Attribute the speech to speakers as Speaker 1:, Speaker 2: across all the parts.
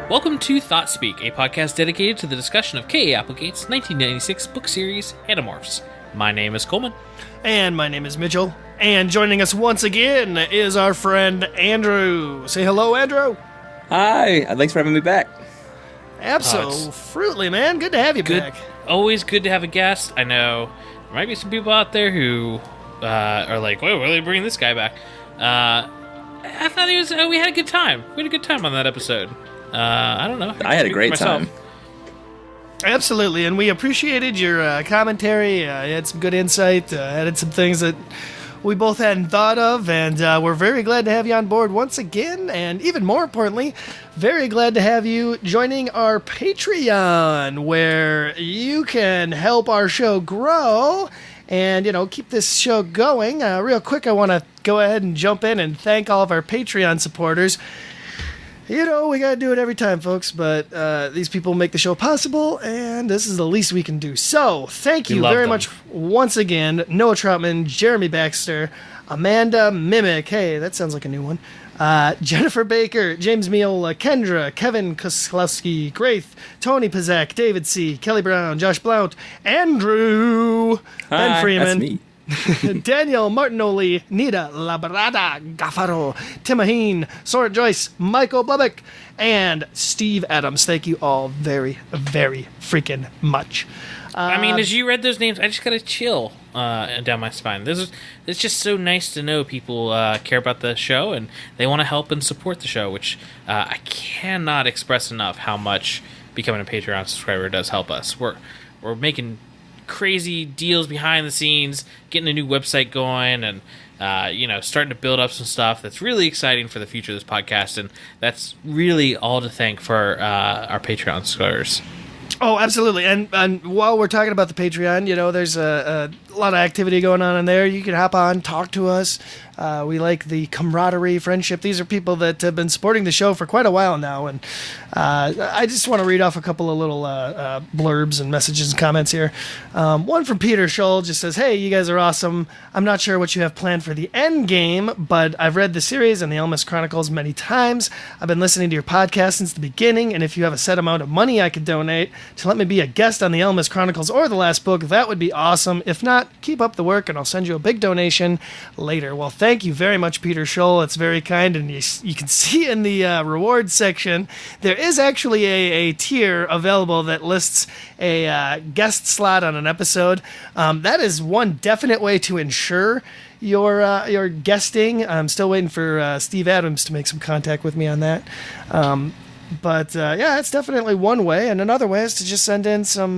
Speaker 1: Welcome to Thoughtspeak, a podcast dedicated to the discussion of K.A. Applegate's 1996 book series, Animorphs. My name is Coleman.
Speaker 2: And my name is Mitchell. And joining us once again is our friend Andrew. Say hello, Andrew.
Speaker 3: Hi, thanks for having me back.
Speaker 2: Absolutely, man. Good to have you back.
Speaker 1: Always good to have a guest. I know there might be some people out there who are like, whoa, really bringing this guy back? I thought we had a good time. We had a good time on that episode. I don't know.
Speaker 3: I had a great time.
Speaker 2: Absolutely, and we appreciated your commentary. You had some good insight, added some things that we both hadn't thought of, and we're very glad to have you on board once again, and even more importantly, very glad to have you joining our Patreon, where you can help our show grow and, keep this show going. Real quick, I want to go ahead and jump in and thank all of our Patreon supporters. We got to do it every time, folks, but these people make the show possible, and this is the least we can do. So, thank you very much once again, Noah Troutman, Jeremy Baxter, Amanda Mimic, hey, that sounds like a new one, Jennifer Baker, James Miola, Kendra, Kevin Koslowski, Graith, Tony Pazak, David C., Kelly Brown, Josh Blount, Andrew, Ben Freeman.
Speaker 3: That's me.
Speaker 2: Daniel Martinoli, Nita Labrada, Gaffaro, Timahine, Soren Joyce, Michael Blubick, and Steve Adams. Thank you all very, very freaking much.
Speaker 1: As you read those names, I just gotta chill down my spine. It's just so nice to know people care about the show and they want to help and support the show, which I cannot express enough how much becoming a Patreon subscriber does help us. We're making crazy deals behind the scenes, getting a new website going, and starting to build up some stuff that's really exciting for the future of this podcast, and that's really all to thank for our Patreon subscribers.
Speaker 2: Oh, absolutely. And while we're talking about the Patreon, there's a lot of activity going on in there. You can hop on, talk to us. We like the camaraderie, friendship. These are people that have been supporting the show for quite a while now. And I just want to read off a couple of little blurbs and messages and comments here. One from Peter Scholl just says, hey, you guys are awesome. I'm not sure what you have planned for the end game, but I've read the series and the Elmas Chronicles many times. I've been listening to your podcast since the beginning, and if you have a set amount of money I could donate to let me be a guest on the Elmas Chronicles or the last book, that would be awesome. If not, keep up the work and I'll send you a big donation later. Well, thank you very much, Peter Scholl. It's very kind, and you can see in the rewards section there is actually a tier available that lists a guest slot on an episode. That is one definite way to ensure your guesting. I'm still waiting for Steve Adams to make some contact with me on that. But it's definitely one way, and another way is to just send in some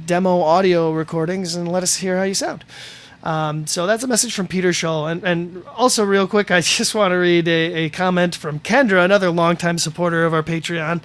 Speaker 2: demo audio recordings and let us hear how you sound. So that's a message from Peter Scholl. And also, real quick, I just want to read a comment from Kendra, another longtime supporter of our Patreon,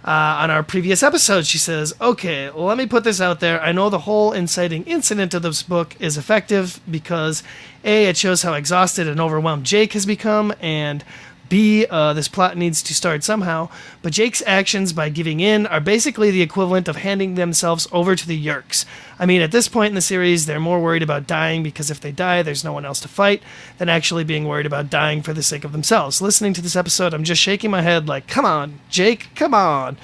Speaker 2: on our previous episode. She says, okay, let me put this out there. I know the whole inciting incident of this book is effective because, A, it shows how exhausted and overwhelmed Jake has become, and B, this plot needs to start somehow, but Jake's actions by giving in are basically the equivalent of handing themselves over to the Yeerks. I mean, at this point in the series, they're more worried about dying because if they die, there's no one else to fight, than actually being worried about dying for the sake of themselves. Listening to this episode, I'm just shaking my head like, come on, Jake, come on.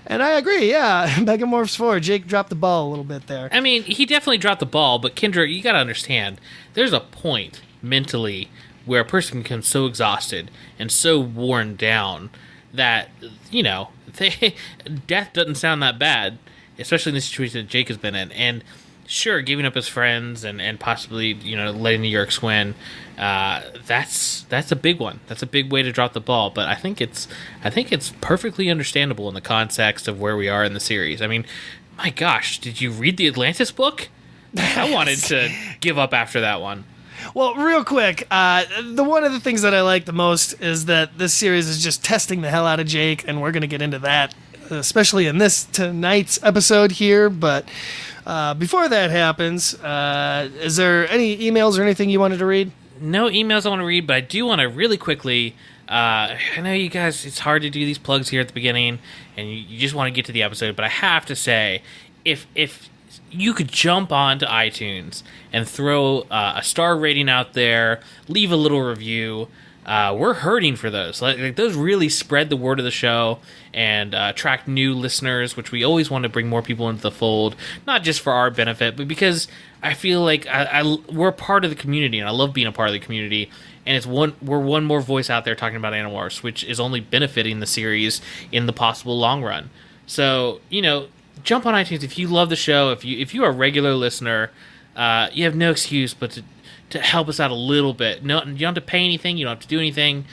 Speaker 2: And I agree, yeah. Megamorphs 4, Jake dropped the ball a little bit there.
Speaker 1: I mean, he definitely dropped the ball, but Kendra, you gotta understand, there's a point mentally where a person becomes so exhausted and so worn down that, death doesn't sound that bad, especially in the situation that Jake has been in. And sure, giving up his friends and possibly, letting the Yeerks win, that's a big one. That's a big way to drop the ball. But I think it's perfectly understandable in the context of where we are in the series. I mean, my gosh, did you read the Atlantis book? I wanted to give up after that one.
Speaker 2: Well, real quick, one of the things that I like the most is that this series is just testing the hell out of Jake, and we're going to get into that, especially in tonight's episode here. But before that happens, is there any emails or anything you wanted to read?
Speaker 1: No emails I want to read, but I do want to really quickly. I know you guys, it's hard to do these plugs here at the beginning, and you just want to get to the episode, but I have to say, if you could jump onto iTunes and throw a star rating out there, leave a little review, we're hurting for those. Like those really spread the word of the show and attract new listeners, which we always want to bring more people into the fold, not just for our benefit, but because I feel like we're part of the community, and I love being a part of the community. And we're one more voice out there talking about Animorphs, which is only benefiting the series in the possible long run. So, jump on iTunes if you love the show. If you are a regular listener, you have no excuse but to help us out a little bit. No, you don't have to pay anything. You don't have to do anything.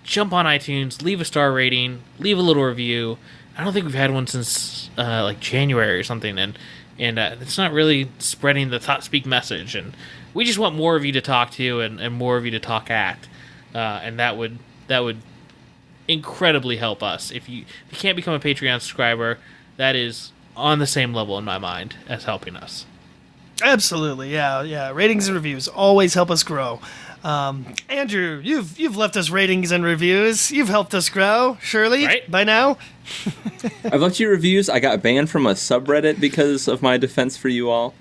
Speaker 1: Jump on iTunes, leave a star rating, leave a little review. I don't think we've had one since like January or something, and it's not really spreading the ThoughtSpeak message. And we just want more of you to talk to and more of you to talk at, and that would incredibly help us. If you can't become a Patreon subscriber, that is on the same level in my mind as helping us.
Speaker 2: Absolutely, yeah. Ratings and reviews always help us grow. Andrew, you've left us ratings and reviews. You've helped us grow, surely,
Speaker 1: right?
Speaker 2: By now.
Speaker 3: I've left you reviews. I got banned from a subreddit because of my defense for you all.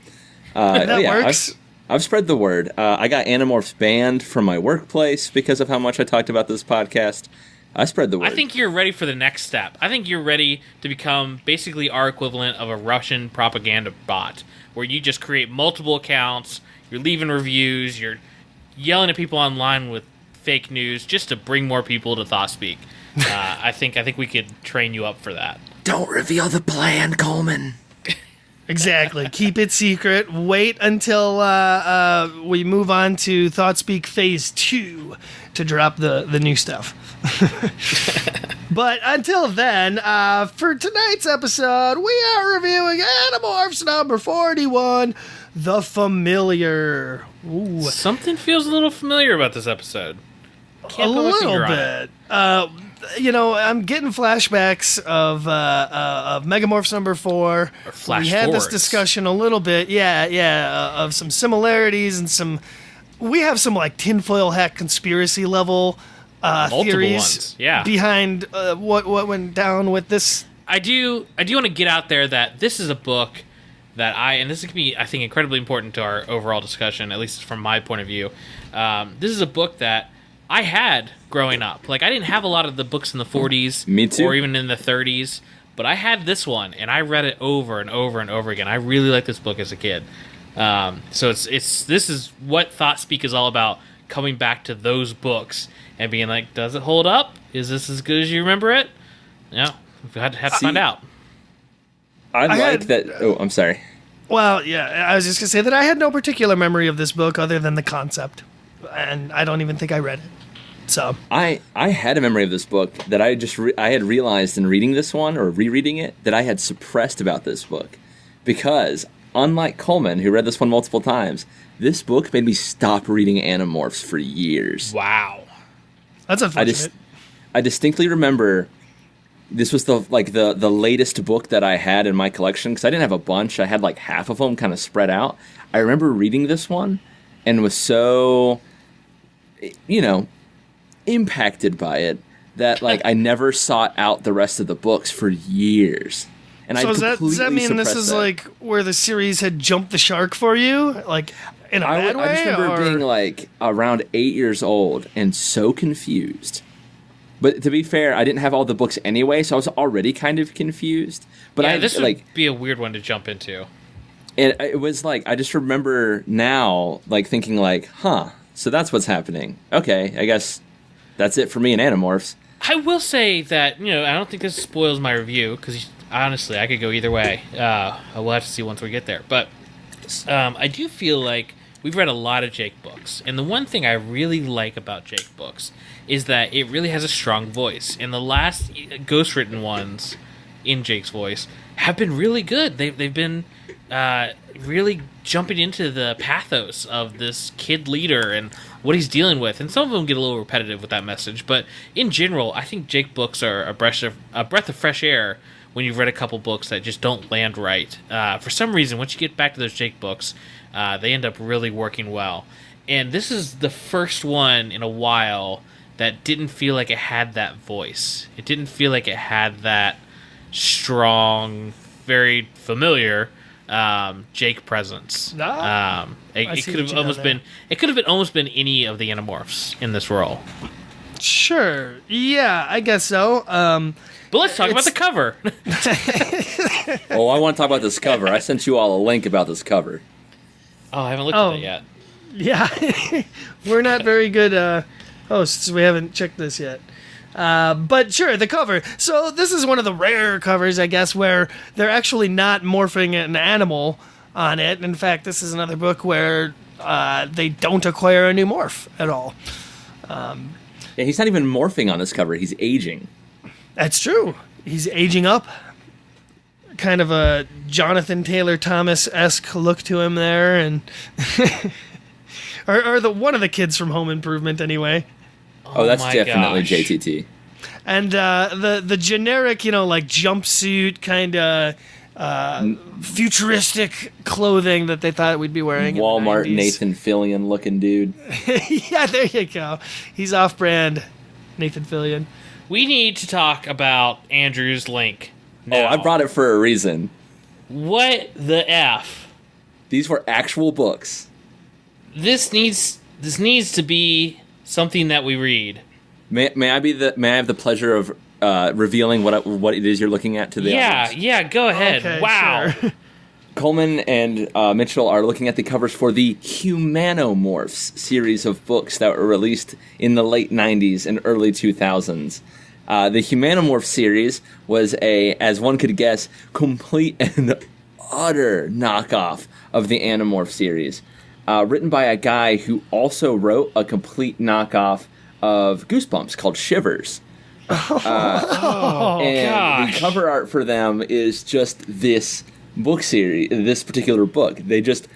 Speaker 2: That works.
Speaker 3: I've spread the word. I got Animorphs banned from my workplace because of how much I talked about this podcast. I spread the word.
Speaker 1: I think you're ready for the next step. I think you're ready to become basically our equivalent of a Russian propaganda bot, where you just create multiple accounts, you're leaving reviews, you're yelling at people online with fake news just to bring more people to ThoughtSpeak. I think we could train you up for that.
Speaker 3: Don't reveal the plan, Coleman.
Speaker 2: Exactly. Keep it secret. Wait until we move on to ThoughtSpeak Phase 2 to drop the new stuff. But until then, for tonight's episode, we are reviewing Animorphs number 41, The Familiar. Ooh.
Speaker 1: Something feels a little familiar about this episode.
Speaker 2: A little bit. I'm getting flashbacks of Megamorphs number 4.
Speaker 1: Flash
Speaker 2: we had
Speaker 1: forwards.
Speaker 2: this discussion a little bit, of some similarities and we have some like tinfoil hat conspiracy level theories behind what went down with this. I
Speaker 1: do want to get out there that this is a book that and this can be, I think, incredibly important to our overall discussion, at least from my point of view. This is a book that I had growing up. Like, I didn't have a lot of the books in the 40s.
Speaker 3: Me too.
Speaker 1: Or even in the 30s. But I had this one, and I read it over and over and over again. I really liked this book as a kid. So this is what ThoughtSpeak is all about, coming back to those books and being like, does it hold up? Is this as good as you remember it? No. We have to find out.
Speaker 3: I'm sorry.
Speaker 2: Well, yeah, I was just going to say that I had no particular memory of this book other than the concept. And I don't even think I read it. So
Speaker 3: I had a memory of this book that I had realized in reading this one or rereading it that I had suppressed about this book, because unlike Coleman, who read this one multiple times, this book made me stop reading Animorphs for years.
Speaker 1: Wow,
Speaker 2: that's unfortunate.
Speaker 3: I distinctly remember this was the latest book that I had in my collection, because I didn't have a bunch. I had like half of them kind of spread out. I remember reading this one and was so, impacted by it that I never sought out the rest of the books for years. And
Speaker 2: so does that mean this is like where the series had jumped the shark for you, like in a bad way?
Speaker 3: I just remember being like around 8 years old and so confused. But to be fair, I didn't have all the books anyway, so I was already kind of confused. But
Speaker 1: this would be a weird one to jump into.
Speaker 3: And it was like, I just remember now, thinking so that's what's happening. Okay, I guess that's it for me in Animorphs.
Speaker 1: I will say that, I don't think this spoils my review, because honestly, I could go either way. We'll have to see once we get there. But I do feel like we've read a lot of Jake books, and the one thing I really like about Jake books is that it really has a strong voice. And the last ghostwritten ones in Jake's voice have been really good. They've been really jumping into the pathos of this kid leader and what he's dealing with. And some of them get a little repetitive with that message. But in general, I think Jake books are a breath of fresh air when you've read a couple books that just don't land right. For some reason, once you get back to those Jake books, they end up really working well. And this is the first one in a while that didn't feel like it had that voice. It didn't feel like it had that strong, very familiar Jake presence.
Speaker 2: I
Speaker 1: It
Speaker 2: see
Speaker 1: could
Speaker 2: what
Speaker 1: have
Speaker 2: you
Speaker 1: almost
Speaker 2: done
Speaker 1: been. It could have almost been any of the Animorphs in this role.
Speaker 2: Sure. Yeah, I guess so.
Speaker 1: But let's talk about the cover.
Speaker 3: Oh, I want to talk about this cover. I sent you all a link about this cover.
Speaker 1: Oh, I haven't looked at it yet.
Speaker 2: Yeah, we're not very good hosts. We haven't checked this yet. But sure, the cover. So this is one of the rare covers, I guess, where they're actually not morphing an animal on it. In fact, this is another book where they don't acquire a new morph at all.
Speaker 3: Yeah, he's not even morphing on this cover. He's aging.
Speaker 2: That's true. He's aging up. Kind of a Jonathan Taylor Thomas-esque look to him there, and or one of the kids from Home Improvement, anyway.
Speaker 3: Oh, that's definitely
Speaker 1: gosh.
Speaker 3: JTT.
Speaker 2: And the generic, like jumpsuit kind of futuristic clothing that they thought we'd be wearing.
Speaker 3: Walmart
Speaker 2: in the 90s.
Speaker 3: Nathan Fillion looking dude.
Speaker 2: Yeah, there you go. He's off-brand, Nathan Fillion.
Speaker 1: We need to talk about Andrew's link.
Speaker 3: Oh, I brought it for a reason.
Speaker 1: What the F?
Speaker 3: These were actual books.
Speaker 1: This needs to be something that we read.
Speaker 3: May I have the pleasure of revealing what it is you're looking at to the audience?
Speaker 1: Yeah, go ahead.
Speaker 2: Okay,
Speaker 1: Wow.
Speaker 2: sure.
Speaker 3: Coleman and Mitchell are looking at the covers for the Humanomorphs series of books that were released in the late 90s and early 2000s. The Humanomorphs series was as one could guess, complete and utter knockoff of the Animorphs series. Written by a guy who also wrote a complete knockoff of Goosebumps called Shivers. And
Speaker 1: gosh.
Speaker 3: the cover art for them is just this book series, this particular book. They just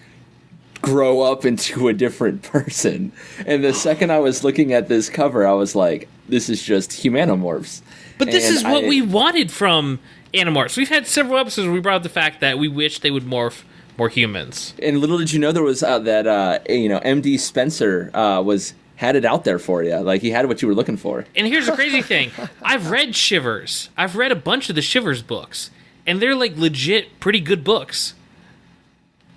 Speaker 3: grow up into a different person. And the second I was looking at this cover, I was like, this is just Humanomorphs.
Speaker 1: But this is what we wanted from Animorphs. We've had several episodes where we brought up the fact that we wish they would morph more humans.
Speaker 3: And little did you know there was that MD Spencer had it out there for you. Like, he had what you were looking for.
Speaker 1: And here's the crazy thing. I've read Shivers. I've read a bunch of the Shivers books. And they're, like, legit pretty good books.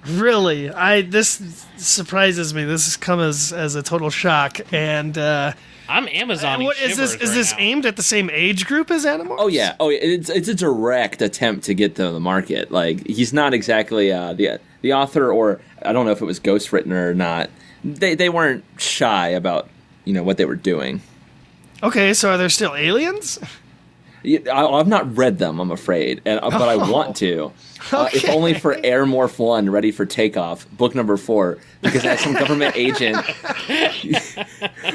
Speaker 2: Really, this surprises me. This has come as a total shock. And
Speaker 1: I'm Amazoning
Speaker 2: what is this?
Speaker 1: Shivers
Speaker 2: Is this
Speaker 1: now.
Speaker 2: aimed at the same age group as Animorphs?
Speaker 3: Oh yeah, it's a direct attempt to get to the market. Like, he's not exactly the author, or I don't know if it was ghostwritten or not. They weren't shy about what they were doing.
Speaker 2: Okay, so are there still aliens?
Speaker 3: I've not read them, I'm afraid, but I want to. If
Speaker 2: Okay.
Speaker 3: only for Airmorph 1, Ready for Takeoff, book number 4, because I have some government agent.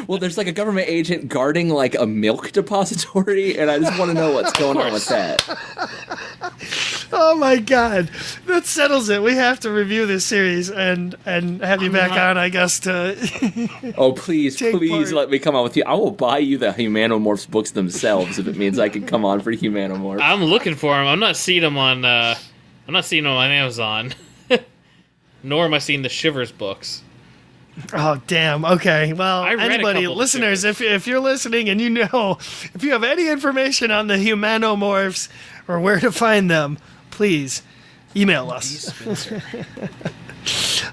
Speaker 3: Well, there's like a government agent guarding like a milk depository, and I just want to know what's going on with that.
Speaker 2: Oh my god, that settles it. We have to review this series and have you back on, I guess.
Speaker 3: Oh, please
Speaker 2: Take part.
Speaker 3: let me come on with you. I will buy you the Humanomorphs books themselves if it means I can come on for Humanomorphs.
Speaker 1: I'm looking for them. I'm not seeing them on Amazon. Nor am I seeing the Shivers books.
Speaker 2: Oh damn. Okay. Well,
Speaker 1: I read a
Speaker 2: anybody,
Speaker 1: couple of
Speaker 2: listeners, if you're listening and if you have any information on the Humanomorphs or where to find them, please email us.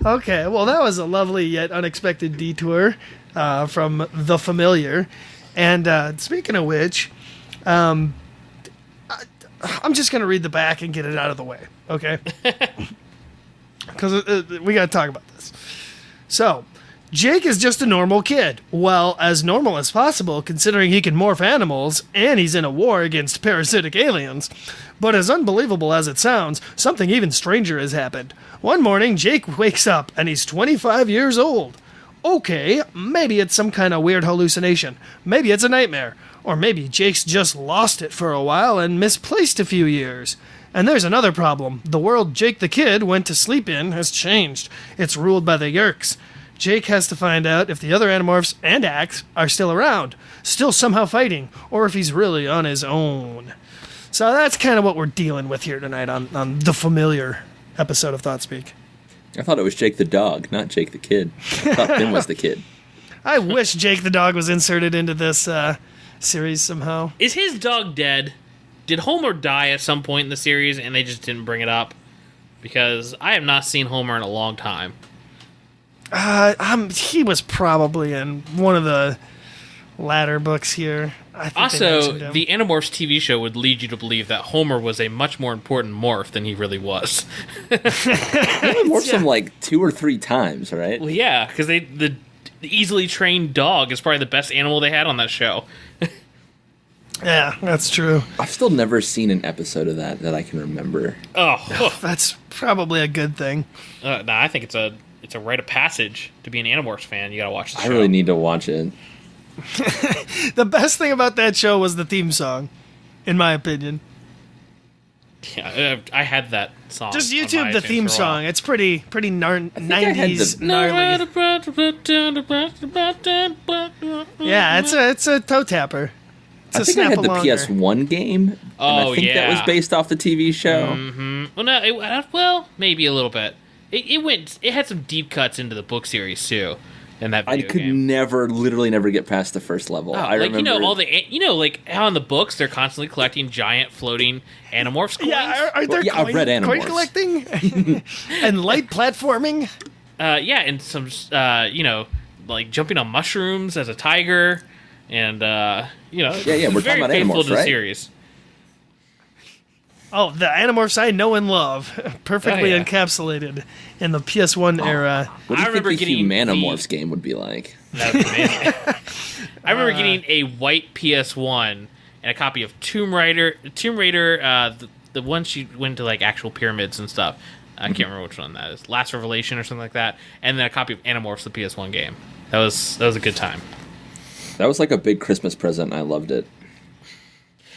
Speaker 2: Okay. Well, that was a lovely yet unexpected detour from the familiar. And speaking of which, I'm just going to read the back and get it out of the way, okay? Because we got to talk about this. So, Jake is just a normal kid. Well, as normal as possible, considering he can morph animals, and he's in a war against parasitic aliens. But as unbelievable as it sounds, something even stranger has happened. One morning, Jake wakes up, and he's 25 years old. Okay, maybe it's some kind of weird hallucination. Maybe it's a nightmare. Or maybe Jake's just lost it for a while and misplaced a few years. And there's another problem. The world Jake the Kid went to sleep in has changed. It's ruled by the Yerks. Jake has to find out if the other Animorphs and Axe are still around, still somehow fighting, or if he's really on his own. So that's kind of what we're dealing with here tonight on the familiar episode of Thoughtspeak.
Speaker 3: I thought it was Jake the dog, not Jake the kid. I thought Finn was the kid.
Speaker 2: I wish Jake the dog was inserted into this series somehow.
Speaker 1: Is his dog dead? Did Homer die at some point in the series and they just didn't bring it up? because I have not seen Homer in a long time.
Speaker 2: He was probably in one of the latter books here. I think
Speaker 1: Also, the Animorphs TV show would lead you to believe that Homer was a much more important morph than he really was.
Speaker 3: He morphs him like 2 or 3 times, right?
Speaker 1: Well, yeah, because the easily trained dog is probably the best animal they had on that show.
Speaker 2: Yeah, that's true.
Speaker 3: I've still never seen an episode of that I can remember.
Speaker 1: Oh,
Speaker 2: That's probably a good thing.
Speaker 1: I think it's a rite of passage to be an Animorphs fan. You gotta watch the show.
Speaker 3: I really need to watch it.
Speaker 2: The best thing about that show was the theme song, in my opinion.
Speaker 1: Yeah, I had that song.
Speaker 2: Just
Speaker 1: on
Speaker 2: YouTube
Speaker 1: my
Speaker 2: the
Speaker 1: iTunes
Speaker 2: theme
Speaker 1: for a
Speaker 2: song.
Speaker 1: while.
Speaker 2: It's pretty
Speaker 3: I had
Speaker 2: 90s
Speaker 3: the-
Speaker 2: gnarly. Yeah, it's a toe tapper. It's
Speaker 3: I
Speaker 2: a
Speaker 3: think I had the
Speaker 2: snap-alonger.
Speaker 3: PS1 game, and I think that was
Speaker 1: yeah.
Speaker 3: based off the TV show.
Speaker 1: Well, no, maybe a little bit. It had some deep cuts into the book series too. In that
Speaker 3: I
Speaker 1: video
Speaker 3: could
Speaker 1: game.
Speaker 3: literally never get past the first level. I
Speaker 1: like
Speaker 3: remember,
Speaker 1: like how in the books they're constantly collecting giant floating Animorphs coins.
Speaker 2: Yeah, are there
Speaker 3: I've read
Speaker 2: coin
Speaker 3: Animorphs.
Speaker 2: collecting and light platforming?
Speaker 1: And some like jumping on mushrooms as a tiger, and
Speaker 3: Yeah, we're
Speaker 1: very
Speaker 3: talking about
Speaker 1: faithful
Speaker 3: Animorphs,
Speaker 1: to the
Speaker 3: right?
Speaker 1: series.
Speaker 2: Oh, the Animorphs I know and love, perfectly
Speaker 1: Oh, yeah.
Speaker 2: encapsulated in the PS1 era.
Speaker 3: What do
Speaker 1: I
Speaker 3: you
Speaker 1: remember
Speaker 3: think the
Speaker 1: getting
Speaker 3: Humanimorphs game would be like?
Speaker 1: That was amazing. I remember getting a white PS1 and a copy of Tomb Raider, the one she went to like actual pyramids and stuff. I can't remember which one that is. Last Revelation or something like that. And then a copy of Animorphs, the PS1 game. That was a good time.
Speaker 3: That was like a big Christmas present, and I loved it.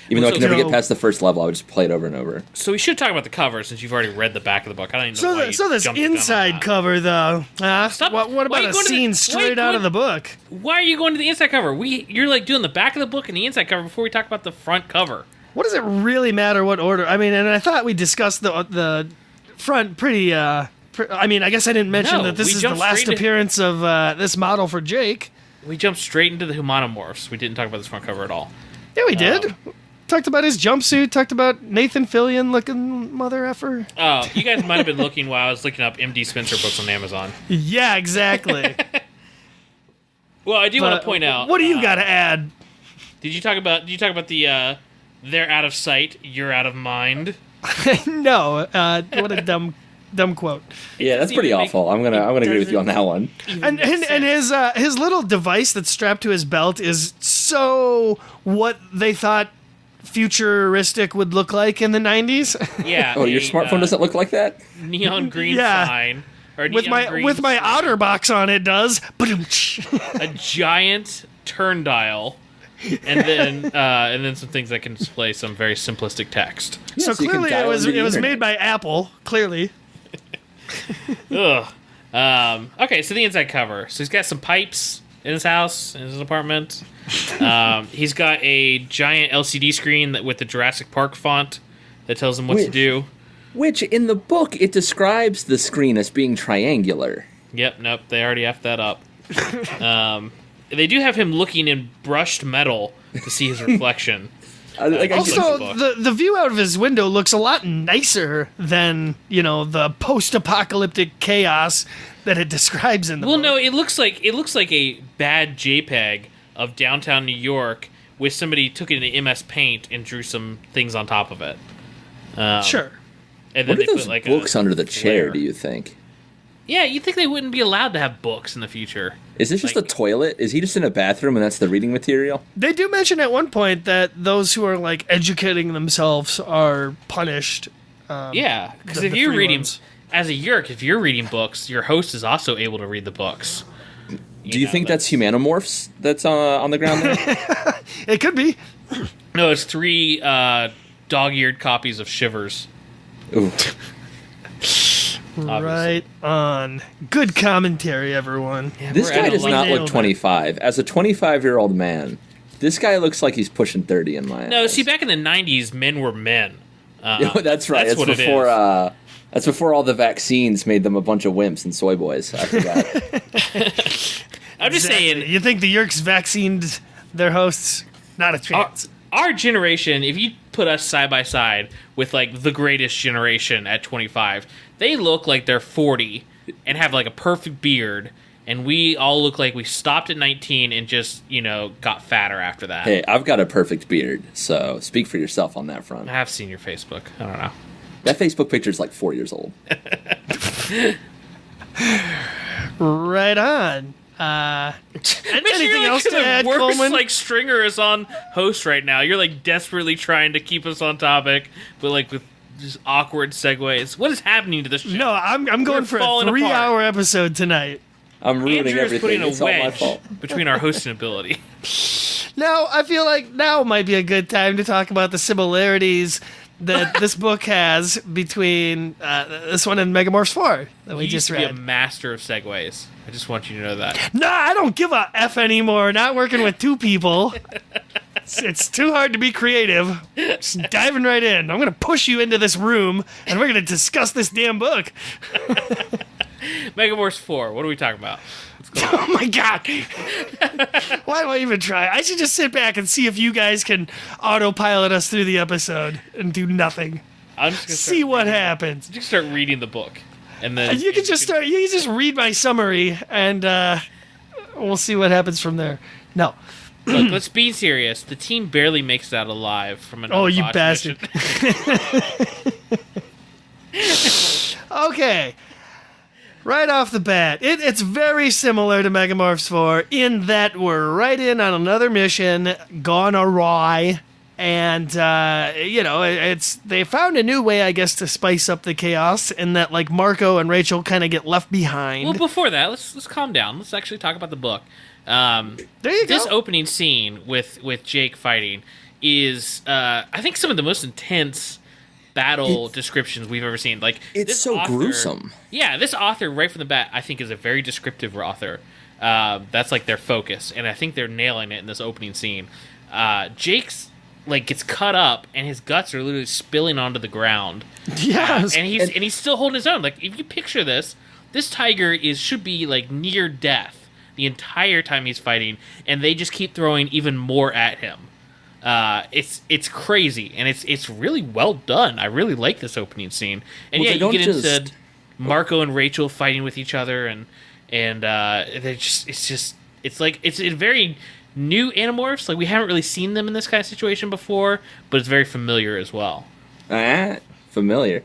Speaker 3: Even though I
Speaker 1: So-
Speaker 3: could never
Speaker 2: So-
Speaker 3: get past the first level, I would just play it over and over.
Speaker 1: So we should talk about the cover since you've already read the back of the book. I don't even know why you
Speaker 2: So this
Speaker 1: jumped the gun on
Speaker 2: inside
Speaker 1: that.
Speaker 2: cover, though.
Speaker 1: Stop.
Speaker 2: What
Speaker 1: Why
Speaker 2: about
Speaker 1: are you
Speaker 2: a
Speaker 1: going to the-
Speaker 2: scene
Speaker 1: why are you
Speaker 2: straight out of
Speaker 1: going-
Speaker 2: the book?
Speaker 1: Why are you going to the inside cover? You're like doing the back of the book and the inside cover before we talk about the front cover.
Speaker 2: What does it really matter what order? I mean, and I thought we discussed the front pretty. I guess I didn't mention
Speaker 1: No,
Speaker 2: that this
Speaker 1: we
Speaker 2: is the
Speaker 1: jumped
Speaker 2: last
Speaker 1: straight to-
Speaker 2: appearance of this model for Jake.
Speaker 1: We jumped straight into the Humanimorphs. We didn't talk about this front cover at all.
Speaker 2: Yeah, we did. Talked about his jumpsuit. Talked about Nathan Fillion looking mother effer.
Speaker 1: Oh, you guys might have been looking while I was looking up M.D. Spencer books on Amazon.
Speaker 2: Yeah, exactly.
Speaker 1: Well, I do want
Speaker 2: But
Speaker 1: to point out.
Speaker 2: What do you got to add?
Speaker 1: Did you talk about the they're out of sight, you're out of mind?
Speaker 2: No. What a dumb quote.
Speaker 3: Yeah, that's pretty
Speaker 1: even make-
Speaker 3: awful. I'm gonna agree with you on that one.
Speaker 2: And his little device that's strapped to his belt is so what they thought futuristic would look like in the 90s.
Speaker 1: Yeah.
Speaker 3: Oh, your
Speaker 1: a,
Speaker 3: smartphone doesn't look like that?
Speaker 1: neon green
Speaker 2: Yeah.
Speaker 1: sign. Or
Speaker 2: with
Speaker 1: neon
Speaker 2: my
Speaker 1: green
Speaker 2: with my
Speaker 1: sign.
Speaker 2: OtterBox on it does.
Speaker 1: A giant turn dial. And then some things that can display some very simplistic text.
Speaker 2: So
Speaker 3: so you can
Speaker 2: clearly
Speaker 3: dial into the
Speaker 2: it was
Speaker 3: internet.
Speaker 2: made by Apple, clearly.
Speaker 1: Ugh. Okay, so the inside cover. So he's got some pipes in his house, in his apartment. He's got a giant LCD screen with the Jurassic Park font that tells him what to
Speaker 3: Which-
Speaker 1: do.
Speaker 3: Which, in the book, it describes the screen as being triangular.
Speaker 1: Yep, nope, they already effed that up. They do have him looking in brushed metal to see his reflection.
Speaker 3: Like, I
Speaker 1: Also-
Speaker 3: just-
Speaker 2: Also, the view out of his window looks a lot nicer than, the post-apocalyptic chaos that it describes in the
Speaker 1: Well,
Speaker 2: book.
Speaker 1: no, it looks like a bad JPEG of downtown New York with somebody took it into MS Paint and drew some things on top of it.
Speaker 2: Sure.
Speaker 1: And then
Speaker 3: what are
Speaker 1: they
Speaker 3: those
Speaker 1: put like
Speaker 3: books
Speaker 1: a
Speaker 3: under the chair,
Speaker 1: layer.
Speaker 3: do you think?
Speaker 1: Yeah, you'd think they wouldn't be allowed to have books in the future.
Speaker 3: Is this just
Speaker 1: Like-
Speaker 3: a toilet? Is he just in a bathroom and that's the reading material?
Speaker 2: They do mention at one point that those who are, educating themselves are punished.
Speaker 1: Yeah, because
Speaker 2: the
Speaker 1: if you're
Speaker 2: free
Speaker 1: reading
Speaker 2: ones.
Speaker 1: as a Yerk, if you're reading books, your host is also able to read the books.
Speaker 3: Do you think that's Humanimorphs that's on the ground there?
Speaker 2: It could be.
Speaker 1: No, it's 3 dog-eared copies of Shivers.
Speaker 3: Ooh.
Speaker 2: Right on. Good commentary, everyone.
Speaker 3: This
Speaker 1: We're
Speaker 3: guy
Speaker 1: at a
Speaker 3: does not
Speaker 2: nailed
Speaker 3: look
Speaker 2: it.
Speaker 3: 25. As a 25-year-old man, this guy looks like he's pushing 30 in my
Speaker 1: No,
Speaker 3: eyes.
Speaker 1: see, back in the 90s, men were men.
Speaker 3: That's right.
Speaker 1: That's
Speaker 3: That's
Speaker 1: what it
Speaker 3: before.
Speaker 1: is.
Speaker 3: That's before all the vaccines made them a bunch of wimps and soy boys. I forgot.
Speaker 1: I'm just saying,
Speaker 2: You think the Yerks vaccinated their hosts? Not a chance.
Speaker 1: our generation, if you put us side by side with like the greatest generation at 25. They look like they're 40 and have like a perfect beard, and we all look like we stopped at 19 and just, got fatter after that.
Speaker 3: Hey, I've got a perfect beard, so speak for yourself on that front.
Speaker 1: I have seen your Facebook. I don't know.
Speaker 3: That Facebook picture is like 4 years old.
Speaker 2: Right on. Anything else to add,
Speaker 1: worst,
Speaker 2: Coleman?
Speaker 1: like Stringer is on host right now. You're like desperately trying to keep us on topic, but like with just awkward segues. What is happening to this show?
Speaker 2: No, I'm going for a 3-hour episode tonight.
Speaker 3: I'm ruining
Speaker 1: Andrew is
Speaker 3: everything.
Speaker 1: putting a
Speaker 3: It's all my
Speaker 1: wedge
Speaker 3: fault.
Speaker 1: between our hosting ability.
Speaker 2: Now, I feel like now might be a good time to talk about the similarities that this book has between this one and Megamorphs 4 that we
Speaker 1: You
Speaker 2: just
Speaker 1: used to be a
Speaker 2: read.
Speaker 1: master of segues. I just want you to know that.
Speaker 2: Nah, I don't give a F anymore. Not working with two people. It's too hard to be creative. Just diving right in. I'm going to push you into this room, and we're going to discuss this damn book.
Speaker 1: Megamorphs 4, what are we talking about?
Speaker 2: Oh my god! Why do I even try? I should just sit back and see if you guys can autopilot us through the episode and do nothing.
Speaker 1: I'm just gonna
Speaker 2: See what happens.
Speaker 1: Just start reading the book, and then
Speaker 2: You can just start. You can just read my summary, and we'll see what happens from there. No.
Speaker 1: Look, let's be serious. The team barely makes it out alive from an.
Speaker 2: Oh, you
Speaker 1: unbossed
Speaker 2: bastard!
Speaker 1: mission.
Speaker 2: Okay. Right off the bat, it's very similar to Megamorphs 4 in that we're right in on another mission gone awry, and it's they found a new way, I guess, to spice up the chaos, in that like Marco and Rachel kind of get left behind.
Speaker 1: Well, before that, let's calm down. Let's actually talk about the book.
Speaker 2: There you go.
Speaker 1: This opening scene with Jake fighting is, I think, some of the most intense battle descriptions we've ever seen. Like,
Speaker 3: It's
Speaker 1: this
Speaker 3: so
Speaker 1: author,
Speaker 3: gruesome.
Speaker 1: Yeah, this author right from the bat, I think, is a very descriptive author. That's like their focus, and I think they're nailing it in this opening scene. Jake's like gets cut up, and his guts are literally spilling onto the ground.
Speaker 2: Yes.
Speaker 1: And he's still holding his own. Like, if you picture this tiger should be like near death the entire time he's fighting, and they just keep throwing even more at him. It's crazy, and it's really well done. I really like this opening scene. And
Speaker 3: Well,
Speaker 1: yeah,
Speaker 3: they
Speaker 1: you get
Speaker 3: don't
Speaker 1: into Marco and Rachel fighting with each other, and they're it's a very new Animorphs. Like, we haven't really seen them in this kind of situation before, but it's very familiar as well.
Speaker 3: Familiar.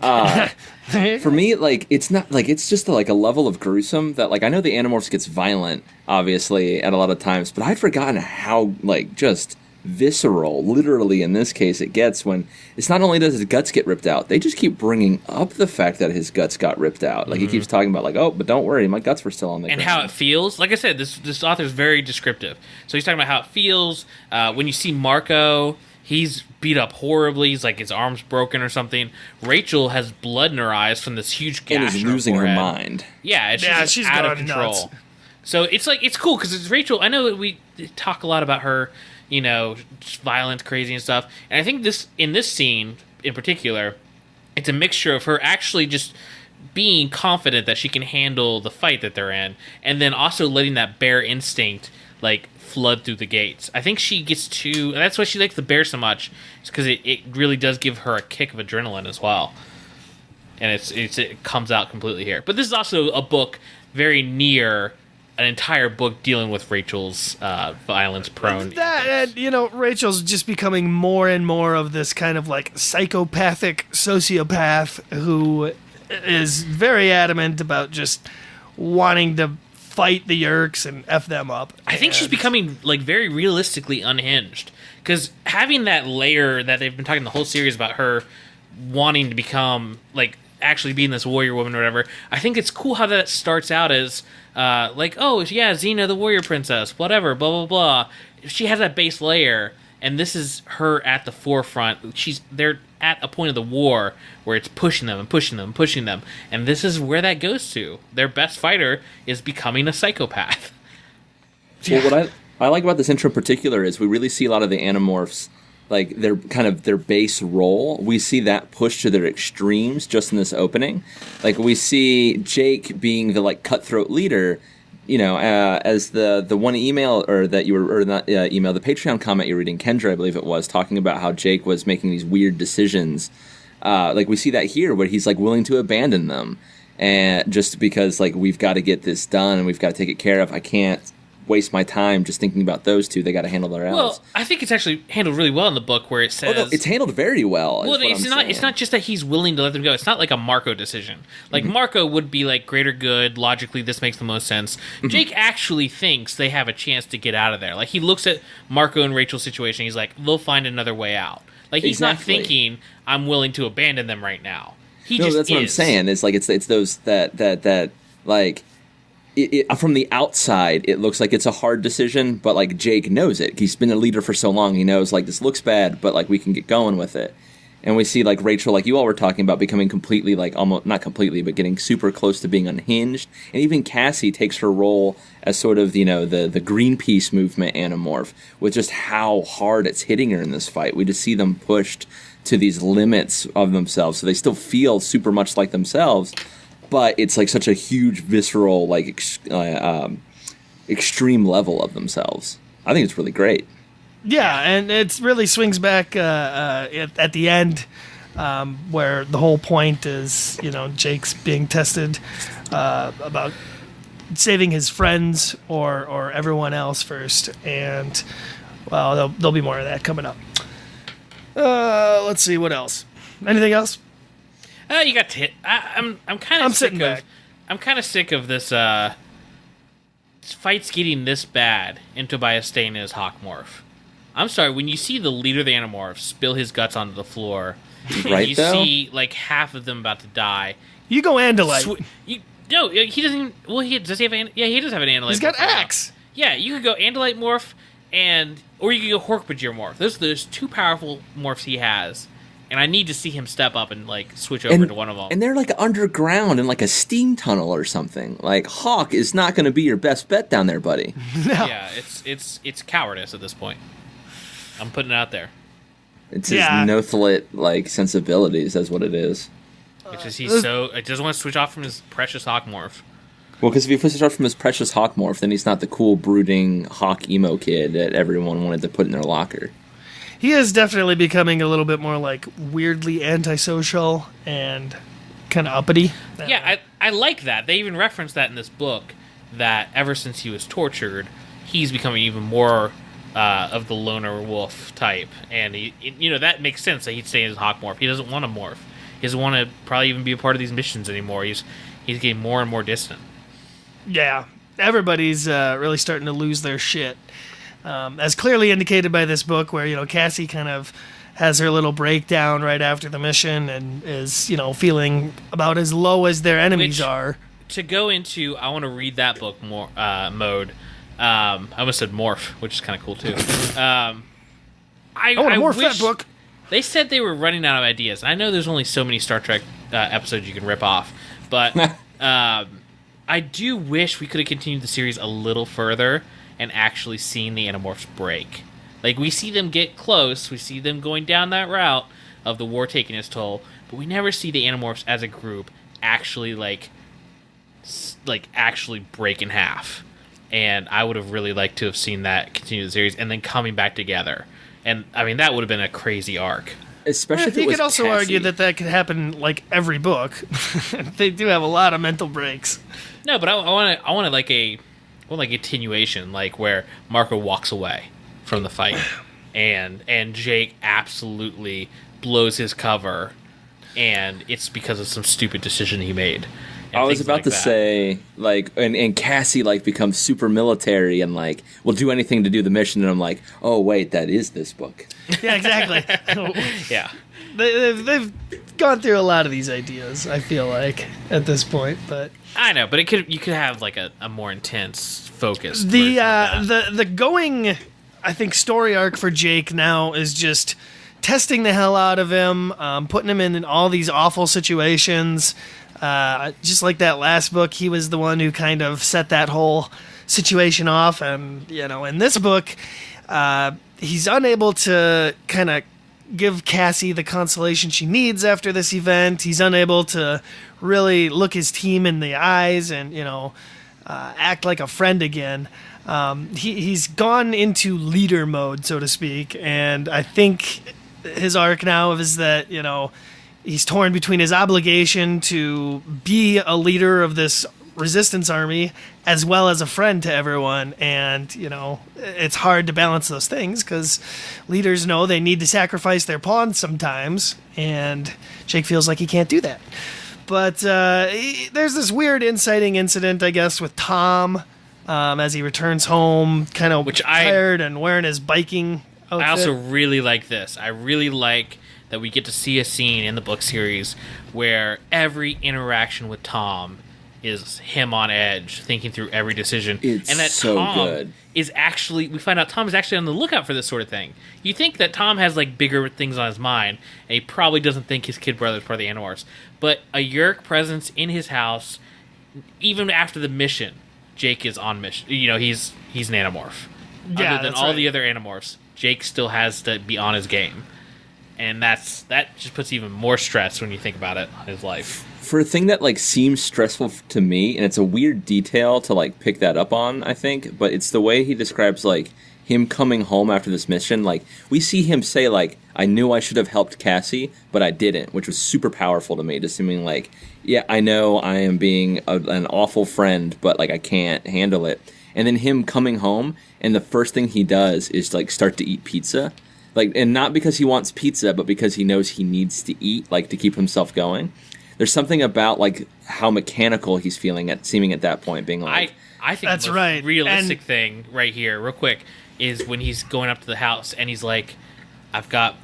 Speaker 3: For me, like, it's not like it's just like a level of gruesome that, like, I know the Animorphs gets violent, obviously, at a lot of times, but I'd forgotten how, like, just visceral, literally in this case, it gets when it's not only does his guts get ripped out, they just keep bringing up the fact that his guts got ripped out. Like, he keeps talking about, like, oh, but don't worry, my guts were still on the
Speaker 1: And
Speaker 3: ground.
Speaker 1: how it feels. Like I said, this author's very descriptive. So he's talking about how it feels. When you see Marco, he's beat up horribly. He's like, his arm's broken or something. Rachel has blood in her eyes from this huge gash
Speaker 3: and is
Speaker 1: in her
Speaker 3: losing her
Speaker 1: forehead.
Speaker 3: mind.
Speaker 1: Yeah, she's out of
Speaker 2: going
Speaker 1: control.
Speaker 2: nuts.
Speaker 1: So it's cool because it's Rachel. I know that we talk a lot about her, just violent, crazy and stuff. And I think in this scene in particular, it's a mixture of her actually just being confident that she can handle the fight that they're in, and then also letting that bear instinct like flood through the gates. I think she gets and that's why she likes the bear so much, is because it really does give her a kick of adrenaline as well. And it comes out completely here. But this is also a book very near an entire book dealing with Rachel's violence-prone.
Speaker 2: Rachel's just becoming more and more of this kind of like psychopathic sociopath who is very adamant about just wanting to fight the Yerks and F them up.
Speaker 1: I think she's becoming like very realistically unhinged, because having that layer that they've been talking the whole series about her wanting to become like actually being this warrior woman or whatever. I think it's cool how that starts out as like, oh yeah, Xena the warrior princess, whatever, blah blah blah. She has that base layer, and this is her at the forefront. They're at a point of the war where it's pushing them and pushing them and pushing them, and this is where that goes to. Their best fighter is becoming a psychopath.
Speaker 3: Well, what I like about this intro in particular is we really see a lot of the Animorphs, like their base role. We see that pushed to their extremes just in this opening. Like, we see Jake being the like cutthroat leader, as the one email or that you were or not email, the Patreon comment you're reading, Kendra, I believe it was, talking about how Jake was making these weird decisions. Like we see that here, where he's like willing to abandon them, and just because like we've got to get this done and we've got to take it care of. I can't waste my time just thinking about those two. They got to handle their elves.
Speaker 1: Well, I think it's actually handled really well in the book, where it says
Speaker 3: it's handled very well.
Speaker 1: Well, it's not just that he's willing to let them go. It's not like a Marco decision. Like Marco would be like greater good, logically this makes the most sense. Jake actually thinks they have a chance to get out of there. Like he looks at Marco and Rachel's situation, he's like, they'll find another way out. Like he's not thinking I'm willing to abandon them right now. That's what I'm saying. It's like it's those
Speaker 3: that like from the outside, it looks like it's a hard decision, but like Jake knows it. He's been a leader for so long. He knows like this looks bad, but like we can get going with it. And we see like Rachel, like you all were talking about, becoming completely like almost not completely, but getting super close to being unhinged. And even Cassie takes her role as sort of the Greenpeace movement Animorph, with just how hard it's hitting her in this fight. We just see them pushed to these limits of themselves, so they still feel super much like themselves. But it's like such a huge, visceral, like extreme level of themselves. I think it's really great.
Speaker 2: Yeah, and it really swings back at the end, where the whole point is, Jake's being tested about saving his friends or everyone else first. And, well, there'll be more of that coming up. Let's see, what else? Anything else?
Speaker 1: You got to hit. I'm kind of sick of. I'm kind of sick of this. Fights getting this bad and Tobias staying in his Hawkmorph. I'm sorry, when you see the leader of the Animorphs spill his guts onto the floor,
Speaker 3: right,
Speaker 1: you see like half of them about to die.
Speaker 2: You go Andalite.
Speaker 1: No, he doesn't even. Well, does he have? He does have an Andalite.
Speaker 2: He's got Axe.
Speaker 1: Yeah, you could go Andalite morph, or you could go Hork-Bajir morph. There's two powerful morphs he has. And I need to see him step up and like switch over to one of them.
Speaker 3: And they're like underground in like a steam tunnel or something. Like Hawk is not going to be your best bet down there, buddy.
Speaker 2: No.
Speaker 1: Yeah, it's cowardice at this point. I'm putting it out there.
Speaker 3: It's his Nothalit like sensibilities. That's what it is.
Speaker 1: Which is he doesn't want to switch off from his precious Hawk morph.
Speaker 3: Well, because if he switches off from his precious Hawk morph, then he's not the cool brooding Hawk emo kid that everyone wanted to put in their locker.
Speaker 2: He is definitely becoming a little bit more like weirdly antisocial and kind of uppity.
Speaker 1: Yeah, I like that. They even reference that in this book, that ever since he was tortured, he's becoming even more of the loner wolf type. And that makes sense that he'd stay in his Hawk morph. He doesn't want to morph. He doesn't want to probably even be a part of these missions anymore. He's getting more and more distant.
Speaker 2: Yeah, everybody's really starting to lose their shit. As clearly indicated by this book, where, Cassie kind of has her little breakdown right after the mission and is, feeling about as low as their enemies are.
Speaker 1: To go into, I want to read that book more mode. I almost said morph, which is kind of cool too. I
Speaker 2: want to morph that book.
Speaker 1: They said they were running out of ideas. I know there's only so many Star Trek episodes you can rip off, but I do wish we could have continued the series a little further and actually seen the Animorphs break. Like, we see them get close, we see them going down that route of the war taking its toll, but we never see the Animorphs as a group actually, actually break in half. And I would have really liked to have seen that continue the series, and then coming back together. And, I mean, that would have been a crazy arc.
Speaker 3: Especially if it was
Speaker 2: You could also
Speaker 3: Cassie.
Speaker 2: argue that could happen, like, every book. They do have a lot of mental breaks.
Speaker 1: No, but I want like a continuation, like where Marco walks away from the fight, and Jake absolutely blows his cover, and it's because of some stupid decision he made.
Speaker 3: I was about to say, like, and Cassie, like, becomes super military and, like, will do anything to do the mission, and I'm like, oh, wait, that is this book.
Speaker 2: Yeah, exactly.
Speaker 1: Yeah.
Speaker 2: They've gone through a lot of these ideas, I feel like, at this point, but...
Speaker 1: I know, but you could have, like, a more intense focus.
Speaker 2: The going, I think, story arc for Jake now is just testing the hell out of him, putting him in all these awful situations. Just like that last book, he was the one who kind of set that whole situation off. And, in this book, he's unable to kind of give Cassie the consolation she needs after this event. He's unable to really look his team in the eyes and, act like a friend again. He's gone into leader mode, so to speak, and I think his arc now is that, he's torn between his obligation to be a leader of this resistance army as well as a friend to everyone, and it's hard to balance those things because leaders know they need to sacrifice their pawns sometimes, and Jake feels like he can't do that. But there's this weird inciting incident, I guess, with Tom as he returns home, kind of tired and wearing his biking outfit.
Speaker 1: I also really like this. I really like that we get to see a scene in the book series where every interaction with Tom is him on edge, thinking through every decision.
Speaker 3: It's
Speaker 1: and that
Speaker 3: so
Speaker 1: Tom
Speaker 3: good.
Speaker 1: is actually, we find out Tom is actually on the lookout for this sort of thing. You think that Tom has like bigger things on his mind, and he probably doesn't think his kid brother is part of the Animorphs. But a Yeerk presence in his house, even after the mission, Jake is on mission. He's an Animorph.
Speaker 2: Yeah,
Speaker 1: Other than all the other Animorphs, Jake still has to be on his game. And that just puts even more stress when you think about it on his life.
Speaker 3: For a thing that seems stressful to me, and it's a weird detail to pick that up on, I think, but it's the way he describes him coming home after this mission. We see him say I knew I should have helped Cassie, but I didn't, which was super powerful to me. Just seeming yeah, I know I am being an awful friend, but I can't handle it. And then him coming home, and the first thing he does is start to eat pizza. And not because he wants pizza, but because he knows he needs to eat, to keep himself going. There's something about how mechanical he's seeming at that point, being
Speaker 1: I think
Speaker 2: that's
Speaker 1: the most
Speaker 2: right.
Speaker 1: realistic thing right here, real quick, is when he's going up to the house and he's like, I've got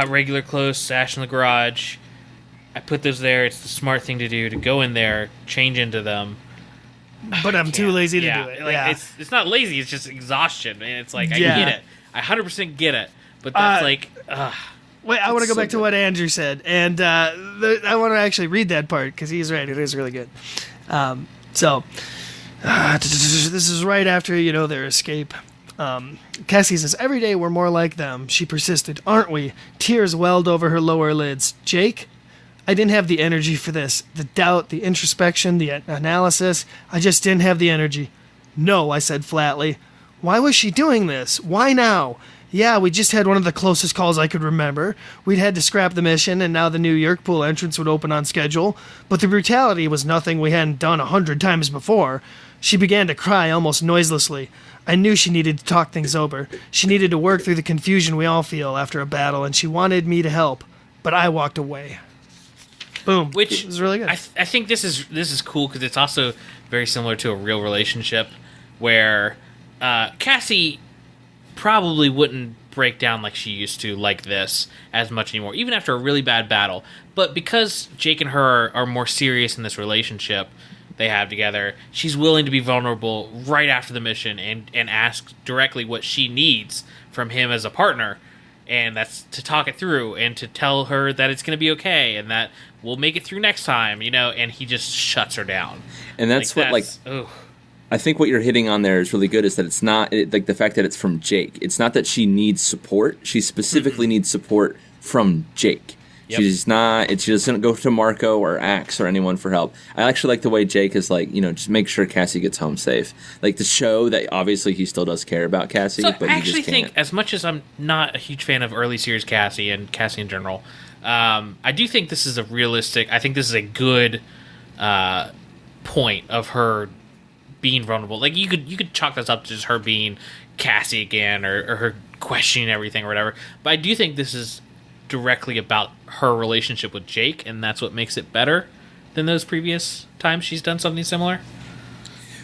Speaker 1: regular clothes stashed in the garage. I put those there. It's the smart thing to do, to go in there, change into them.
Speaker 2: But I'm too lazy to do it.
Speaker 1: It's not lazy. It's just exhaustion. And it's I get it. I 100% get it. But that's
Speaker 2: Wait, I want to go back to what Andrew said, and I want to actually read that part because he's right. It is really good. This is right after their escape. Cassie says, "Every day we're more like them." She persisted, "Aren't we?" Tears welled over her lower lids. "Jake, I didn't have the energy for this. The doubt, the introspection, the analysis. I just didn't have the energy." "No," I said flatly. "Why was she doing this? Why now?" "Yeah, we just had one of the closest calls I could remember. We'd had to scrap the mission, and now the new Yeerk pool entrance would open on schedule. But the brutality was nothing we hadn't done 100 times before." She began to cry almost noiselessly. I knew she needed to talk things over. She needed to work through the confusion we all feel after a battle, and she wanted me to help. But I walked away. Boom.
Speaker 1: Which
Speaker 2: is really good.
Speaker 1: I think this is cool because it's also very similar to a real relationship where Cassie probably wouldn't break down like she used to like this as much anymore, even after a really bad battle. But because Jake and her are more serious in this relationship they have together, she's willing to be vulnerable right after the mission and ask directly what she needs from him as a partner. And that's to talk it through and to tell her that it's going to be okay and that we'll make it through next time, and he just shuts her down.
Speaker 3: And that's I think what you're hitting on there is really good, is that it's not the fact that it's from Jake. It's not that she needs support. She specifically needs support from Jake. Yep. She doesn't go to Marco or Axe or anyone for help. I actually like the way Jake is just make sure Cassie gets home safe. To show that obviously he still does care about Cassie, but
Speaker 1: I
Speaker 3: he
Speaker 1: actually
Speaker 3: just can't.
Speaker 1: think, as much as I'm not a huge fan of early series Cassie and Cassie in general, I do think this is I think this is a good point of her being vulnerable. You could chalk this up to just her being Cassie again or her questioning everything or whatever. But I do think this is directly about her relationship with Jake, and that's what makes it better than those previous times she's done something similar.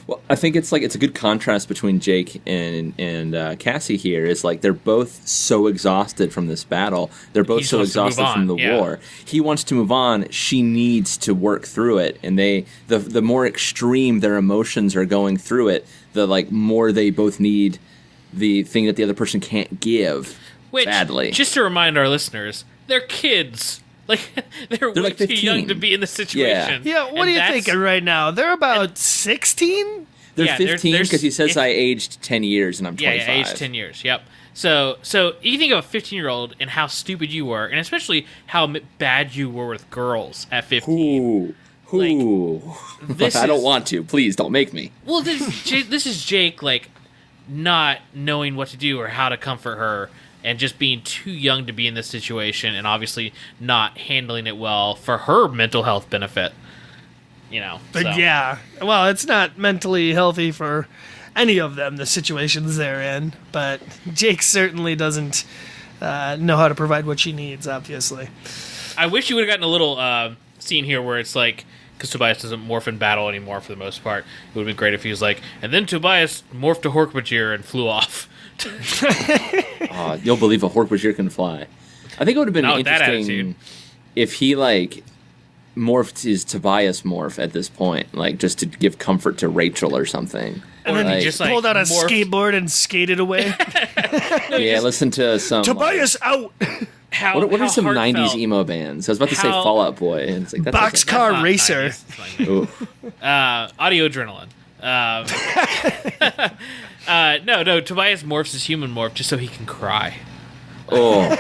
Speaker 3: Well, I think it's a good contrast between Jake and Cassie here. Is they're both so exhausted from this battle. They're both so exhausted from the war. He wants to move on. She needs to work through it. And the more extreme their emotions are going through it, the more they both need the thing that the other person can't give.
Speaker 1: Which,
Speaker 3: badly.
Speaker 1: Just to remind our listeners, they're kids. They're way too young to be in this situation.
Speaker 2: Yeah, what are you thinking right now? They're about 16?
Speaker 3: They're 15 because he says I aged 10 years and I'm 25.
Speaker 1: Yeah, aged 10 years, yep. So you think of a 15-year-old and how stupid you were, and especially how bad you were with girls at 15.
Speaker 3: Ooh.
Speaker 1: This
Speaker 3: I don't
Speaker 1: is-
Speaker 3: want to. Please don't make me.
Speaker 1: Well, this is Jake, like, not knowing what to do or how to comfort her, and just being too young to be in this situation, and obviously not handling it well for her mental health benefit.
Speaker 2: But
Speaker 1: so.
Speaker 2: yeah, well, it's not mentally healthy for any of them, the situations they're in. But Jake certainly doesn't know how to provide what she needs, obviously.
Speaker 1: I wish you would have gotten a little scene here where it's like, because Tobias doesn't morph in battle anymore for the most part. It would have been great if he was like, and then Tobias morphed to Hork-Bajir and flew off.
Speaker 3: You'll believe a Hork-Bajir can fly. I think it would have been
Speaker 1: Not with that
Speaker 3: interesting
Speaker 1: attitude.
Speaker 3: if he, like, morphed his Tobias morph at this point, like, just to give comfort to Rachel or something.
Speaker 2: And then
Speaker 3: like,
Speaker 2: he just pulled out a
Speaker 1: morphed-
Speaker 2: skateboard and skated away.
Speaker 3: listen to some...
Speaker 2: Tobias out!
Speaker 3: What
Speaker 1: how
Speaker 3: are some
Speaker 1: heartfelt.
Speaker 3: 90s emo bands? I was about to say
Speaker 1: How-
Speaker 3: Fall Out Boy. And it's like, that doesn't-
Speaker 2: Boxcar
Speaker 1: Not
Speaker 2: Racer.
Speaker 1: 90s, it's like-
Speaker 3: Oof.
Speaker 1: Audio Adrenaline. No, Tobias morphs his human morph just so he can cry.
Speaker 3: Oh,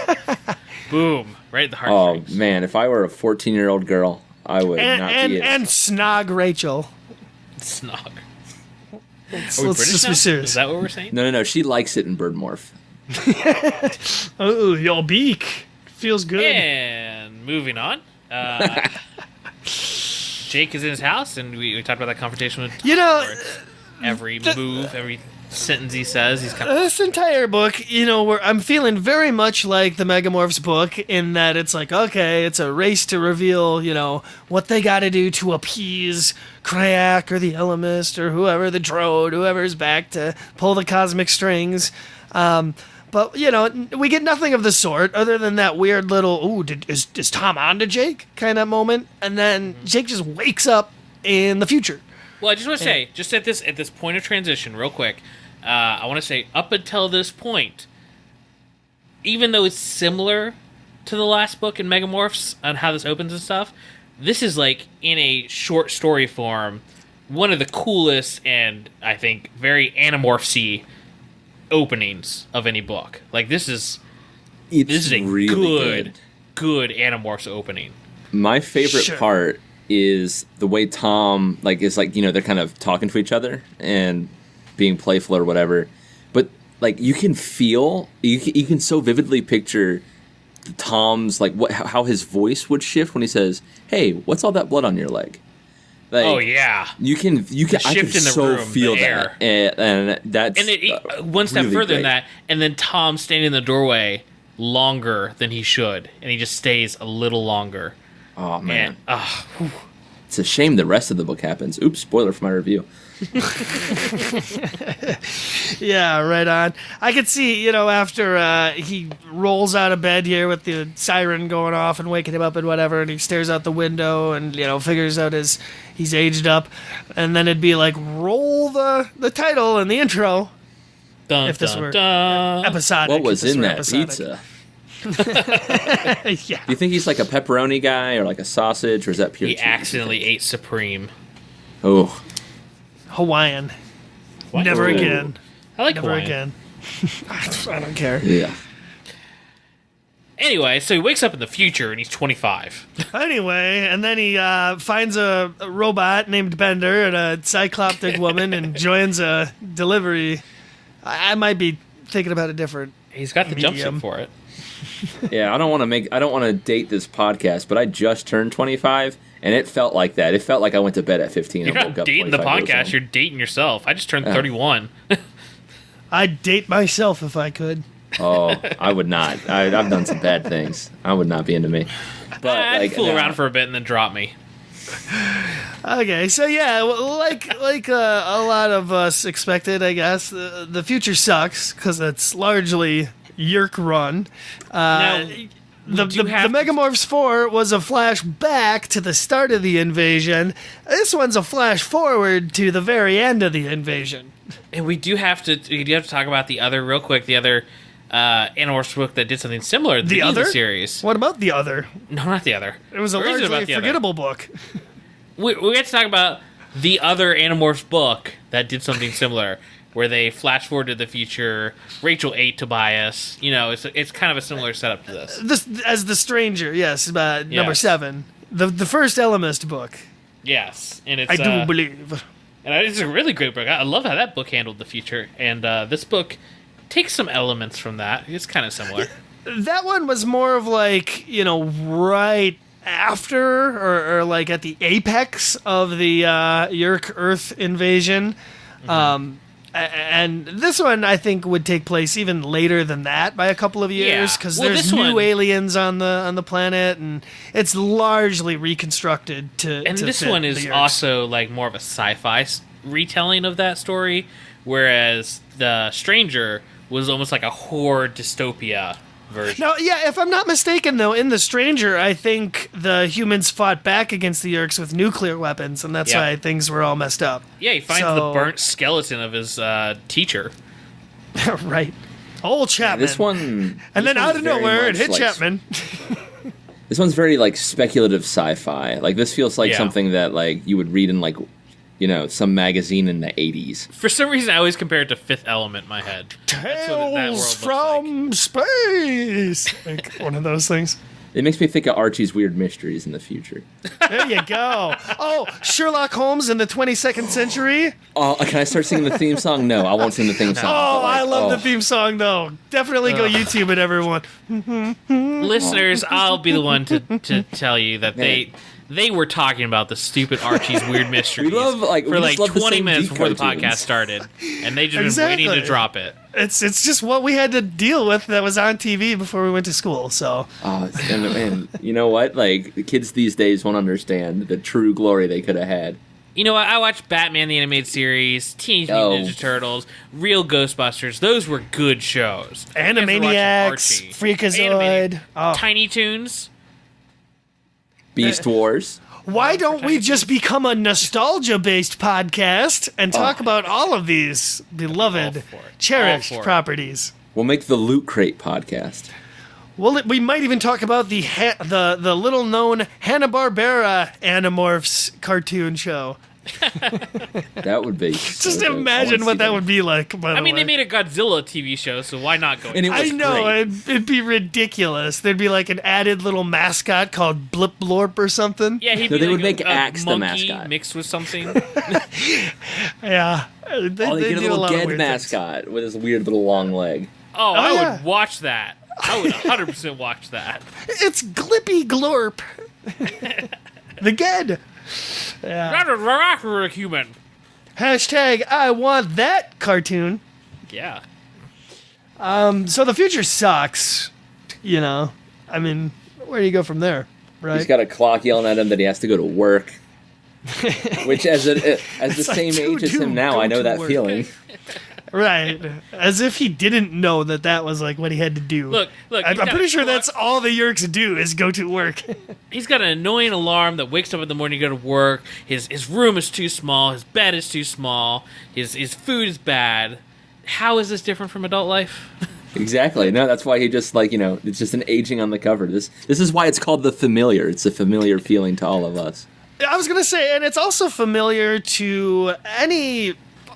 Speaker 1: Boom. Right at the
Speaker 3: oh
Speaker 1: heartstrings.
Speaker 3: man, if I were a 14-year-old girl, I would not be
Speaker 2: And snog Rachel.
Speaker 1: Snog.
Speaker 2: Let's
Speaker 1: Are we British
Speaker 2: just
Speaker 1: now?
Speaker 2: be serious.
Speaker 1: Is that what we're saying?
Speaker 3: No, she likes it in bird morph.
Speaker 2: Oh, your beak feels good.
Speaker 1: And moving on. Jake is in his house, and we talked about that confrontation with Tom,
Speaker 2: You know,
Speaker 1: where it's every move, every sentence he says, he's kind of...
Speaker 2: This entire book, where I'm feeling very much like the Megamorphs book in that it's like, okay, it's a race to reveal, what they got to do to appease Krayak or the Elemist or whoever, the Drode, whoever's back to pull the cosmic strings. But, we get nothing of the sort other than that weird little, is Tom on to Jake kind of moment. And then Jake just wakes up in the future.
Speaker 1: Well, I just want to say, just at this point of transition, real quick, I want to say, up until this point, even though it's similar to the last book in Megamorphs on how this opens and stuff, this is, like, in a short story form, one of the coolest and, I think, very Animorphs-y openings of any book. Like, this is a
Speaker 3: really
Speaker 1: good Animorphs opening.
Speaker 3: My favorite
Speaker 2: Sure.
Speaker 3: part is the way Tom, they're kind of talking to each other and being playful or whatever, but like you can feel, you can so vividly picture Tom's how his voice would shift when he says, "Hey, what's all that blood on your leg?" Like,
Speaker 1: Oh, yeah.
Speaker 3: you can I can
Speaker 1: shift in the
Speaker 3: so
Speaker 1: room,
Speaker 3: feel
Speaker 1: the
Speaker 3: that, and that's
Speaker 1: And one step
Speaker 3: really
Speaker 1: further than
Speaker 3: great.
Speaker 1: that, and then Tom standing in the doorway longer than he should, and he just stays a little longer.
Speaker 3: Oh man,
Speaker 1: And
Speaker 3: it's a shame the rest of the book happens. Oops, spoiler for my review.
Speaker 2: Yeah, right on. I could see, after he rolls out of bed here with the siren going off and waking him up and whatever, and he stares out the window and, figures out he's aged up. And then it'd be like, roll the title and the intro.
Speaker 1: dun,
Speaker 2: If this
Speaker 1: dun,
Speaker 2: were
Speaker 1: dun.
Speaker 2: Episodic.
Speaker 3: What was
Speaker 2: if this
Speaker 3: in
Speaker 2: were
Speaker 3: that
Speaker 2: episodic.
Speaker 3: pizza?
Speaker 2: Yeah.
Speaker 3: Do you think he's like a pepperoni guy or like a sausage, or is that pure
Speaker 1: He
Speaker 3: cheese?
Speaker 1: accidentally ate Supreme.
Speaker 3: Oh,
Speaker 2: Hawaiian.
Speaker 1: What?
Speaker 2: Never
Speaker 3: Ooh.
Speaker 2: again.
Speaker 1: I like
Speaker 2: Never
Speaker 1: Hawaiian.
Speaker 2: again. I don't care.
Speaker 3: yeah.
Speaker 1: Anyway, so he wakes up in the future and he's 25.
Speaker 2: Anyway, and then he finds a robot named Bender and a cycloptic woman and joins a delivery. I might be thinking about a different.
Speaker 1: He's got the
Speaker 2: Medium.
Speaker 1: jumpsuit for it.
Speaker 3: Yeah, I don't want to date this podcast, but I just turned 25 and it felt like that. It felt like I went to bed at 15
Speaker 1: You're
Speaker 3: and woke
Speaker 1: not
Speaker 3: up
Speaker 1: dating the
Speaker 3: 25 years
Speaker 1: podcast,
Speaker 3: old.
Speaker 1: you're dating yourself. I just turned 31.
Speaker 2: I'd date myself if I could.
Speaker 3: Oh, I would not. I've done some bad things. I would not be into me. But
Speaker 1: I'd fool
Speaker 3: no.
Speaker 1: around for a bit and then drop me.
Speaker 2: Okay, so yeah, like a lot of us expected, I guess. The future sucks because it's largely Yerk run.
Speaker 1: Now,
Speaker 2: The
Speaker 1: do have-
Speaker 2: Megamorphs 4 was a flash back to the start of the invasion. This one's a flash forward to the very end of the invasion.
Speaker 1: And we do have to talk about the other Animorphs book that did something similar at the
Speaker 2: The
Speaker 1: beginning of
Speaker 2: other
Speaker 1: the series.
Speaker 2: What about the other?
Speaker 1: No, not the other.
Speaker 2: It was a
Speaker 1: Or is it
Speaker 2: largely
Speaker 1: about the other?
Speaker 2: forgettable book.
Speaker 1: We have to talk about the other Animorphs book that did something similar, where they flash forward to the future. Rachel ate Tobias. It's kind of a similar setup to this.
Speaker 2: This as the Stranger, yes, number
Speaker 1: Yes.
Speaker 2: 7, the first Elemist book.
Speaker 1: Yes, and it's
Speaker 2: I do believe.
Speaker 1: and it's a really great book. I love how that book handled the future, and this book takes some elements from that. It's kind of similar.
Speaker 2: That one was more of like, right after or like at the apex of the Yerk Earth invasion. And this one, I think, would take place even later than that by a couple of years, because there's new aliens on the planet, and it's largely reconstructed to.
Speaker 1: And
Speaker 2: to
Speaker 1: this
Speaker 2: fit
Speaker 1: one
Speaker 2: the
Speaker 1: is
Speaker 2: Yerks.
Speaker 1: also like more of a sci-fi retelling of that story, whereas the Stranger was almost like a horror dystopia version.
Speaker 2: Now, yeah, if I'm not mistaken, though, in The Stranger, I think the humans fought back against the Yerks with nuclear weapons, and that's why things were all messed up.
Speaker 1: Yeah, he finds the burnt skeleton of his teacher.
Speaker 2: Right. Old Chapman.
Speaker 3: This one...
Speaker 2: And then out of nowhere, it hit
Speaker 3: like,
Speaker 2: Chapman.
Speaker 3: This one's very, like, speculative sci-fi. Like, this feels like something that, like, you would read in, like, some magazine in the 80s.
Speaker 1: For some reason, I always compare it to Fifth Element in my head.
Speaker 2: Tales from space! Like one of those things.
Speaker 3: It makes me think of Archie's Weird Mysteries in the future.
Speaker 2: There you go. Oh, Sherlock Holmes in the 22nd century?
Speaker 3: Oh, can I start singing the theme song? No, I won't sing the theme song.
Speaker 2: Oh, I love the theme song, though. Definitely go YouTube it, everyone.
Speaker 1: Listeners, I'll be the one to tell you that they were talking about the stupid Archie's Weird Mysteries
Speaker 3: for like
Speaker 1: 20 minutes before the podcast started, and they just been waiting to drop it.
Speaker 2: It's just what we had to deal with that was on TV before we went to school, so...
Speaker 3: Oh, and you know what? Like, the kids these days won't understand the true glory they could have had.
Speaker 1: You know what? I watched Batman the Animated Series, Teenage Mutant Ninja Turtles, Real Ghostbusters. Those were good shows.
Speaker 2: Animaniacs, Freakazoid.
Speaker 1: Tiny Toons.
Speaker 3: Beast Wars.
Speaker 2: Why don't we just become a nostalgia-based podcast and talk about all of these beloved, cherished properties?
Speaker 3: We'll make the Loot Crate podcast.
Speaker 2: Well, we might even talk about the little-known Hanna-Barbera Animorphs cartoon show.
Speaker 3: That would be...
Speaker 2: Just imagine what that would be like, by the way.
Speaker 1: They made a Godzilla TV show, so why not go?
Speaker 3: And
Speaker 2: I know, it'd be ridiculous. There'd be like an added little mascot called Blip Blorp or something.
Speaker 1: Yeah, he'd be
Speaker 3: they
Speaker 1: like
Speaker 3: would make Axe the
Speaker 1: monkey
Speaker 3: mascot.
Speaker 1: mixed with something.
Speaker 2: Yeah.
Speaker 3: They get a little Ged mascot with his weird little long leg.
Speaker 1: Oh, I would watch that. I would 100% watch that.
Speaker 2: It's Glippy Glorp. The Ged. Yeah.
Speaker 1: Not a human.
Speaker 2: Hashtag I want that cartoon.
Speaker 1: Yeah.
Speaker 2: So the future sucks, I mean, where do you go from there, right?
Speaker 3: He's got a clock yelling at him that he has to go to work. Which, as the same age as him now, I know that feeling.
Speaker 2: Right. As if he didn't know that was like what he had to do.
Speaker 1: Look.
Speaker 2: I'm pretty sure that's all the Yerks do is go to work.
Speaker 1: He's got an annoying alarm that wakes up in the morning to go to work. His room is too small. His bed is too small. His food is bad. How is this different from adult life?
Speaker 3: Exactly. No, that's why he just it's just an aging on the cover. This is why it's called The Familiar. It's a familiar feeling to all of us.
Speaker 2: I was gonna say, and it's also familiar to any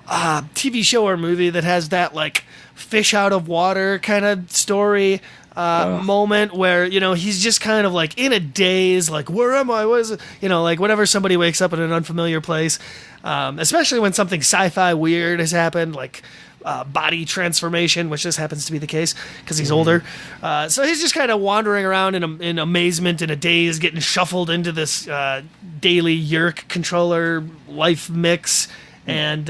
Speaker 2: TV show or movie that has that like fish out of water kind of story moment where he's just kind of like in a daze, like where am I? What is it? Like whenever somebody wakes up in an unfamiliar place, especially when something sci-fi weird has happened, like body transformation, which just happens to be the case because he's older. So he's just kind of wandering around in amazement, in a daze, getting shuffled into this daily Yerk controller life mix, and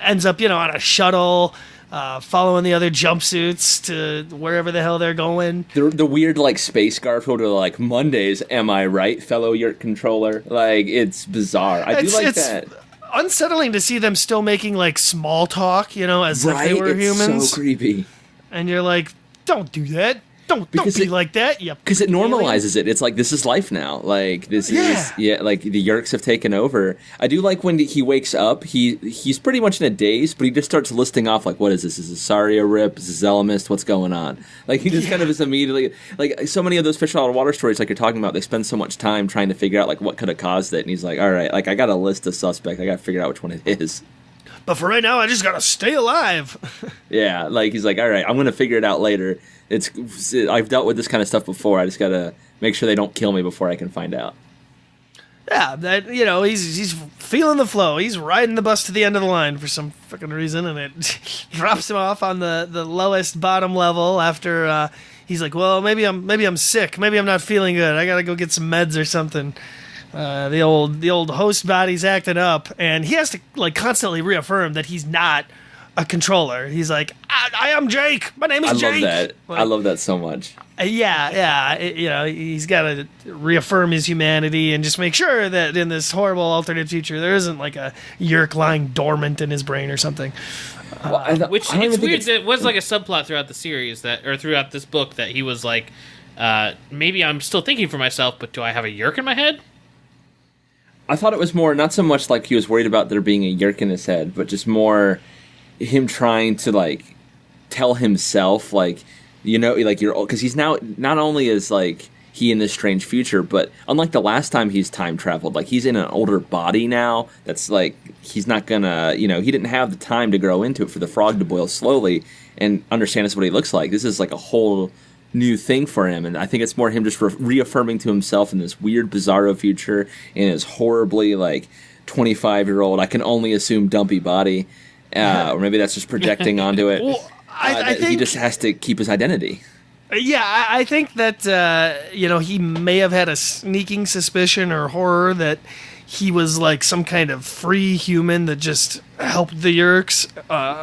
Speaker 2: ends up, on a shuttle, following the other jumpsuits to wherever the hell they're going.
Speaker 3: The weird, space Garfield are like, Mondays, am I right, fellow Yerk controller? Like, it's bizarre. I do like that.
Speaker 2: Unsettling to see them still making small talk, as if they were humans.
Speaker 3: It's so creepy.
Speaker 2: And you're like, don't do that. Don't be like that.
Speaker 3: Because it normalizes it. It's like, this is life now. Like, this is the Yerks have taken over. I do like when he wakes up, he's pretty much in a daze, but he just starts listing off, what is this? Is this Saria Rip? Is this Zelemist? What's going on? Like, he just kind of is immediately, so many of those fish out of water stories, like you're talking about, they spend so much time trying to figure out, what could have caused it. And he's like, all right, I got a list of suspects. I got to figure out which one it is.
Speaker 2: But for right now, I just got to stay alive.
Speaker 3: Yeah, he's like, all right, I'm going to figure it out later. I've dealt with this kind of stuff before. I just got to make sure they don't kill me before I can find out.
Speaker 2: Yeah, that he's feeling the flow. He's riding the bus to the end of the line for some freaking reason, and it drops him off on the lowest bottom level after he's like, well, maybe I'm sick, maybe I'm not feeling good. I gotta go get some meds or something. The old host body's acting up, and he has to like constantly reaffirm that he's not a controller. He's like, I am Jake. My name is Jake.
Speaker 3: I love that.
Speaker 2: Like,
Speaker 3: I love that so much.
Speaker 2: He's got to reaffirm his humanity and just make sure that in this horrible alternate future there isn't like a yerk lying dormant in his brain or something.
Speaker 1: Which it's weird. It was like a subplot throughout the series or throughout this book that he was like, maybe I'm still thinking for myself, but do I have a yerk in my head?
Speaker 3: I thought it was more not so much like he was worried about there being a yerk in his head, but just more him trying to like tell himself like, like you're, because he's now not only is like he in this strange future, but unlike the last time he's time traveled, like he's in an older body now. That's like he's not gonna, he didn't have the time to grow into it for the frog to boil slowly and understand this what he looks like. This is like a whole new thing for him, and I think it's more him just reaffirming to himself in this weird bizarro future in his horribly like 25-year-old, I can only assume dumpy body. Or maybe that's just projecting onto it.
Speaker 2: Well, I think
Speaker 3: he just has to keep his identity.
Speaker 2: Yeah, I think that he may have had a sneaking suspicion or horror that he was like some kind of free human that just helped the Yerks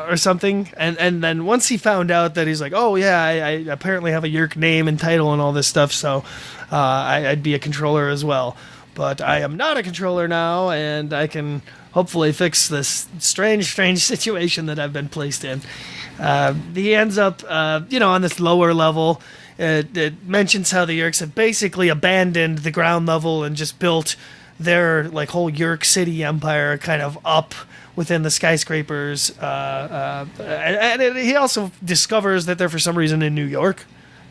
Speaker 2: or something. And then once he found out that he's like, oh yeah, I apparently have a Yerk name and title and all this stuff, so I'd be a controller as well. But I am not a controller now, and I can hopefully fix this strange situation that I've been placed in. He ends up, on this lower level. It mentions how the Yerks have basically abandoned the ground level and just built their like whole Yerk City empire kind of up within the skyscrapers. And he also discovers that they're for some reason in New York.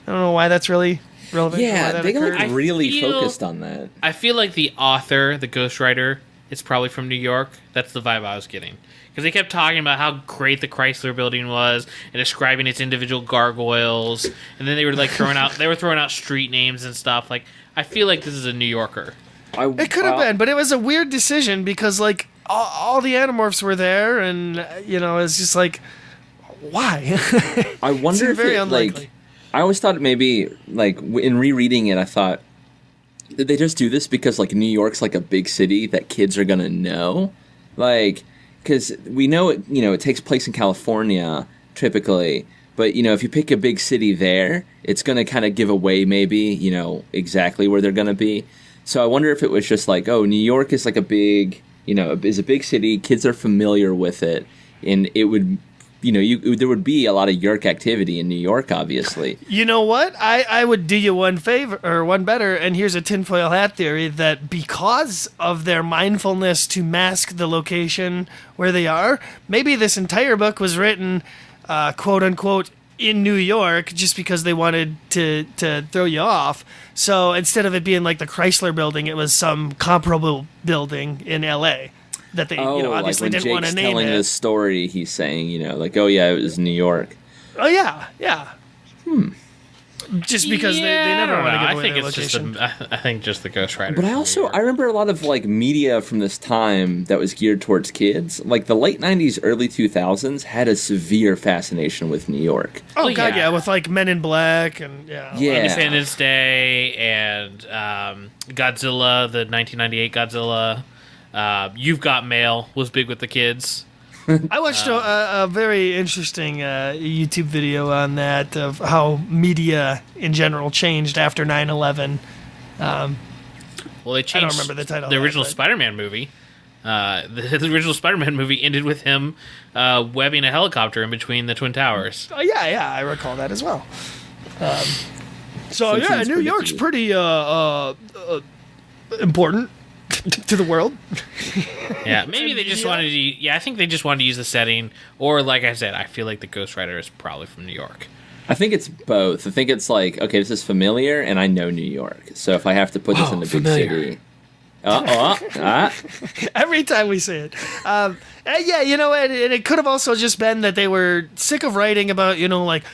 Speaker 2: I don't know why that's really relevant.
Speaker 3: Yeah, they got like really
Speaker 1: focused
Speaker 3: focused on that.
Speaker 1: I feel like the author, the ghostwriter, is probably from New York. That's the vibe I was getting. Because they kept talking about how great the Chrysler Building was and describing its individual gargoyles, and then they were like throwing out street names and stuff. Like, I feel like this is a New Yorker.
Speaker 2: It could have been, but it was a weird decision because like all the Animorphs were there, and it's just like, why?
Speaker 3: I wonder if
Speaker 2: very
Speaker 3: it,
Speaker 2: unlikely.
Speaker 3: like, I always thought maybe like in rereading it, I thought, did they just do this because like New York's like a big city that kids are gonna know, like. Because we know it takes place in California typically, but if you pick a big city there, it's going to kind of give away maybe exactly where they're going to be. So I wonder if it was just like, oh, New York is like a big is a big city, kids are familiar with it, and it would there would be a lot of Yerk activity in New York, obviously. You
Speaker 2: know what? I would do you one favor, or one better, and here's a tinfoil hat theory that because of their mindfulness to mask the location where they are, maybe this entire book was written, quote unquote, in New York just because they wanted to throw you off. So instead of it being like the Chrysler Building, it was some comparable building in L.A. that they, obviously
Speaker 3: like
Speaker 2: didn't want to name it.
Speaker 3: Telling this story, he's saying, like, oh yeah, it was New York.
Speaker 2: Oh yeah. Just because they never want to give away their location.
Speaker 1: I think just the ghostwriter.
Speaker 3: But I remember a lot of like media from this time that was geared towards kids. Like the late 90s, early 2000s had a severe fascination with New York.
Speaker 2: Oh god, yeah, with like Men in Black and
Speaker 1: Independence Day and Godzilla, the 1998 Godzilla. You've Got Mail was big with the kids.
Speaker 2: I watched a very interesting YouTube video on that of how media in general changed after 9/11.
Speaker 1: Well, they changed.
Speaker 2: I don't remember the title.
Speaker 1: The original Spider-Man movie. The original Spider-Man movie ended with him webbing a helicopter in between the Twin Towers.
Speaker 2: Oh yeah, I recall that as well. New York's pretty important to the world.
Speaker 1: Yeah, maybe they just wanted to. Yeah, I think they just wanted to use the setting, or like I said, I feel like the ghostwriter is probably from New York.
Speaker 3: I think it's both. I think it's like, okay, this is familiar, and I know New York, so if I have to put this in the big city.
Speaker 2: Every time we say it. And it could have also just been that they were sick of writing about, like,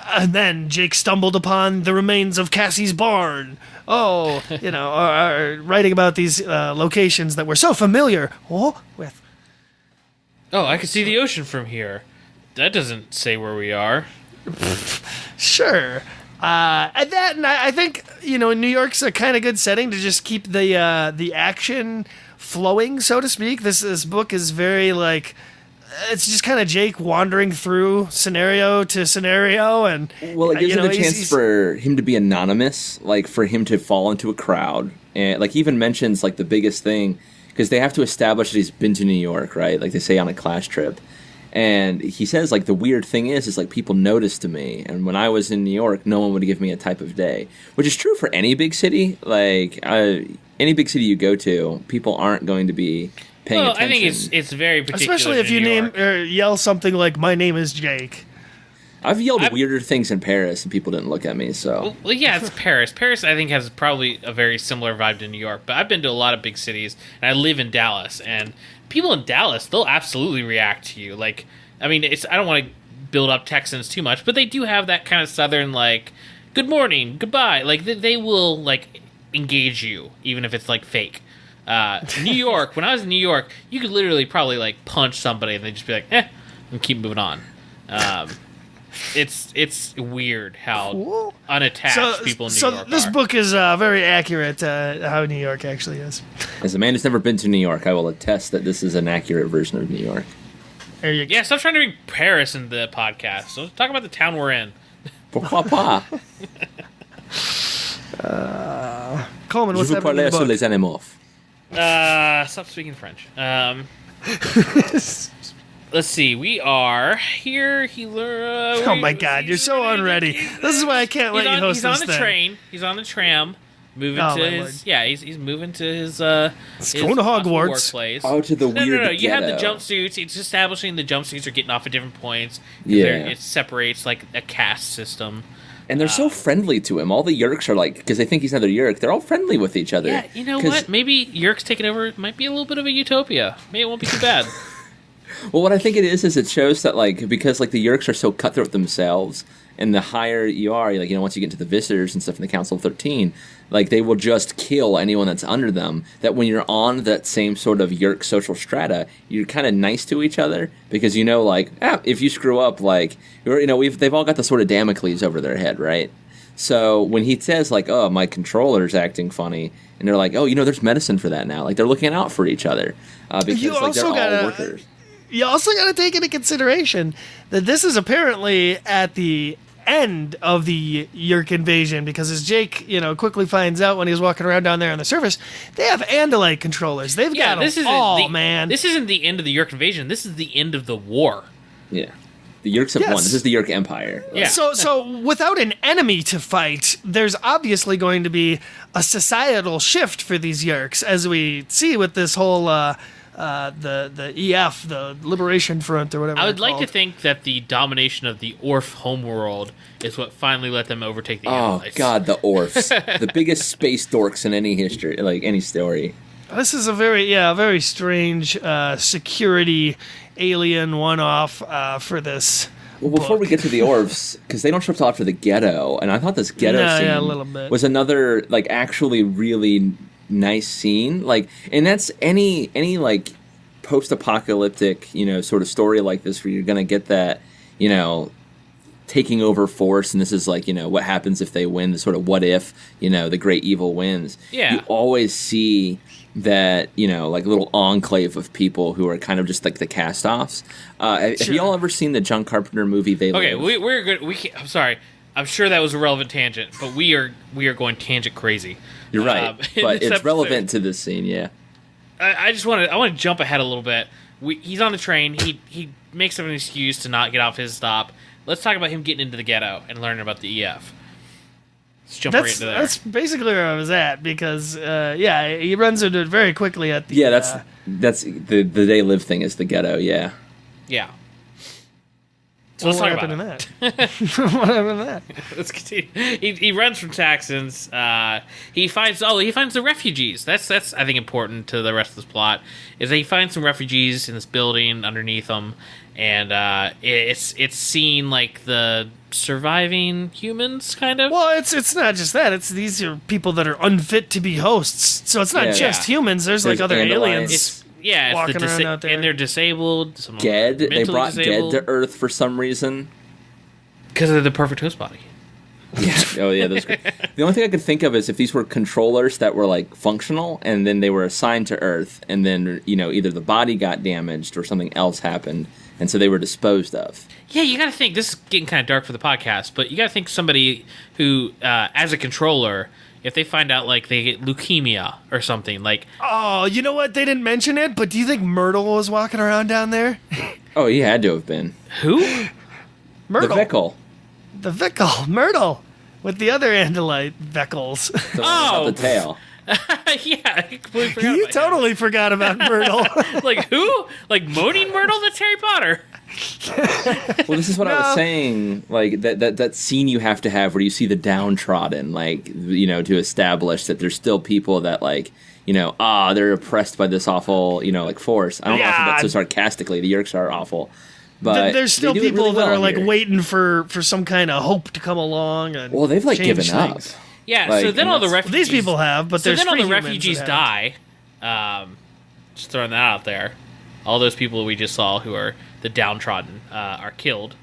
Speaker 2: And then Jake stumbled upon the remains of Cassie's barn. Oh, or writing about these locations that we're so familiar with.
Speaker 1: Oh, I can see the ocean from here. That doesn't say where we are.
Speaker 2: Sure. And I think, New York's a kind of good setting to just keep the action flowing, so to speak. This book is very, it's just kind of Jake wandering through scenario to scenario. And
Speaker 3: well, it gives him a chance for him to be anonymous, for him to fall into a crowd. And, he even mentions, the biggest thing, because they have to establish that he's been to New York, right? Like they say on a class trip. And he says, the weird thing is people noticed to me. And when I was in New York, no one would give me a type of day. Which is true for any big city. Any big city you go to, people aren't going to be paying attention.
Speaker 1: I think it's very particular.
Speaker 2: Especially if you name or yell something like, "My name is Jake."
Speaker 3: I've yelled weirder things in Paris, and people didn't look at me, so...
Speaker 1: Well, yeah, it's Paris. Paris, I think, has probably a very similar vibe to New York. But I've been to a lot of big cities, and I live in Dallas. And people in Dallas, they'll absolutely react to you. I don't want to build up Texans too much, but they do have that kind of southern, good morning, goodbye. They will, engage you, even if it's, fake. New York, when I was in New York, you could literally probably, punch somebody, and they'd just be like, and keep moving on. It's weird how unattached people in New York are.
Speaker 2: So this book is very accurate how New York actually is.
Speaker 3: As a man who's never been to New York, I will attest that this is an accurate version of New York.
Speaker 2: There you go.
Speaker 1: Yeah, stop trying to bring Paris into the podcast. So talk about the town we're in.
Speaker 3: Pourquoi pas?
Speaker 2: Coleman, what's happening in the book?
Speaker 3: Les Animorphs.
Speaker 1: Stop speaking French. Let's see. We are here.
Speaker 2: Oh my God, you're so unready. This is why I can't let you host this thing.
Speaker 1: He's on the train. He's on the tram. Moving to his... Yeah, he's moving to his...
Speaker 2: It's going to Hogwarts.
Speaker 1: Workplace.
Speaker 3: Oh, to the weird
Speaker 1: No. You have the
Speaker 3: ghetto.
Speaker 1: jumpsuits. It's establishing the jumpsuits are getting off at different points.
Speaker 3: Yeah.
Speaker 1: It separates, a caste system.
Speaker 3: And they're so friendly to him. All the Yerks are because they think he's another Yerk, they're all friendly with each other.
Speaker 1: Yeah, you know what? Maybe Yerk's taking over. It might be a little bit of a utopia. Maybe it won't be too bad.
Speaker 3: Well, what I think it is it shows that, because, the Yerks are so cutthroat themselves, and the higher you are, once you get into the Visitors and stuff in the Council of 13, they will just kill anyone that's under them, that when you're on that same sort of Yerk social strata, you're kind of nice to each other, because if you screw up, they've all got the sort of Damocles over their head, right? So when he says, oh, my controller's acting funny, and they're oh, there's medicine for that now. They're looking out for each other, because, they're all workers.
Speaker 2: You also got to take into consideration that this is apparently at the end of the Yerk invasion, because as Jake, quickly finds out when he's walking around down there on the surface, they have Andalite controllers. They've got them all, man.
Speaker 1: This isn't the end of the Yerk invasion. This is the end of the war.
Speaker 3: Yeah. The Yerks have won. This is the Yerk Empire.
Speaker 1: Yeah.
Speaker 2: So without an enemy to fight, there's obviously going to be a societal shift for these Yerks, as we see with this whole... the EF, the Liberation Front, or whatever.
Speaker 1: I would like to think that the domination of the Orf homeworld is what finally let them overtake the Allies.
Speaker 3: Oh God, the Orfs, the biggest space dorks in any history, any story.
Speaker 2: This is a very strange security alien one-off for this.
Speaker 3: Well, before we get to the Orfs, because they don't show up till after the ghetto, and I thought this ghetto scene
Speaker 2: a little bit.
Speaker 3: was another actually really nice scene, and that's any post-apocalyptic sort of story like this, where you're gonna get that taking over force, and this is what happens if they win, the sort of what if the great evil wins. You always see that little enclave of people who are kind of just the cast-offs. Have y'all ever seen the John Carpenter movie They Live?
Speaker 1: We're good. I'm sorry, I'm sure that was a relevant tangent, but we are going tangent crazy.
Speaker 3: You're right, but it's relevant to this scene. Yeah,
Speaker 1: I want to jump ahead a little bit. He's on the train. He makes up an excuse to not get off his stop. Let's talk about him getting into the ghetto and learning about the EF. Let's jump right into there.
Speaker 2: That's basically where I was at, because he runs into it very quickly at the
Speaker 3: that's the They Live thing is the ghetto. Yeah.
Speaker 1: So let's talk about
Speaker 2: that. What happened to that?
Speaker 1: Let's continue. He runs from Texans. He finds the refugees. That's I think important to the rest of this plot. Is that he finds some refugees in this building underneath him, and it's seeing like the surviving humans, kind of.
Speaker 2: Well, it's not just that. These are people that are unfit to be hosts. So it's not just humans. There's like other aliens.
Speaker 1: It's
Speaker 2: walking around out there,
Speaker 1: and they're disabled. Some
Speaker 3: Ged. They brought
Speaker 1: disabled.
Speaker 3: Ged to Earth for some reason
Speaker 1: because of the perfect host body.
Speaker 3: Yeah. Oh yeah, those. The only thing I could think of is if these were controllers that were like functional, and then they were assigned to Earth, and then either the body got damaged or something else happened, and so they were disposed of.
Speaker 1: Yeah, you got to think. This is getting kind of dark for the podcast, but you got to think somebody who, as a controller, if they find out like they get leukemia or something, like.
Speaker 2: Oh, you know what? They didn't mention it, but do you think Myrtle was walking around down there?
Speaker 3: Oh, he had to have been.
Speaker 1: Who?
Speaker 2: Myrtle.
Speaker 3: The Vickle.
Speaker 2: The Vickle, Myrtle, with the other Andalite Veckles.
Speaker 3: The tail.
Speaker 1: Yeah, I completely forgot
Speaker 2: You
Speaker 1: about
Speaker 2: totally forgot about Myrtle.
Speaker 1: Like who? Like Moaning Myrtle? That's Harry Potter.
Speaker 3: Well, this is what I was saying. Like that scene you have to have where you see the downtrodden, like to establish that there's still people that like they're oppressed by this awful like force. I don't know if that's so sarcastically. The Yeerks are awful. But
Speaker 2: there's still
Speaker 3: they do it
Speaker 2: people
Speaker 3: really
Speaker 2: that
Speaker 3: well
Speaker 2: are like
Speaker 3: here.
Speaker 2: waiting for some kind of hope to come along. And
Speaker 3: Well, they've like
Speaker 2: change
Speaker 3: given up.
Speaker 2: things.
Speaker 1: Yeah,
Speaker 3: Like,
Speaker 1: so then
Speaker 3: and
Speaker 1: all the
Speaker 3: that's-
Speaker 1: refugees.
Speaker 2: These people have, but
Speaker 1: So
Speaker 2: there's
Speaker 1: then all
Speaker 2: free
Speaker 1: the
Speaker 2: humans
Speaker 1: refugees
Speaker 2: that
Speaker 1: die. Just throwing that out there. All those people we just saw who are the downtrodden are killed.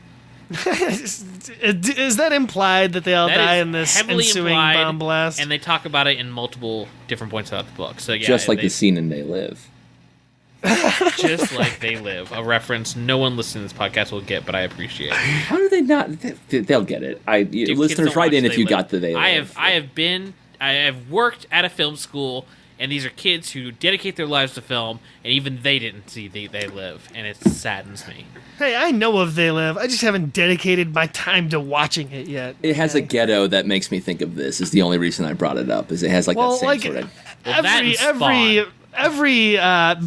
Speaker 2: Is that implied that they all
Speaker 1: That
Speaker 2: die
Speaker 1: is
Speaker 2: in this
Speaker 1: heavily
Speaker 2: ensuing
Speaker 1: implied,
Speaker 2: bomb blast?
Speaker 1: and they talk about it in multiple different points throughout the book. So yeah,
Speaker 3: Just like the scene in They Live.
Speaker 1: just like They Live, a reference no one listening to this podcast will get, but I appreciate it.
Speaker 3: How do they not? They'll get it.
Speaker 1: Dude, kids
Speaker 3: Listeners,
Speaker 1: don't
Speaker 3: write
Speaker 1: watch
Speaker 3: in if
Speaker 1: They
Speaker 3: you
Speaker 1: Live.
Speaker 3: got the They Live.
Speaker 1: I have worked at a film school, and these are kids who dedicate their lives to film, and even they didn't see They Live, and it saddens me.
Speaker 2: Hey, I know of They Live. I just haven't dedicated my time to watching it yet.
Speaker 3: It has a ghetto that makes me think of this. Is the only reason I brought it up. Is it has like that same sort of.
Speaker 1: Well, that and Spawn.
Speaker 2: every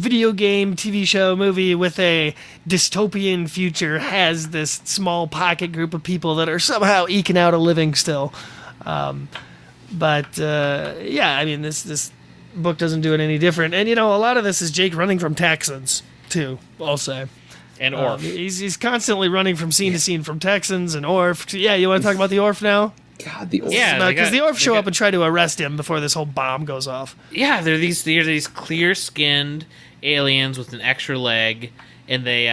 Speaker 2: video game, TV show, movie with a dystopian future has this small pocket group of people that are somehow eking out a living still. But I mean, this book doesn't do it any different. And a lot of this is Jake running from Texans too. I'll say.
Speaker 1: And Orf.
Speaker 2: He's constantly running from scene to scene from Texans and Orf. Yeah, you want to talk about the Orf now?
Speaker 3: God, the Orf.
Speaker 1: Yeah,
Speaker 2: Because the Orf show up and try to arrest him before this whole bomb goes off.
Speaker 1: Yeah, they're these clear-skinned aliens with an extra leg, and they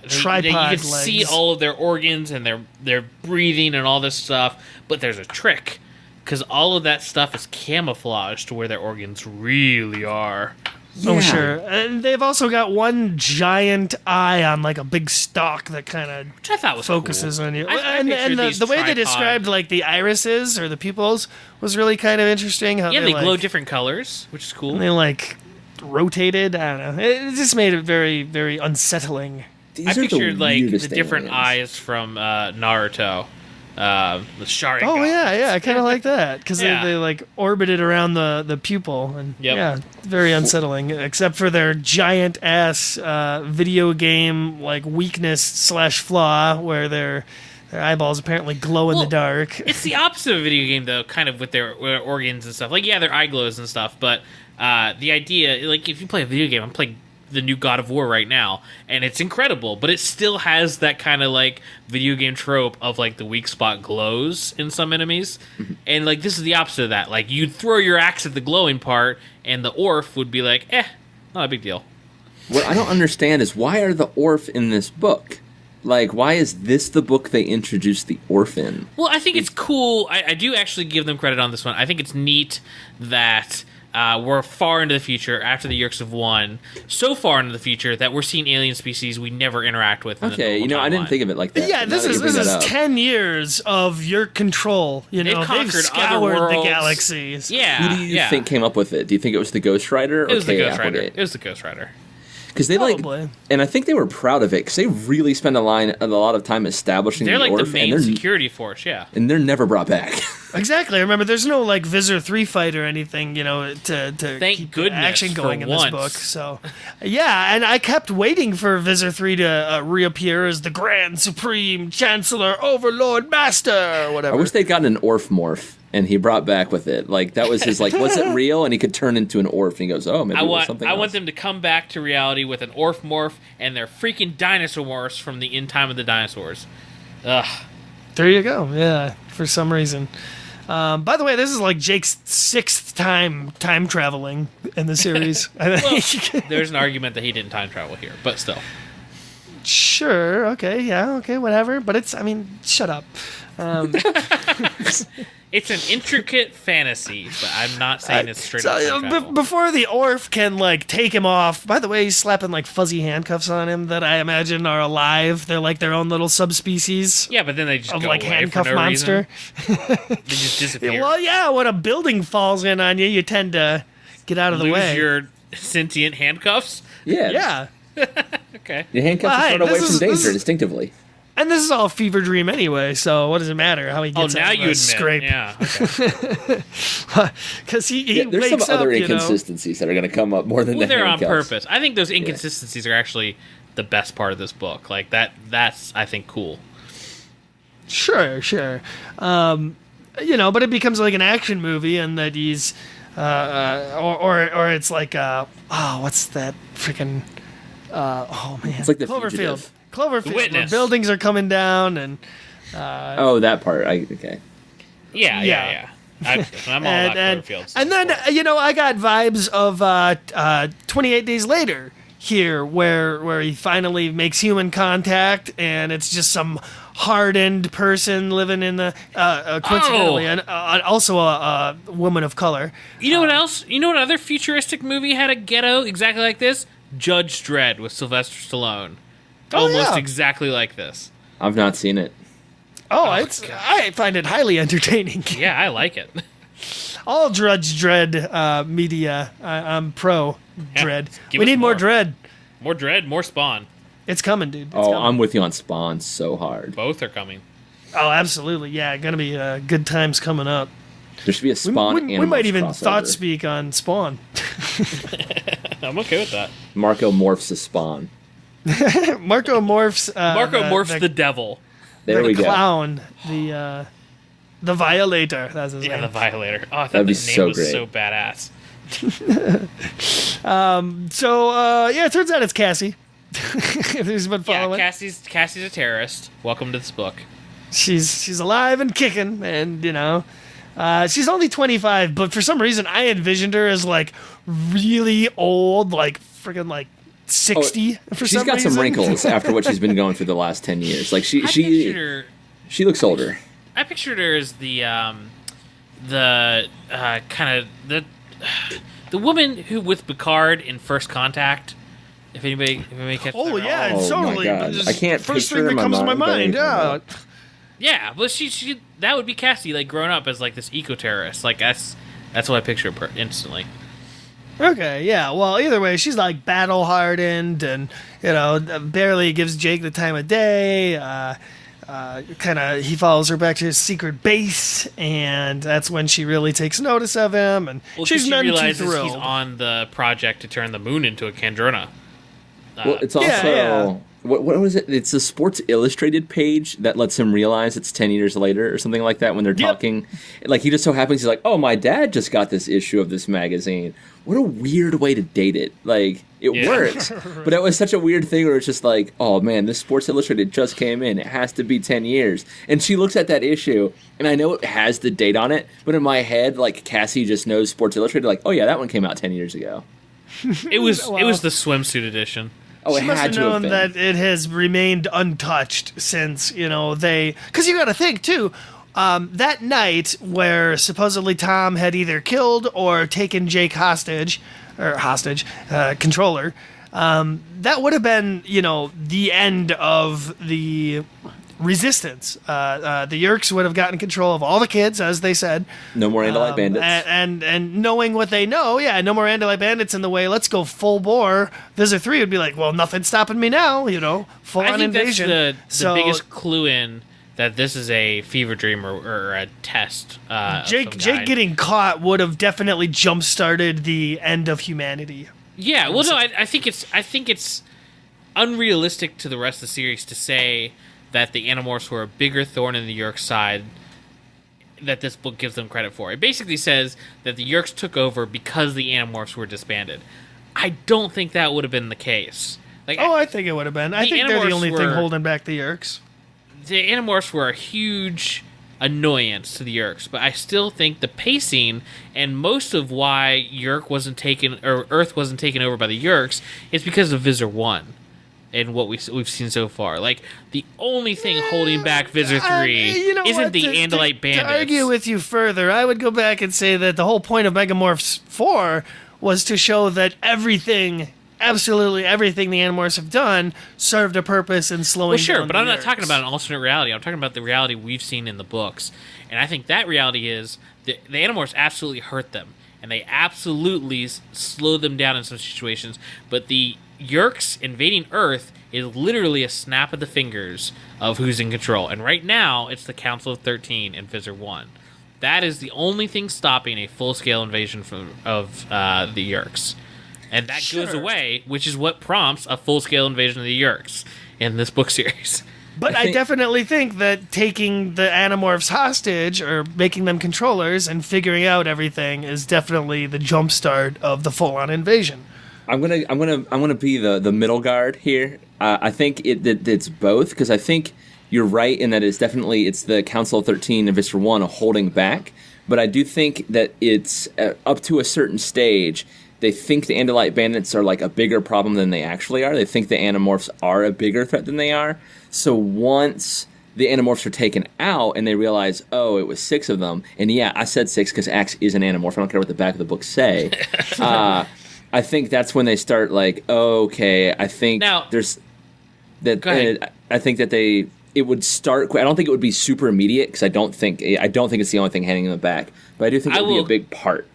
Speaker 2: tripod
Speaker 1: you can
Speaker 2: legs.
Speaker 1: see all of their organs and their breathing and all this stuff. But there's a trick, because all of that stuff is camouflaged to where their organs really are.
Speaker 3: Yeah.
Speaker 2: Oh, sure. And they've also got one giant eye on like a big stalk that kind of
Speaker 1: Which I thought was
Speaker 2: focuses
Speaker 1: cool.
Speaker 2: on you.
Speaker 1: I
Speaker 2: and
Speaker 1: pictured these
Speaker 2: the way they
Speaker 1: tripod-
Speaker 2: described like the irises or the pupils was really kind of interesting. How
Speaker 1: Yeah, they
Speaker 2: like,
Speaker 1: glow different colors, which is cool.
Speaker 2: They like rotated. I don't know. It just made it very, very unsettling.
Speaker 3: These
Speaker 1: I
Speaker 3: are the
Speaker 1: pictured like the
Speaker 3: weirdest
Speaker 1: different
Speaker 3: aliens.
Speaker 1: eyes from Naruto, the Sharingan.
Speaker 2: Oh yeah, I kind of like that because
Speaker 1: Yeah.
Speaker 2: they like orbited around the pupil and
Speaker 1: Yep.
Speaker 2: yeah, very unsettling. Except for their giant ass video game like weakness / flaw where their eyeballs apparently glow in the
Speaker 1: Well,
Speaker 2: dark.
Speaker 1: It's the opposite of a video game, though, kind of with their organs and stuff. Like, yeah, their eye glows and stuff, but the idea, like, if you play a video game, I'm playing the new God of War right now, and it's incredible, but it still has that kind of, like, video game trope of, like, the weak spot glows in some enemies. And, like, this is the opposite of that. Like, you'd throw your axe at the glowing part, and the Orf would be like, not a big deal.
Speaker 3: What I don't understand is why are the Orf in this book? Like, why is this the book they introduced the Orf in?
Speaker 1: Well, I think it's cool. I do actually give them credit on this one. I think it's neat that we're far into the future after the Yeerks have won. So far into the future that we're seeing alien species we never interact with. In
Speaker 3: Okay,
Speaker 1: the normal
Speaker 3: I didn't
Speaker 1: timeline.
Speaker 3: think of it like that.
Speaker 2: Yeah,
Speaker 3: Now
Speaker 2: this
Speaker 3: that you
Speaker 2: is
Speaker 3: bring that up.
Speaker 2: 10 years of your control.
Speaker 1: They've conquered other
Speaker 2: scoured the
Speaker 1: worlds.
Speaker 2: galaxies.
Speaker 1: Yeah.
Speaker 3: Who do you think came up with it? Do you think it was the Ghost Rider or
Speaker 1: It was the
Speaker 3: Kay
Speaker 1: Ghost Rider.
Speaker 3: Applegate?
Speaker 1: It was the Ghost Rider.
Speaker 3: Because they
Speaker 2: Probably.
Speaker 3: and I think they were proud of it because they really spend a lot of time establishing
Speaker 1: They're
Speaker 3: the
Speaker 1: like
Speaker 3: Orf,
Speaker 1: the main
Speaker 3: and they're
Speaker 1: security force, yeah.
Speaker 3: and they're never brought back.
Speaker 2: Exactly. Remember, there's no like Visor 3 fight or anything, to
Speaker 1: Thank
Speaker 2: keep
Speaker 1: goodness
Speaker 2: action going
Speaker 1: for
Speaker 2: in this
Speaker 1: once.
Speaker 2: book. So, yeah, and I kept waiting for Visor 3 to reappear as the Grand Supreme Chancellor, Overlord, Master, or
Speaker 3: I
Speaker 2: whatever.
Speaker 3: wish they'd gotten an Orf morph and he brought back with it. Like, that was his, like, was it real? And he could turn into an Orph, and he goes, oh, maybe it was something else.
Speaker 1: I want them to come back to reality with an Orph morph and their freaking dinosaur morphs from the In Time of the Dinosaurs. Ugh.
Speaker 2: There you go. Yeah, for some reason. By the way, this is like Jake's 6th time traveling in the series.
Speaker 1: Well, there's an argument that he didn't time travel here, but still.
Speaker 2: Sure. Okay. Yeah. Okay. Whatever. But shut up.
Speaker 1: It's an intricate fantasy, but I'm not saying it's straight up time travel.
Speaker 2: Before the Orph can, like, take him off, by the way, he's slapping, like, fuzzy handcuffs on him that I imagine are alive. They're like their own little subspecies.
Speaker 1: Yeah, but then they just
Speaker 2: of,
Speaker 1: go
Speaker 2: like,
Speaker 1: away
Speaker 2: handcuff
Speaker 1: for no
Speaker 2: monster.
Speaker 1: Reason. They just disappear.
Speaker 2: Well, yeah, when a building falls in on you, you tend to get out of the way.
Speaker 1: Lose your sentient handcuffs?
Speaker 2: Yeah.
Speaker 1: Okay.
Speaker 3: Your handcuffs are thrown away from danger instinctively.
Speaker 2: And this is all fever dream anyway, so what does it matter how he gets
Speaker 1: now
Speaker 2: out of
Speaker 1: you admit.
Speaker 2: scrape?
Speaker 1: Yeah, okay.
Speaker 2: Because he
Speaker 3: there's
Speaker 2: wakes
Speaker 3: some other
Speaker 2: up,
Speaker 3: inconsistencies that are going to come up more than the
Speaker 1: they're
Speaker 3: handcuffs.
Speaker 1: on purpose. I think those inconsistencies are actually the best part of this book. Like, that's, I think, cool.
Speaker 2: Sure. But it becomes like an action movie, and that he's, or it's like, what's that freaking, oh man,
Speaker 3: it's like the
Speaker 2: Cloverfield,
Speaker 1: The Witness.
Speaker 2: where buildings are coming down, and
Speaker 3: that part. Okay.
Speaker 1: Yeah. I'm all about Cloverfield.
Speaker 2: And then, I got vibes of 28 Days Later here, where he finally makes human contact, and it's just some hardened person living in the, coincidentally, and also a woman of color.
Speaker 1: You know what else? You know what other futuristic movie had a ghetto exactly like this? Judge Dredd with Sylvester Stallone. Almost exactly like this.
Speaker 3: I've not seen it.
Speaker 2: I find it highly entertaining.
Speaker 1: Yeah, I like it.
Speaker 2: All Judge Dredd media. I'm pro Dredd.
Speaker 1: Give
Speaker 2: We
Speaker 1: us
Speaker 2: need more Dredd.
Speaker 1: More Dredd, more Spawn.
Speaker 2: It's coming, dude. It's
Speaker 3: coming.
Speaker 2: coming.
Speaker 3: I'm with you on Spawn so hard.
Speaker 1: Both are coming.
Speaker 2: Oh, absolutely. Yeah, gonna be good times coming up.
Speaker 3: There should be a Spawn
Speaker 2: we might even
Speaker 3: crossover.
Speaker 2: thought speak on Spawn.
Speaker 1: I'm okay with that.
Speaker 3: Marco morphs a Spawn.
Speaker 2: Marco morphs.
Speaker 1: Marco morphs the devil.
Speaker 3: There we
Speaker 2: the
Speaker 3: go.
Speaker 2: Clown. The Violator. That's his name.
Speaker 1: The Violator. Oh, I thought
Speaker 3: That'd be
Speaker 1: the name
Speaker 3: so
Speaker 1: was
Speaker 3: great.
Speaker 1: so badass.
Speaker 2: It turns out it's Cassie. Who's been following.
Speaker 1: Yeah, Cassie's a terrorist. Welcome to this book.
Speaker 2: She's alive and kicking, and she's only 25, but for some reason I envisioned her as like really old, like freaking like 60. For
Speaker 3: she's
Speaker 2: some
Speaker 3: got
Speaker 2: reason.
Speaker 3: some wrinkles after what she's been going through the last 10 years. Like she looks older.
Speaker 1: I pictured her as the kind of the woman who with Picard in First Contact. If anybody catches
Speaker 2: Oh
Speaker 1: that
Speaker 2: yeah,
Speaker 1: reference.
Speaker 2: totally.
Speaker 3: my God.
Speaker 2: Just
Speaker 3: I can't
Speaker 2: first
Speaker 3: picture
Speaker 2: thing that
Speaker 3: in my
Speaker 2: comes to my
Speaker 3: mind,
Speaker 2: mind.
Speaker 3: but
Speaker 2: Yeah.
Speaker 1: Yeah, but she that would be Cassie, like grown up as like this eco-terrorist. Like that's what I picture instantly.
Speaker 2: Okay, yeah. Well, either way, she's like battle hardened, and barely gives Jake the time of day. He follows her back to his secret base, and that's when she really takes notice of him. And she's
Speaker 1: she
Speaker 2: none too
Speaker 1: realizes
Speaker 2: thrilled.
Speaker 1: he's on the project to turn the moon into a Kandrona.
Speaker 3: Well, it's also what was it? It's a Sports Illustrated page that lets him realize it's 10 years later or something like that when they're talking. Like he just so happens he's like, "Oh, my dad just got this issue of this magazine." What a weird way to date it. Like it works, but it was such a weird thing where it's just like, "Oh man, this Sports Illustrated just came in. It has to be 10 years." And she looks at that issue, and I know it has the date on it, but in my head, like Cassie just knows Sports Illustrated. Like, "Oh yeah, that one came out 10 years ago."
Speaker 1: It was the swimsuit edition.
Speaker 3: Oh,
Speaker 2: She
Speaker 3: it
Speaker 2: must
Speaker 3: had
Speaker 2: have
Speaker 3: to have
Speaker 2: known
Speaker 3: been.
Speaker 2: that it has remained untouched since, they... Because you got to think, too, that night where supposedly Tom had either killed or taken Jake controller, that would have been, the end of the resistance. The Yerks would have gotten control of all the kids, as they said.
Speaker 3: No more Andalite bandits.
Speaker 2: And knowing what they know, no more Andalite bandits in the way. Let's go full bore. Visitor 3 would be like, well, nothing's stopping me now, full on invasion.
Speaker 1: That's the biggest clue in that this is a fever dream or a test.
Speaker 2: Jake getting caught would have definitely jump-started the end of humanity.
Speaker 1: Yeah, well, no, I think it's unrealistic to the rest of the series to say that the Animorphs were a bigger thorn in the Yerk's side that this book gives them credit for. It basically says that the Yeerks took over because the Animorphs were disbanded. I don't think that would have been the case.
Speaker 2: I think it would have been. I think they're the only thing holding back the Yeerks.
Speaker 1: The Animorphs were a huge annoyance to the Yeerks, but I still think the pacing and most of why Earth wasn't taken over by the Yeerks is because of Visor 1 and what we've seen so far. Like, the only thing holding back Visor 3 isn't the Andalite Bandits.
Speaker 2: To argue with you further, I would go back and say that the whole point of Megamorphs 4 was to show that absolutely everything the Animorphs have done served a purpose in slowing down
Speaker 1: but I'm not talking about an alternate reality. I'm talking about the reality we've seen in the books. And I think that reality is the Animorphs absolutely hurt them, and they absolutely slow them down in some situations. But the Yeerks invading Earth is literally a snap of the fingers of who's in control. And right now, it's the Council of 13 and Visor 1. That is the only thing stopping a full-scale invasion of the Yeerks. And that goes away, which is what prompts a full-scale invasion of the Yeerks in this book series.
Speaker 2: But I definitely think that taking the Animorphs hostage or making them controllers and figuring out everything is definitely the jumpstart of the full-on invasion.
Speaker 3: I'm gonna be the middle guard here. I think it's both, because I think you're right in that it's the Council of 13 and Visor 1 holding back. But I do think that it's up to a certain stage. They think the Andalite Bandits are like a bigger problem than they actually are. They think the Animorphs are a bigger threat than they are. So once the Animorphs are taken out and they realize, oh, it was 6 of them. And yeah, I said 6 because Axe is an Animorph. I don't care what the back of the book say. I think that's when they start like, oh, okay, I think there's that. I think that it would start. I don't think it would be super immediate because I don't think it's the only thing hanging in the back. But I do think it would be a big part.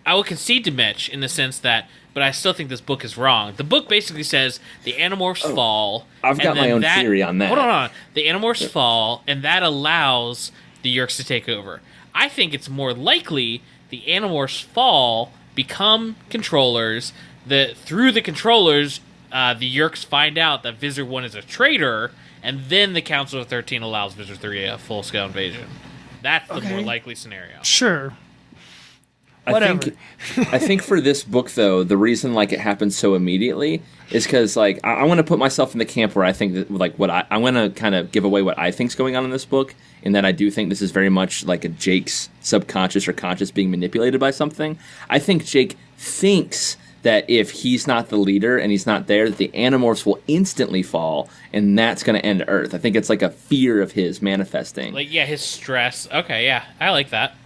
Speaker 1: I will concede to Mitch in the sense that, but I still think this book is wrong. The book basically says the Animorphs fall.
Speaker 3: I've got my own theory on that.
Speaker 1: Hold on. The Animorphs fall, and that allows the Yeerks to take over. I think it's more likely the Animorphs fall, become controllers, that through the controllers, the Yeerks find out that Visor 1 is a traitor, and then the Council of 13 allows Visor 3 a full-scale invasion. That's the more likely scenario.
Speaker 2: Sure. Whatever.
Speaker 3: I think for this book, though, the reason like it happens so immediately is because like I want to put myself in the camp where I think that like I want to kind of give away what I think's going on in this book, in that I do think this is very much like a Jake's subconscious or conscious being manipulated by something. I think Jake thinks that if he's not the leader and he's not there, that the Animorphs will instantly fall, and that's going to end Earth. I think it's like a fear of his manifesting.
Speaker 1: Like, yeah, his stress. Okay, yeah, I like that.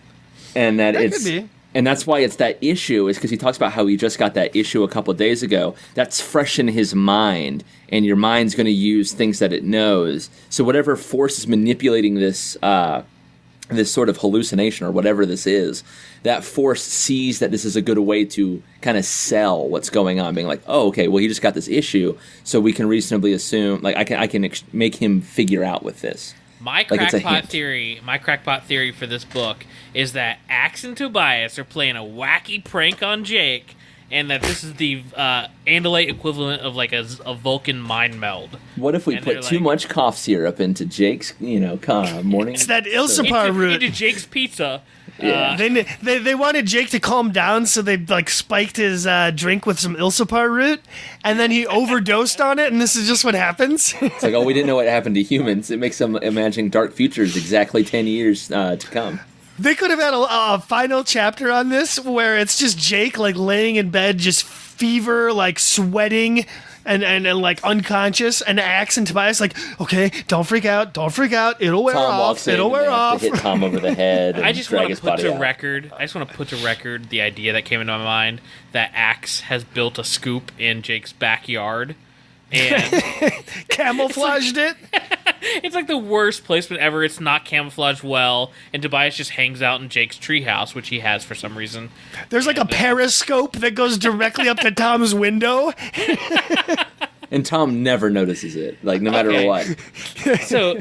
Speaker 3: And that
Speaker 2: could be.
Speaker 3: And that's why it's that issue, is because he talks about how he just got that issue a couple of days ago. That's fresh in his mind, and your mind's going to use things that it knows. So whatever force is manipulating this this sort of hallucination or whatever this is, that force sees that this is a good way to kind of sell what's going on, being like, oh, okay, well, he just got this issue, so we can reasonably assume, like, I can make him figure out with this.
Speaker 1: My crackpot theory for this book is that Axe and Tobias are playing a wacky prank on Jake, and that this is the Andalite equivalent of like a Vulcan mind meld.
Speaker 3: What if we put too much cough syrup into Jake's, morning?
Speaker 2: It's that Ilsapar root.
Speaker 1: Into Jake's pizza.
Speaker 3: Yeah.
Speaker 2: They wanted Jake to calm down, so they like spiked his drink with some Ilsapar root, and then he overdosed on it, and this is just what happens.
Speaker 3: It's like, oh, we didn't know what happened to humans. It makes them imagining dark futures exactly 10 years to come.
Speaker 2: They could have had a final chapter on this where it's just Jake like laying in bed, just fever, like sweating and like unconscious, and Axe and Tobias like, okay, don't freak out, it'll wear off, it'll wear off.
Speaker 3: Hit Tom over the head. And
Speaker 1: I just want to put to record the idea that came into my mind that Axe has built a scoop in Jake's backyard and
Speaker 2: camouflaged it.
Speaker 1: It's like the worst placement ever. It's not camouflaged well, and Tobias just hangs out in Jake's treehouse, which he has for some reason.
Speaker 2: There's like a periscope that goes directly up to Tom's window.
Speaker 3: And Tom never notices it, like no matter what.
Speaker 1: So,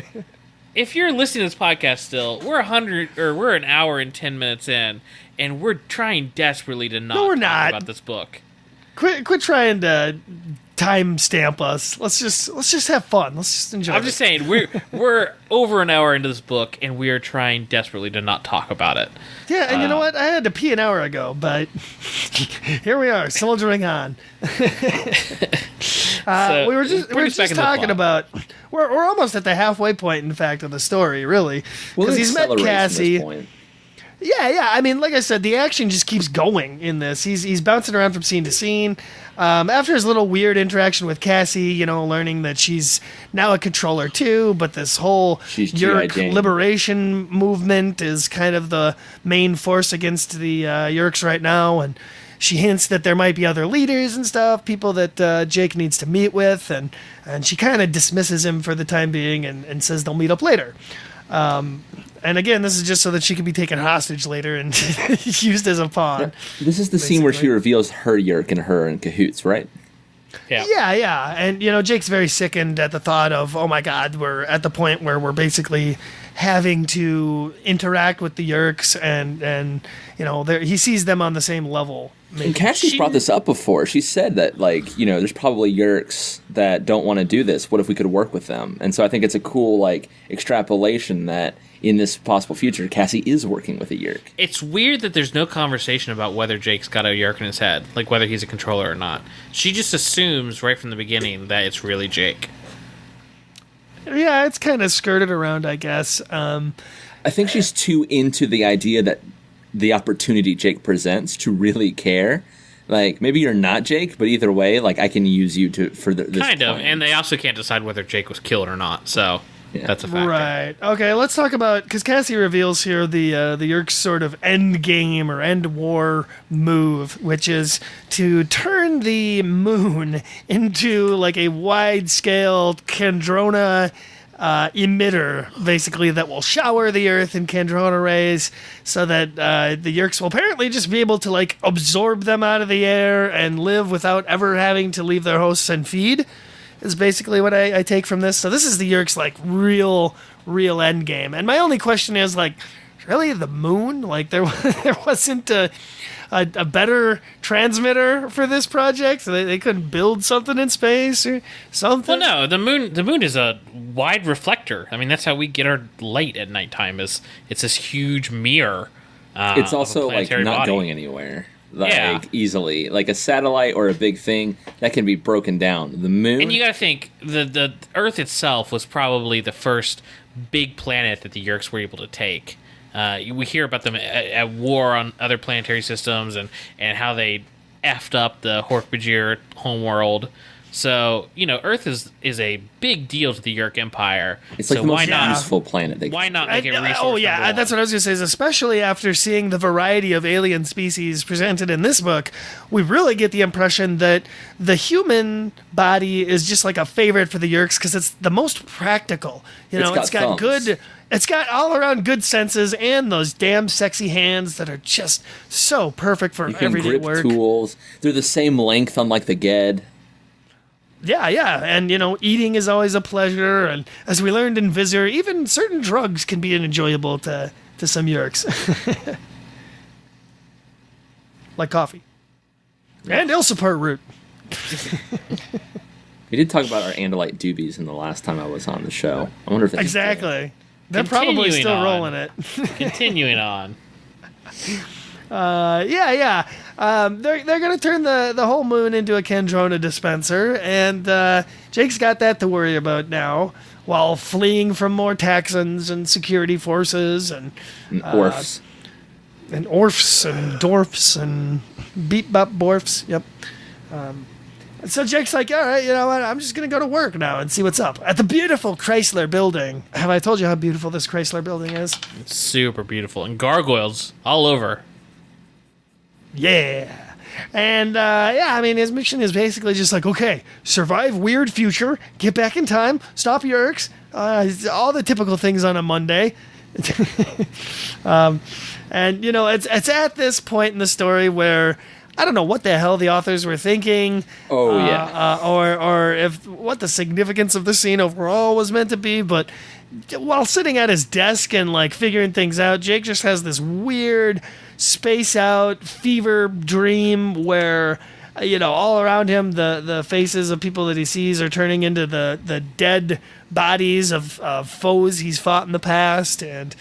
Speaker 1: if you're listening to this podcast still, we're an hour and 10 minutes in, and we're trying desperately to not talk about this book.
Speaker 2: Quit trying to time stamp us. Let's just have fun. Let's just enjoy.
Speaker 1: I'm just saying we're over an hour into this book, and we are trying desperately to not talk about it.
Speaker 2: Yeah, and you know what? I had to pee an hour ago, but here we are, soldiering on.
Speaker 1: So,
Speaker 2: we were just talking about. We're almost at the halfway point, in fact, of the story, really, because he's met Cassie. Yeah. I mean, like I said, the action just keeps going in this. He's bouncing around from scene to scene. After his little weird interaction with Cassie, learning that she's now a controller too, but this whole Yeerk liberation movement is kind of the main force against the Yeerks right now, and she hints that there might be other leaders and stuff, people that Jake needs to meet with, and she kind of dismisses him for the time being and says they'll meet up later. And again, this is just so that she can be taken hostage later and used as a pawn.
Speaker 3: This is the scene where she reveals her Yeerk and her in cahoots, right?
Speaker 2: Yeah. And, Jake's very sickened at the thought of, oh my God, we're at the point where we're basically having to interact with the Yeerks and he sees them on the same level.
Speaker 3: And Cassie's brought this up before. She said that, there's probably Yeerks that don't want to do this. What if we could work with them? And so I think it's a cool, extrapolation that in this possible future, Cassie is working with a Yeerk.
Speaker 1: It's weird that there's no conversation about whether Jake's got a Yeerk in his head, whether he's a controller or not. She just assumes right from the beginning that it's really Jake.
Speaker 2: Yeah, it's kind of skirted around, I guess.
Speaker 3: I think she's too into the idea that the opportunity Jake presents to really care. Maybe you're not Jake, but either way, I can use you for this
Speaker 1: kind of,
Speaker 3: plan.
Speaker 1: and they also can't decide whether Jake was killed or not, so that's a factor.
Speaker 2: Right. Okay, let's talk about, because Cassie reveals here the Yeerk's sort of end game or end war move, which is to turn the moon into a wide-scale Kandrona emitter, basically, that will shower the Earth in Kandrona rays so that the Yeerks will apparently just be able to absorb them out of the air and live without ever having to leave their hosts and feed, is basically what I take from this. So this is the Yeerks real end game. And my only question is really the moon? There wasn't a better transmitter for this project? So they couldn't build something in space or something?
Speaker 1: Well, no, the moon is a wide reflector. I mean, that's how we get our light at nighttime. It's this huge mirror.
Speaker 3: It's also not
Speaker 1: body.
Speaker 3: going anywhere. Easily. A satellite or a big thing that can be broken down. The moon.
Speaker 1: And you gotta think, the Earth itself was probably the first big planet that the Yeerks were able to take. We hear about them at war on other planetary systems and how they effed up the Hork-Bajir homeworld. So, Earth is a big deal to the Yeerk Empire.
Speaker 3: It's
Speaker 1: so
Speaker 3: the most useful planet.
Speaker 1: Why not make it resource?
Speaker 2: Oh, yeah, that's what I was going to say, is especially after seeing the variety of alien species presented in this book, we really get the impression that the human body is just a favorite for the Yeerks because it's the most practical. It's got good... It's got all-around good senses and those damn sexy hands that are just so perfect for everyday work.
Speaker 3: Tools. They're the same length, unlike the Ged.
Speaker 2: Yeah, and eating is always a pleasure, and as we learned in Visor, even certain drugs can be enjoyable to some Yeerks. Like coffee. And Ilsapart root.
Speaker 3: We did talk about our Andalite doobies in the last time I was on the show. I wonder if that's
Speaker 2: exactly. They're probably still rolling it.
Speaker 1: Continuing on.
Speaker 2: They're going to turn the whole moon into a Kandrona dispenser, and Jake's got that to worry about now, while fleeing from more Taxons and security forces and
Speaker 3: Orphs.
Speaker 2: And Orphs and Dwarfs and Beat-Bop Borfs. Yep. So Jake's all right, you know what? I'm just going to go to work now and see what's up at the beautiful Chrysler Building. Have I told you how beautiful this Chrysler Building is?
Speaker 1: It's super beautiful. And gargoyles all over.
Speaker 2: Yeah. And, his mission is basically just okay, survive weird future, get back in time, stop Yeerks, all the typical things on a Monday. It's at this point in the story where I don't know what the hell the authors were thinking.
Speaker 3: Oh, yeah.
Speaker 2: Or if what the significance of the scene overall was meant to be. But while sitting at his desk and figuring things out, Jake just has this weird space out fever dream where all around him, the faces of people that he sees are turning into the dead bodies of foes he's fought in the past, and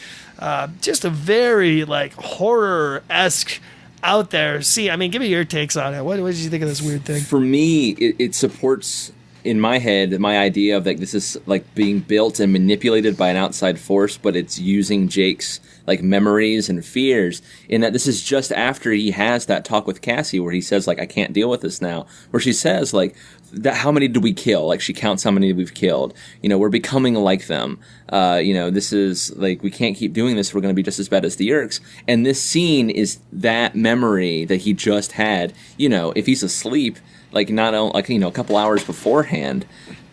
Speaker 2: just a very like horror-esque out there. See, I mean, give me your takes on it. What did you think of this weird thing?
Speaker 3: For me, it supports in my head my idea of like this is like being built and manipulated by an outside force, but it's using Jake's like memories and fears, in that this is just after he has that talk with Cassie where he says like, I can't deal with this now, where she says like, how many did we kill? Like she counts how many we've killed. We're becoming like them. This is like, we can't keep doing this. We're going to be just as bad as the Yeerks. And this scene is that memory that he just had, if he's asleep, like not like, a couple hours beforehand.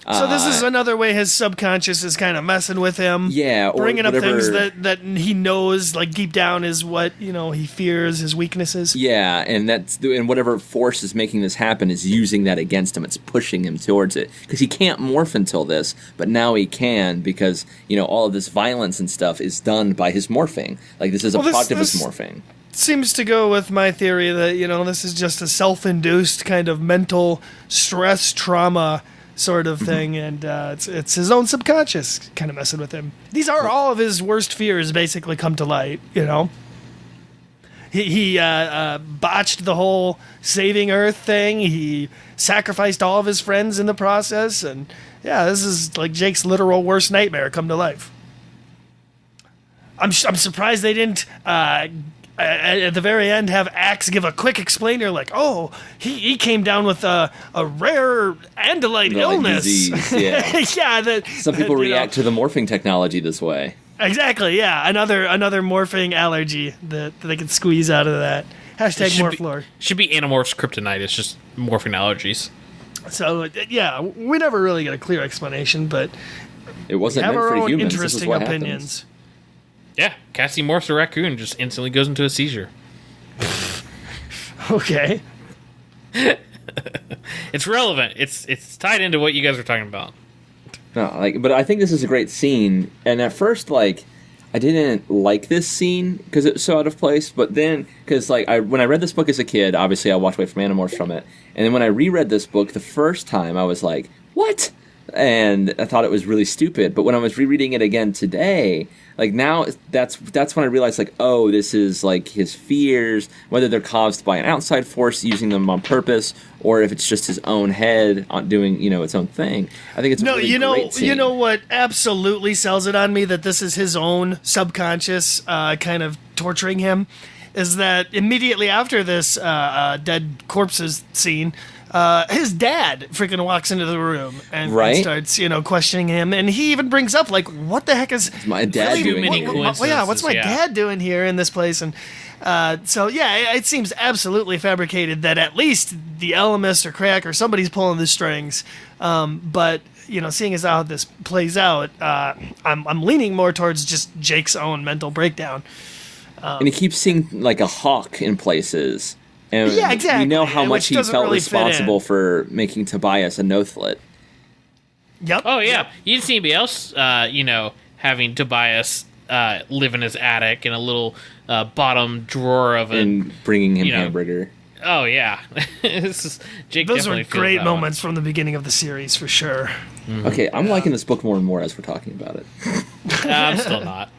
Speaker 2: So this is another way his subconscious is kind of messing with him.
Speaker 3: Yeah. Or
Speaker 2: bringing
Speaker 3: whatever,
Speaker 2: up things that he knows, like deep down, is what, he fears, his weaknesses.
Speaker 3: Yeah, and whatever force is making this happen is using that against him. It's pushing him towards it. Because he can't morph until this, but now he can because, all of this violence and stuff is done by his morphing. Like this is a product of his morphing.
Speaker 2: Seems to go with my theory that, this is just a self-induced kind of mental stress trauma sort of thing, and it's his own subconscious kind of messing with him. These are all of his worst fears basically come to light, He botched the whole saving Earth thing. He sacrificed all of his friends in the process, and this is like Jake's literal worst nightmare come to life. I'm surprised they didn't at the very end have Axe give a quick explainer like, oh, he came down with a rare andalite illness.
Speaker 3: Disease, yeah. Some people react to the morphing technology this way.
Speaker 2: Exactly, yeah. Another morphing allergy that they can squeeze out of that. Hashtag Morphlore.
Speaker 1: Should be Animorphs kryptonite. It's just morphing allergies.
Speaker 2: So, we never really get a clear explanation, but
Speaker 3: it wasn't meant for humans.
Speaker 2: Interesting opinions.
Speaker 3: Happens.
Speaker 1: Yeah, Cassie morphs a raccoon, just instantly goes into a seizure.
Speaker 2: Okay.
Speaker 1: It's relevant. It's tied into what you guys are talking about.
Speaker 3: No, but I think this is a great scene. And at first, I didn't like this scene because it was so out of place. But then, because when I read this book as a kid, obviously I walked away from Animorphs from it. And then when I reread this book the first time, I was like, what? And I thought it was really stupid. But when I was rereading it again today, now that's when I realized oh, this is his fears, whether they're caused by an outside force using them on purpose, or if it's just his own head on doing its own thing. I think it's a really great scene.
Speaker 2: You know what absolutely sells it on me that this is his own subconscious kind of torturing him is that immediately after this dead corpses scene, his dad freaking walks into the room and starts, questioning him. And he even brings up, what the heck is
Speaker 3: my dad doing?
Speaker 2: What's my dad doing here in this place? And it seems absolutely fabricated that at least the Elemist or Crack or somebody's pulling the strings. But seeing as how this plays out, I'm leaning more towards just Jake's own mental breakdown.
Speaker 3: And he keeps seeing a hawk in places. And
Speaker 2: exactly.
Speaker 3: We know how much he felt
Speaker 2: really
Speaker 3: responsible for making Tobias a Nothlit.
Speaker 2: Yep.
Speaker 1: Oh, yeah. You didn't see anybody else, having Tobias live in his attic in a little bottom drawer of
Speaker 3: and bringing him hamburger.
Speaker 1: Oh, yeah. Jake
Speaker 2: Those were great moments from the beginning of the series, for sure.
Speaker 3: Mm-hmm. Okay, I'm liking this book more and more as we're talking about it.
Speaker 1: I'm still not.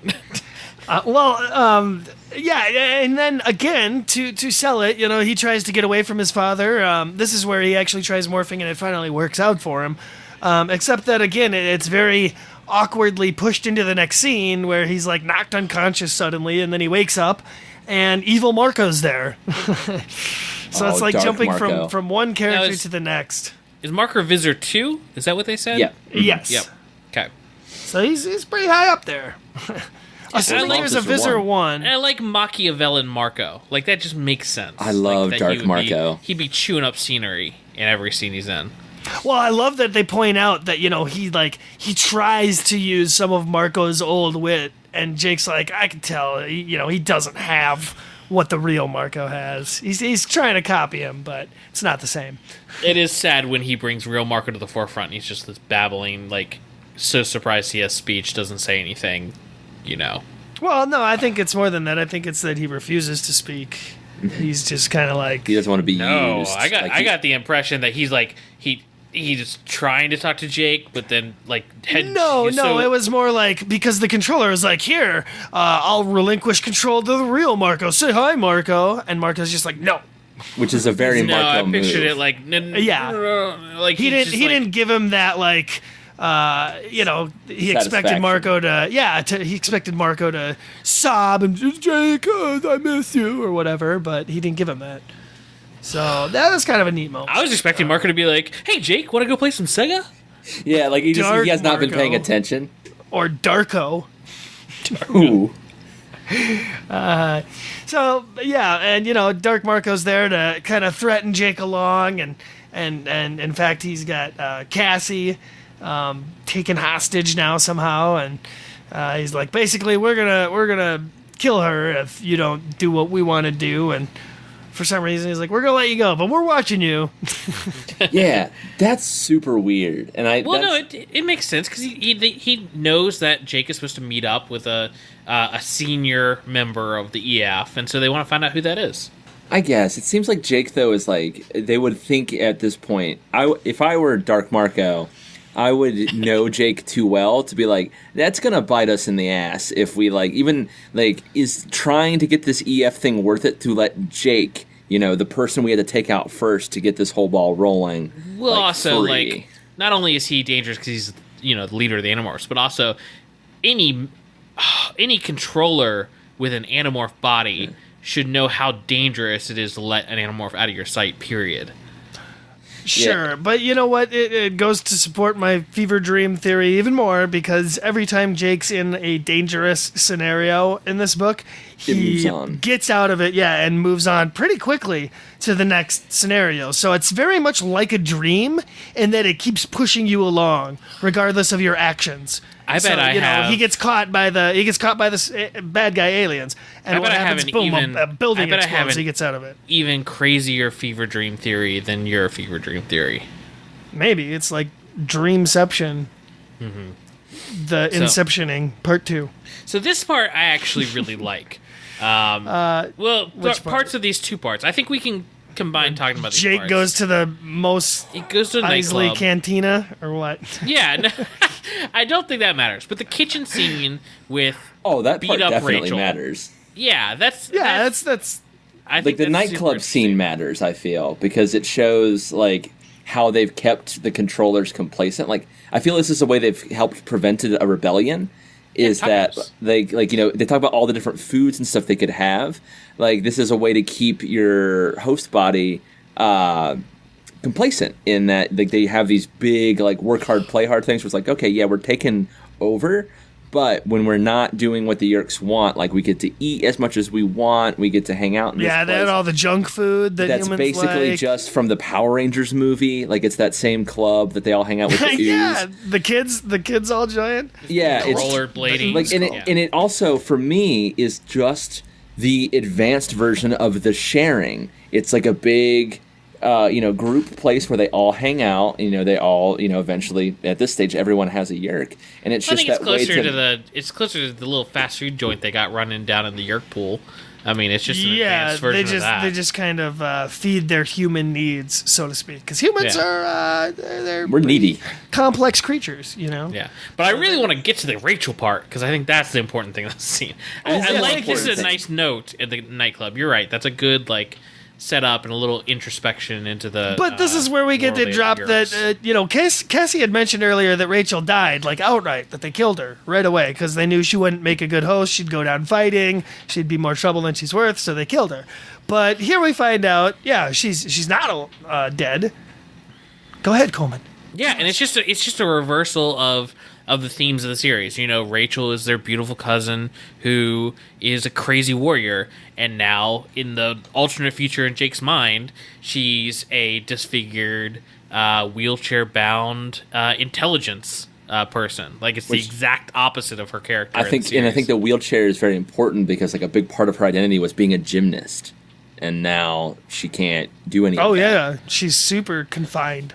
Speaker 2: And then again, to sell it, he tries to get away from his father. This is where he actually tries morphing, and it finally works out for him. Except that, again, it's very awkwardly pushed into the next scene where he's, knocked unconscious suddenly, and then he wakes up, and evil Marco's there. So it's jumping from one character to the next.
Speaker 1: Is Marco Visor 2? Is that what they said?
Speaker 3: Yeah.
Speaker 2: Mm-hmm. Yes.
Speaker 1: Yep. Okay.
Speaker 2: So he's pretty high up there. Assuming there's a Visor 1.
Speaker 1: And I like Machiavellian Marco. That just makes sense.
Speaker 3: I love Dark Marco.
Speaker 1: He'd be chewing up scenery in every scene he's in.
Speaker 2: Well, I love that they point out that, he tries to use some of Marco's old wit, and Jake's I can tell, he doesn't have what the real Marco has. He's trying to copy him, but it's not the same.
Speaker 1: It is sad when he brings real Marco to the forefront. He's just this babbling, so surprised he has speech, doesn't say anything.
Speaker 2: Well, no, I think it's more than that. I think it's that he refuses to speak. He's just kind of like
Speaker 3: He doesn't want to be
Speaker 1: No,
Speaker 3: used.
Speaker 1: I got the impression that he's like he's trying to talk to Jake, but then
Speaker 2: No, it was more like because the controller was like, here, I'll relinquish control to the real Marco. Say hi, Marco. And Marco's just like, no.
Speaker 3: Which is a very
Speaker 1: no.
Speaker 3: Marco
Speaker 1: I pictured
Speaker 3: move.
Speaker 1: it like
Speaker 2: like he didn't give him that like. He expected Marco he expected Marco to sob and just, Jake, I miss you or whatever, but he didn't give him that. So that was kind of a neat moment.
Speaker 1: I was expecting Marco to be like, "Hey, Jake, want to go play some Sega?"
Speaker 3: Yeah, like he has not been
Speaker 2: Marco.
Speaker 3: paying attention.
Speaker 2: Or Darko.
Speaker 3: Ooh.
Speaker 2: So yeah, and Dark Marco's there to kind of threaten Jake along, and in fact he's got Cassie taken hostage now somehow, and he's like, basically we're gonna kill her if you don't do what we want to do, and for some reason he's like, we're gonna let you go, but we're watching you.
Speaker 3: Yeah, that's super weird, and
Speaker 1: it makes sense because he knows that Jake is supposed to meet up with a senior member of the EF, and so they want to find out who that is.
Speaker 3: I guess it seems like Jake though is like they would think at this point. If I were Dark Marco, I would know Jake too well to be like, that's gonna bite us in the ass if we is trying to get this EF thing worth it to let Jake, the person we had to take out first to get this whole ball rolling.
Speaker 1: Well, also
Speaker 3: free.
Speaker 1: not only is he dangerous because he's the leader of the Animorphs, but also any controller with an Animorph body should know how dangerous it is to let an Animorph out of your sight. Period.
Speaker 2: Sure, but you know what? It goes to support my fever dream theory even more, because every time Jake's in a dangerous scenario in this book, he gets out of it, and moves on pretty quickly to the next scenario. So it's very much like a dream in that it keeps pushing you along, regardless of your actions.
Speaker 1: I bet
Speaker 2: he gets caught by the bad guy aliens, and what happens? Boom! A building explodes. He gets out of it.
Speaker 1: Even crazier fever dream theory than your fever dream theory.
Speaker 2: Maybe it's like Dreamception, the Inceptioning Part 2.
Speaker 1: So this part I actually really like. Parts of these two parts. I think we can combine talking about these
Speaker 2: Jake
Speaker 1: parts.
Speaker 2: goes to the most
Speaker 1: He goes to a
Speaker 2: Isley
Speaker 1: nightclub.
Speaker 2: Cantina or what?
Speaker 1: Yeah, no, I don't think that matters. But the kitchen scene with
Speaker 3: that
Speaker 1: beat
Speaker 3: part
Speaker 1: up
Speaker 3: definitely
Speaker 1: Rachel
Speaker 3: matters.
Speaker 1: Yeah, that's
Speaker 3: Like
Speaker 1: I think
Speaker 3: the
Speaker 1: that's
Speaker 3: nightclub scene matters, I feel, because it shows like how they've kept the controllers complacent. Like I feel this is a way they've helped prevent a rebellion. Is that they talk about all the different foods and stuff they could have. Like this is a way to keep your host body complacent in that they have these big work hard, play hard things where it's like, okay, yeah, we're taking over, but when we're not doing what the Yeerks want, we get to eat as much as we want, we get to hang out in this place.
Speaker 2: They had all the junk food that
Speaker 3: that's
Speaker 2: humans
Speaker 3: basically just from the Power Rangers movie. It's that same club that they all hang out with. The ooze.
Speaker 2: the kids all join.
Speaker 3: Yeah, it's
Speaker 1: rollerblading.
Speaker 3: And it also for me is just the advanced version of the sharing. It's like a big group place where they all hang out. They all eventually at this stage everyone has a Yeerk, and it's just that way
Speaker 1: it's closer to the little fast food joint they got running down in the Yeerk pool. I mean, it's just an advanced version of that.
Speaker 2: They just kind of feed their human needs, so to speak, because humans are
Speaker 3: we're needy,
Speaker 2: complex creatures,
Speaker 1: Yeah, but I really want to get to the Rachel part because I think that's the important thing of the scene. I like this is a nice note at the nightclub. You're right. That's a good set up and a little introspection into the.
Speaker 2: But this is where we get to drop that. Cassie had mentioned earlier that Rachel died outright, that they killed her right away because they knew she wouldn't make a good host. She'd go down fighting. She'd be more trouble than she's worth, so they killed her. But here we find out, she's not dead. Go ahead, Coleman.
Speaker 1: Yeah, and it's just a reversal of the themes of the series. Rachel is their beautiful cousin who is a crazy warrior, and now in the alternate future in Jake's mind, she's a disfigured, wheelchair-bound intelligence person. It's the exact opposite of her character.
Speaker 3: I think the wheelchair is very important because a big part of her identity was being a gymnast, and now she can't do anything.
Speaker 2: Oh yeah, she's super confined.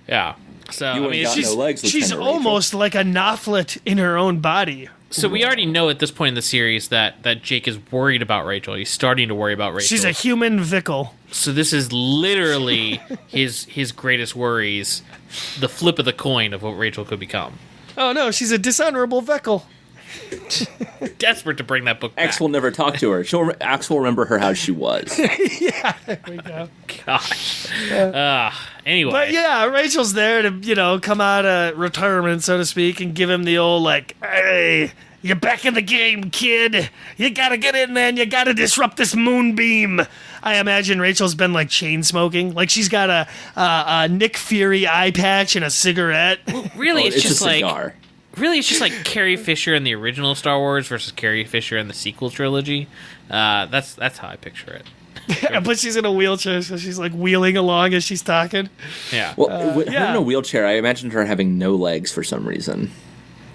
Speaker 1: Yeah. So
Speaker 3: she's
Speaker 2: almost like a Nothlet in her own body,
Speaker 1: So we already know at this point in the series that Jake is worried about Rachel. He's starting to worry about Rachel.
Speaker 2: She's a human Vickle.
Speaker 1: So this is literally his greatest worries, the flip of the coin of what Rachel could become.
Speaker 2: Oh no, she's a dishonorable Vickle.
Speaker 1: Desperate to bring that book back.
Speaker 3: X will never talk to her. X will remember her how she was.
Speaker 2: Yeah, there we go.
Speaker 1: Gosh. Anyway.
Speaker 2: But yeah, Rachel's there to, come out of retirement, so to speak, and give him the old, hey, you're back in the game, kid. You gotta get in there and you gotta disrupt this moonbeam. I imagine Rachel's been, chain smoking. She's got a Nick Fury eye patch and a cigarette.
Speaker 1: Well, really, it's just
Speaker 3: a cigar.
Speaker 1: Really, it's just like Carrie Fisher in the original Star Wars versus Carrie Fisher in the sequel trilogy. That's how I picture it.
Speaker 2: Yeah, but she's in a wheelchair, so she's wheeling along as she's talking.
Speaker 1: Yeah.
Speaker 3: Well, her in a wheelchair, I imagined her having no legs for some reason.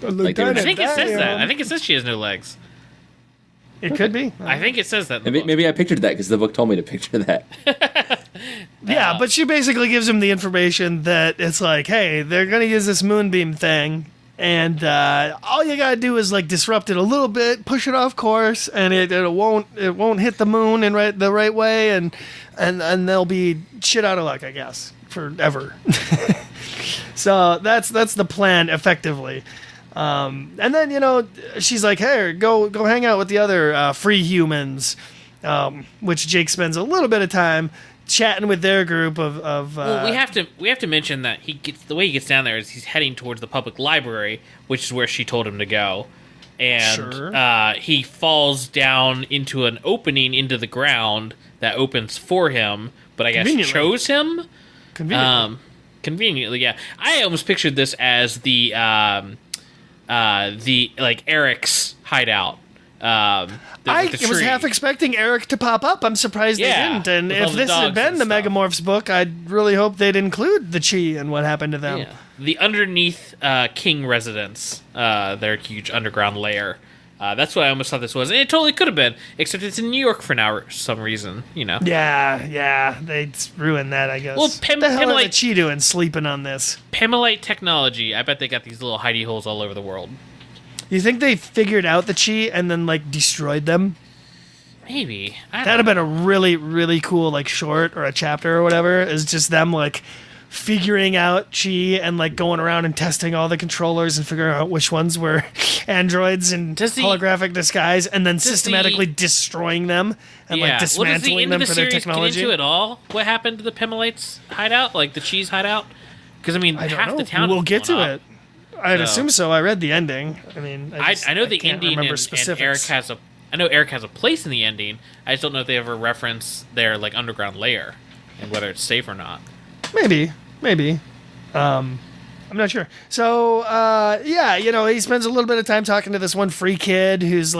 Speaker 1: I think it says that. I think it says she has no legs.
Speaker 2: It could be.
Speaker 1: I think it says that. In the book.
Speaker 3: Maybe I pictured that because the book told me to picture that.
Speaker 2: Yeah, but she basically gives him the information that it's hey, they're going to use this moonbeam thing. And all you gotta do is disrupt it a little bit, push it off course, and it won't hit the moon in the right way, and they'll be shit out of luck, I guess, forever. So that's the plan, effectively. And then she's like, hey, go hang out with the other free humans, which Jake spends a little bit of time chatting with their group of
Speaker 1: well, we have to mention that the way he gets down there is he's heading towards the public library, which is where she told him to go, and he falls down into an opening into the ground that opens for him, but I guess chose him. Conveniently, yeah. I almost pictured this as the Eric's hideout.
Speaker 2: I was half expecting Eric to pop up. I'm surprised they didn't. And if this had been the Megamorphs book, I'd really hope they'd include the Chi and what happened to them.
Speaker 1: Yeah. The underneath King residence, their huge underground lair. That's what I almost thought this was. And it totally could have been, except it's in New York for now for some reason,
Speaker 2: Yeah, they ruined that, I guess.
Speaker 1: Well,
Speaker 2: what the hell are the Chi doing sleeping on this?
Speaker 1: Pemolite technology. I bet they got these little hidey holes all over the world.
Speaker 2: You think they figured out the Chi and then destroyed them?
Speaker 1: Maybe.
Speaker 2: That'd have been a really, really cool short or a chapter or whatever. Is just them figuring out Chi and going around and testing all the controllers and figuring out which ones were androids and holographic disguise, and then systematically destroying them and dismantling them for their technology.
Speaker 1: Get into it all? What happened to the Pemolites' hideout? The Chi's hideout? Because half the town.
Speaker 2: We'll get to it. I'd assume so. I read the ending.
Speaker 1: I know the ending, and Eric has a. I know Eric has a place in the ending. I just don't know if they ever reference their underground lair and whether it's safe or not.
Speaker 2: Maybe. I'm not sure. So he spends a little bit of time talking to this one free kid who's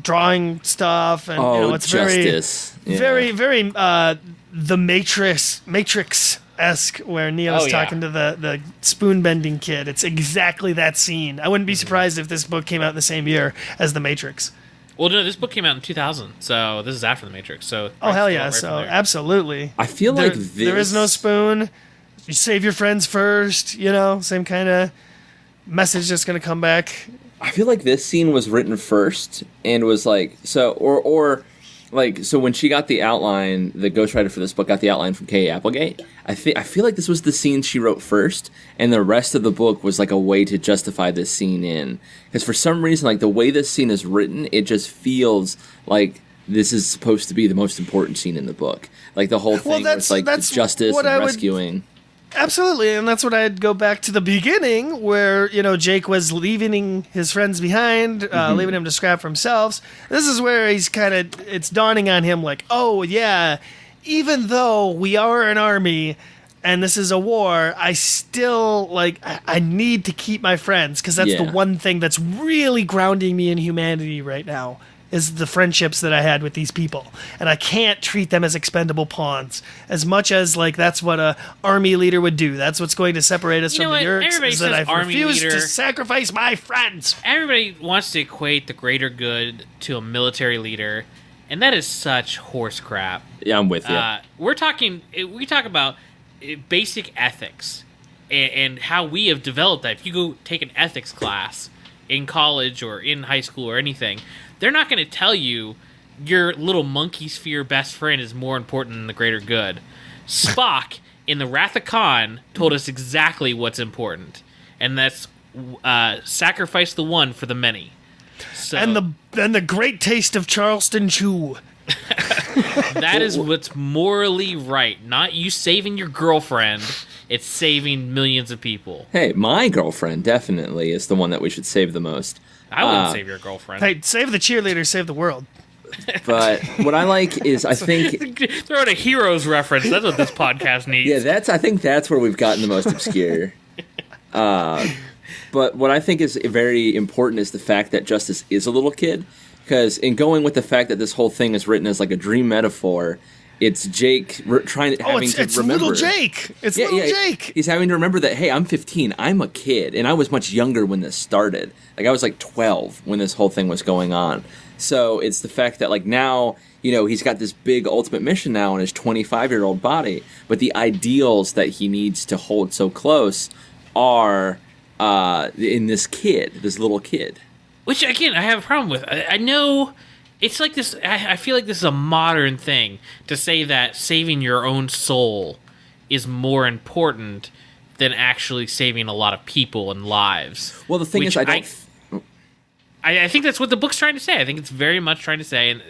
Speaker 2: drawing stuff, and it's
Speaker 3: justice.
Speaker 2: very the Matrix-esque, where Neo's talking to the spoon-bending kid. It's exactly that scene. I wouldn't be surprised if this book came out in the same year as The Matrix.
Speaker 1: Well, no, this book came out in 2000, so this is after The Matrix. So
Speaker 2: hell yeah, so absolutely.
Speaker 3: I feel
Speaker 2: there is no spoon. You save your friends first, same kind of message that's going to come back.
Speaker 3: I feel like this scene was written first and was so when she got the outline, the ghostwriter for this book got the outline from K. Applegate. I feel like this was the scene she wrote first, and the rest of the book was a way to justify this scene in. Because for some reason, the way this scene is written, it just feels like this is supposed to be the most important scene in the book. The whole thing where it's justice and rescuing.
Speaker 2: Absolutely, and that's what I'd go back to the beginning, where Jake was leaving his friends behind, leaving him to scrap for himself. This is where he's it's dawning on him, oh yeah, even though we are an army and this is a war, I still I need to keep my friends, because that's the one thing that's really grounding me in humanity right now. Is the friendships that I had with these people. And I can't treat them as expendable pawns. As much as, that's what a army leader would do. That's what's going to separate us from the Yeerks, is that I refuse to sacrifice my friends.
Speaker 1: Everybody wants to equate the greater good to a military leader, and that is such horse crap.
Speaker 3: Yeah, I'm with you.
Speaker 1: We talk about basic ethics and how we have developed that. If you go take an ethics class, in college or in high school or anything, they're not going to tell you your little monkey sphere best friend is more important than the greater good. Spock in the Wrath of Khan told us exactly what's important, and that's sacrifice the one for the many. So,
Speaker 2: and the great taste of Charleston Chew.
Speaker 1: That is what's morally right. Not you saving your girlfriend. It's saving millions of people.
Speaker 3: Hey, my girlfriend definitely is the one that we should save the most.
Speaker 1: I wouldn't save your girlfriend.
Speaker 2: Hey, save the cheerleader, save the world.
Speaker 3: But what I like is, I think...
Speaker 1: Throw in a Heroes reference. That's what this podcast needs.
Speaker 3: Yeah, I think that's where we've gotten the most obscure. But what I think is very important is the fact that Justice is a little kid. Because in going with the fact that this whole thing is written as like a dream metaphor, it's Jake having to remember.
Speaker 2: Little Jake. It's little Jake.
Speaker 3: He's having to remember that, hey, I'm 15. I'm a kid. And I was much younger when this started. Like, I was like 12 when this whole thing was going on. So it's the fact that, like, now, he's got this big ultimate mission now in his 25-year-old body. But the ideals that he needs to hold so close are in this little kid.
Speaker 1: Which, again, I have a problem with. I know it's like this. I feel like this is a modern thing to say that saving your own soul is more important than actually saving a lot of people and lives.
Speaker 3: Well, the thing is,
Speaker 1: I think that's what the book's trying to say. I think it's very much trying to say, and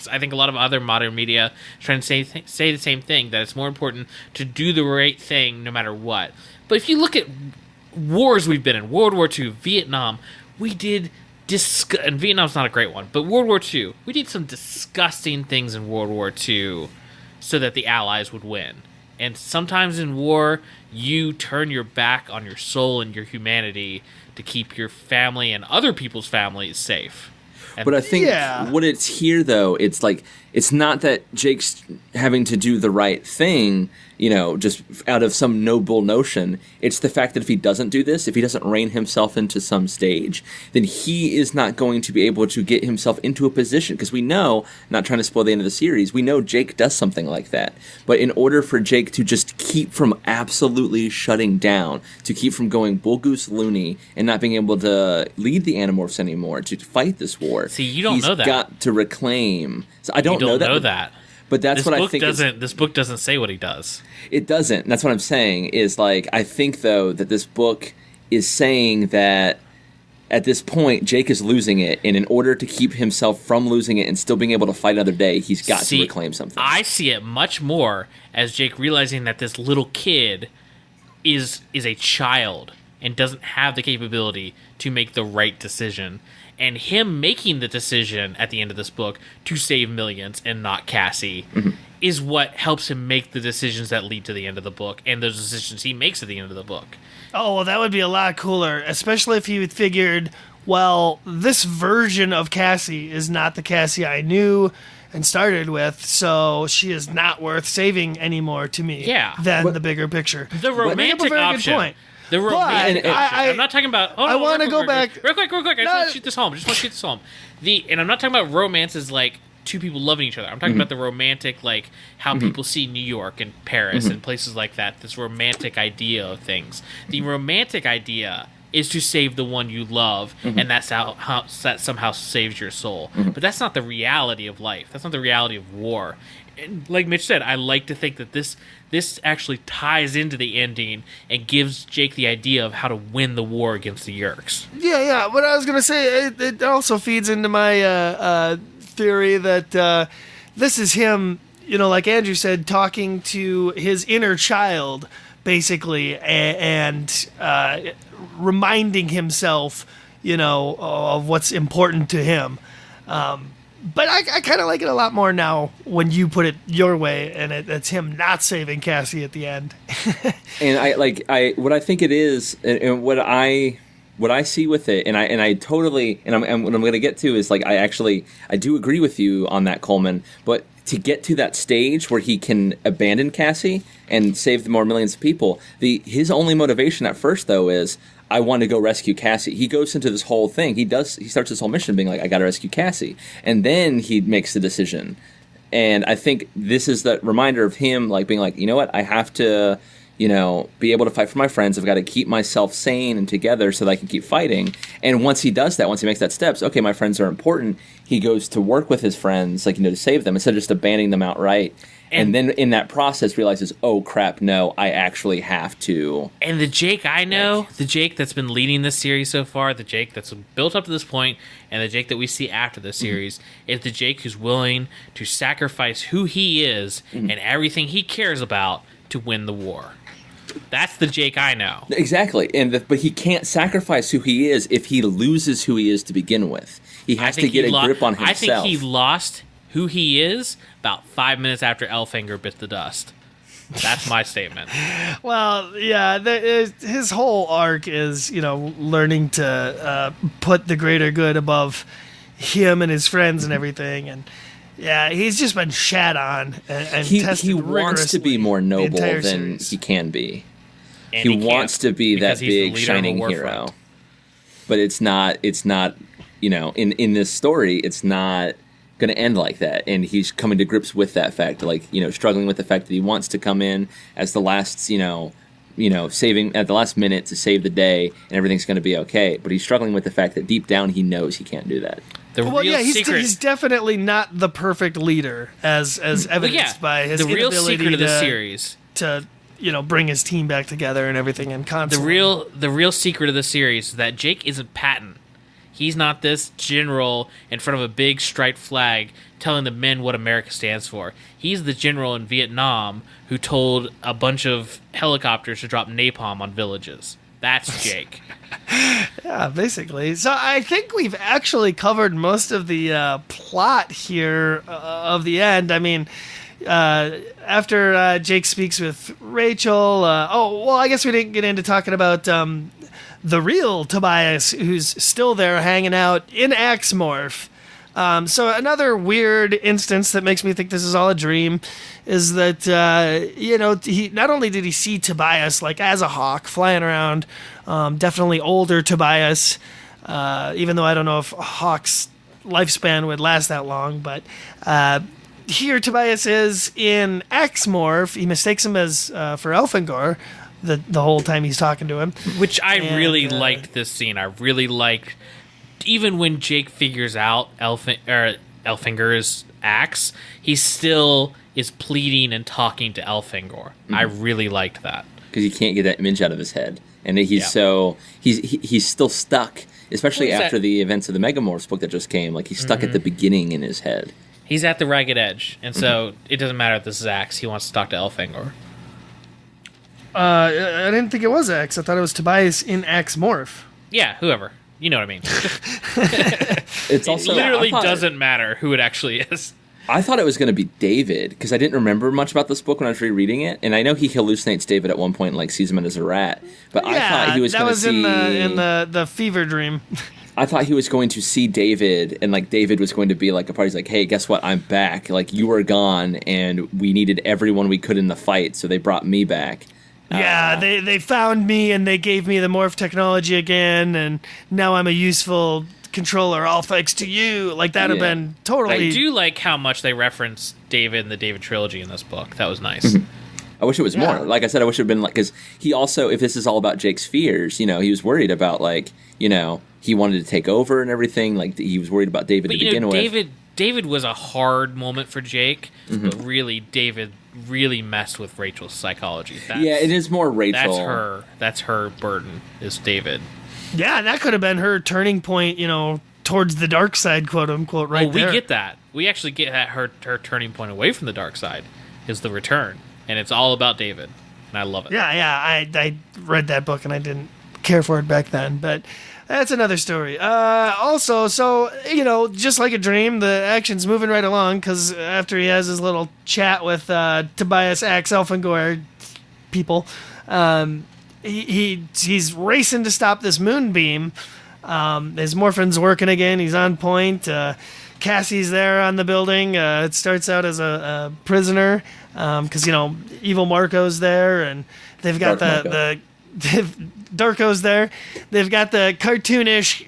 Speaker 1: I think a lot of other modern media are trying to say the same thing, that it's more important to do the right thing no matter what. But if you look at wars we've been in, World War II, Vietnam, we did... and Vietnam's not a great one, but World War II, we did some disgusting things in World War II so that the Allies would win. And sometimes in war, you turn your back on your soul and your humanity to keep your family and other people's families safe.
Speaker 3: But I think what it's here, though, it's like, it's not that Jake's having to do the right thing, just out of some noble notion. It's the fact that if he doesn't do this, if he doesn't rein himself into some stage, then he is not going to be able to get himself into a position. Because we know, not trying to spoil the end of the series, we know Jake does something like that. But in order for Jake to just keep from absolutely shutting down, to keep from going bull goose loony and not being able to lead the Animorphs anymore, to fight this war,
Speaker 1: see, you don't know that.
Speaker 3: He's got to reclaim. So I don't know that. But that's what I think.
Speaker 1: This book doesn't say what he does.
Speaker 3: It doesn't. That's what I'm saying. Is like, I think though that this book is saying that at this point Jake is losing it, and in order to keep himself from losing it and still being able to fight another day, he's got to reclaim something.
Speaker 1: I see it much more as Jake realizing that this little kid is a child and doesn't have the capability to make the right decision. And him making the decision at the end of this book to save millions and not Cassie is what helps him make the decisions that lead to the end of the book and those decisions he makes at the end of the book.
Speaker 2: Oh, well, that would be a lot cooler, especially if you figured, well, this version of Cassie is not the Cassie I knew and started with, so she is not worth saving anymore to me than the bigger picture.
Speaker 1: The romantic option. Good point. The romantic option. I'm not talking about...
Speaker 2: I want to go back...
Speaker 1: Real quick. I just want to shoot this home. And I'm not talking about romance as, like, two people loving each other. I'm talking about the romantic, like, how people see New York and Paris and places like that. This romantic idea of things. The romantic idea is to save the one you love, and that's how that somehow saves your soul. But that's not the reality of life. That's not the reality of war. And like Mitch said, I like to think that this actually ties into the ending and gives Jake the idea of how to win the war against the Yeerks.
Speaker 2: Yeah. What I was going to say, it also feeds into my theory that this is him, like Andrew said, talking to his inner child, basically, and reminding himself, of what's important to him. But I kind of like it a lot more now when you put it your way, and it's him not saving Cassie at the end.
Speaker 3: And what I think it is, and what I see with it, and I totally, and what I'm going to get to is, like, I do agree with you on that, Coleman. But to get to that stage where he can abandon Cassie and save more millions of people, his only motivation at first, though, is, I want to go rescue Cassie. He goes into this whole thing. He starts this whole mission being like, I got to rescue Cassie. And then he makes the decision. And I think this is the reminder of him, like, being like, you know what? I have to, be able to fight for my friends. I've got to keep myself sane and together so that I can keep fighting. And once he does that, once he makes that steps, okay, my friends are important. He goes to work with his friends, to save them instead of just abandoning them outright. And then in that process realizes, oh crap, no, I actually have to.
Speaker 1: And the Jake I know, the Jake that's been leading this series so far, the Jake that's built up to this point, and the Jake that we see after the series, is the Jake who's willing to sacrifice who he is and everything he cares about to win the war. That's the Jake I know.
Speaker 3: Exactly. But he can't sacrifice who he is if he loses who he is to begin with. He has to get a grip on himself.
Speaker 1: I think he lost who he is about 5 minutes after Elfinger bit the dust. That's my statement.
Speaker 2: Well, yeah, his whole arc is, learning to put the greater good above him and his friends and everything. And yeah, he's just been shat on and tested
Speaker 3: he wants to be more noble than he can be.
Speaker 1: And
Speaker 3: he wants to be that big shining hero. But it's not, in this story, it's not going to end like that. And he's coming to grips with that fact, struggling with the fact that he wants to come in as the last, saving at the last minute to save the day and everything's going to be okay. But he's struggling with the fact that deep down he knows he can't do that.
Speaker 2: He's definitely not the perfect leader, as evidenced by his
Speaker 1: the real
Speaker 2: inability
Speaker 1: secret of the series
Speaker 2: to bring his team back together and everything in console.
Speaker 1: The real secret of the series is that Jake isn't Patton. He's not this general in front of a big striped flag telling the men what America stands for. He's the general in Vietnam who told a bunch of helicopters to drop napalm on villages. That's Jake.
Speaker 2: Yeah, basically. So I think we've actually covered most of the plot here of the end. I mean, after Jake speaks with Rachel, I guess we didn't get into talking about the real Tobias, who's still there hanging out in Axmorph. So another weird instance that makes me think this is all a dream is that, he not only did he see Tobias as a hawk flying around, definitely older Tobias, even though I don't know if a hawk's lifespan would last that long, but here Tobias is in Axmorph. He mistakes him as for Elfingor the whole time he's talking to him.
Speaker 1: Which I really liked this scene. I really liked, even when Jake figures out Elfinger's axe, he still is pleading and talking to Elfingor. Mm-hmm. I really liked that.
Speaker 3: Because he can't get that image out of his head. And he's he's still stuck, especially after the events of the Megamorphs book that just came. He's stuck at the beginning in his head.
Speaker 1: He's at the ragged edge, and so it doesn't matter if this is Axe. He wants to talk to Elfingor.
Speaker 2: I didn't think it was Axe. I thought it was Tobias in Axmorph.
Speaker 1: Yeah, whoever. You know what I mean.
Speaker 3: It's also
Speaker 1: it literally doesn't matter who it actually is.
Speaker 3: I thought it was going to be David, because I didn't remember much about this book when I was rereading it, and I know he hallucinates David at one point and sees him as a rat. But I thought he was going to see
Speaker 2: in the fever dream.
Speaker 3: I thought he was going to see David, and David was going to be a part. He's hey, guess what? I'm back. You were gone, and we needed everyone we could in the fight, so they brought me back.
Speaker 2: Yeah, they found me and they gave me the morph technology again, and now I'm a useful controller, all thanks to you. That would have been totally...
Speaker 1: I do like how much they reference David and the David trilogy in this book. That was nice.
Speaker 3: I wish it was more. Like I said, I wish it had been because he also, if this is all about Jake's fears, he was worried about he wanted to take over and everything. He was worried about David to begin with.
Speaker 1: David was a hard moment for Jake, but really David really messed with Rachel's psychology.
Speaker 3: It is more Rachel.
Speaker 1: That's her burden, is David.
Speaker 2: Yeah, that could have been her turning point, towards the dark side, quote unquote, right there.
Speaker 1: We get that. We actually get that her turning point away from the dark side is the return, and it's all about David, and I love it.
Speaker 2: Yeah, I read that book, and I didn't care for it back then, but that's another story. Also, so, just like a dream, the action's moving right along, because after he has his little chat with Tobias, Axe, Elfingor people, he's racing to stop this moonbeam. His morphin's working again. He's on point. Cassie's there on the building. It starts out as a prisoner, because, evil Marco's there, and they've got Darko's there. They've got the cartoonish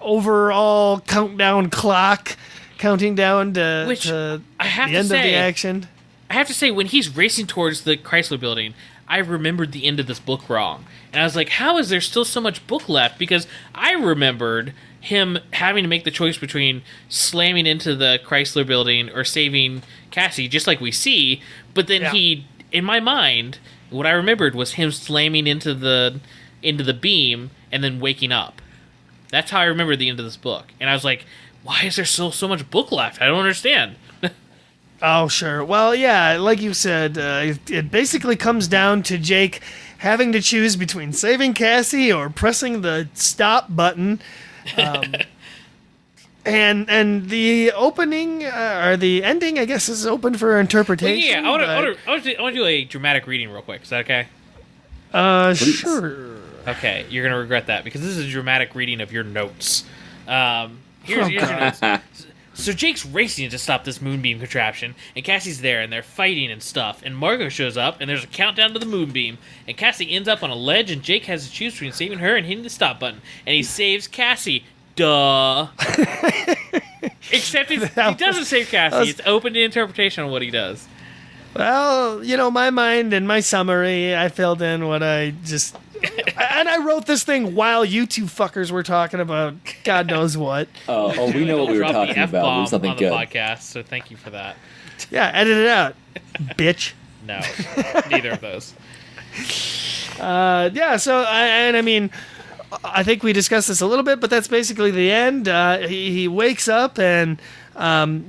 Speaker 2: overall countdown clock counting down to the end of the action.
Speaker 1: I I have to say, when he's racing towards the Chrysler Building, I remembered the end of this book wrong. And I was like, how is there still so much book left? Because I remembered him having to make the choice between slamming into the Chrysler Building or saving Cassie, just like we see. But then he, in my mind, what I remembered was him slamming into the beam and then waking up. That's how I remember the end of this book. And I was like, why is there still so much book left? I don't understand.
Speaker 2: Oh, sure. Well, yeah, like you said, it basically comes down to Jake having to choose between saving Cassie or pressing the stop button. And the opening, or the ending, I guess, is open for interpretation.
Speaker 1: Well, yeah, I want to do a dramatic reading real quick. Is that okay?
Speaker 2: Sure.
Speaker 1: Okay, you're going to regret that, because this is a dramatic reading of your notes. Here's your notes. So Jake's racing to stop this moonbeam contraption, and Cassie's there, and they're fighting and stuff, and Margot shows up, and there's a countdown to the moonbeam, and Cassie ends up on a ledge, and Jake has to choose between saving her and hitting the stop button, and he saves Cassie. Duh. Except he doesn't save Cassie. It's open to interpretation on what he does.
Speaker 2: Well, my mind and my summary, I filled in what I just... and I wrote this thing while you two fuckers were talking about God knows what.
Speaker 3: Oh, we know what we were talking about. It was something good.
Speaker 1: On the podcast, so thank you for that.
Speaker 2: Yeah, edit it out, bitch.
Speaker 1: No, neither of those.
Speaker 2: I mean, I think we discussed this a little bit, but that's basically the end. He wakes up and...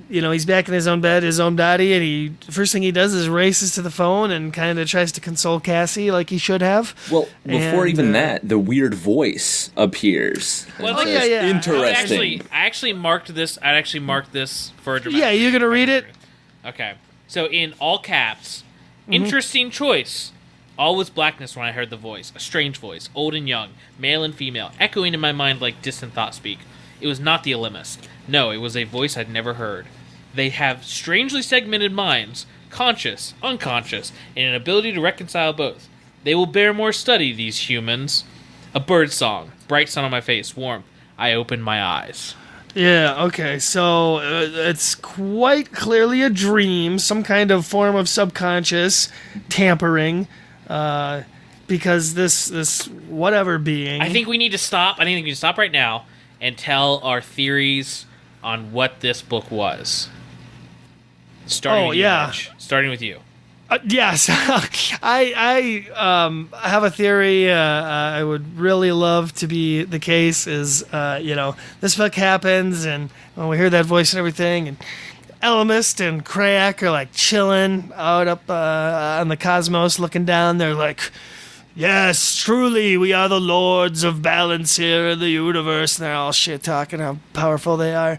Speaker 2: he's back in his own bed, his own body, and first thing he does is races to the phone and kind of tries to console Cassie like he should have.
Speaker 3: Well, before even that, the weird voice appears.
Speaker 1: Well,
Speaker 3: interesting.
Speaker 1: I actually marked this. I actually marked this for a dramatic.
Speaker 2: Yeah, you're gonna read it.
Speaker 1: Okay, so in all caps, interesting choice. All was blackness when I heard the voice, a strange voice, old and young, male and female, echoing in my mind like distant thought speak. It was not the Alimist. No, it was a voice I'd never heard. They have strangely segmented minds, conscious, unconscious, and an ability to reconcile both. They will bear more study, these humans. A bird song, bright sun on my face, warmth. I opened my eyes.
Speaker 2: Yeah, okay, so it's quite clearly a dream, some kind of form of subconscious tampering, because this whatever being...
Speaker 1: I think we need to stop. I think we need to stop right now and tell our theories on what this book was. Starting with you.
Speaker 2: Yes, I have a theory. I would really love to be the case. Is this book happens, and when we hear that voice and everything, and Elamist and Crayak are like chilling out up on the cosmos, looking down. They're like, yes, truly, we are the lords of balance here in the universe. And they're all shit talking how powerful they are.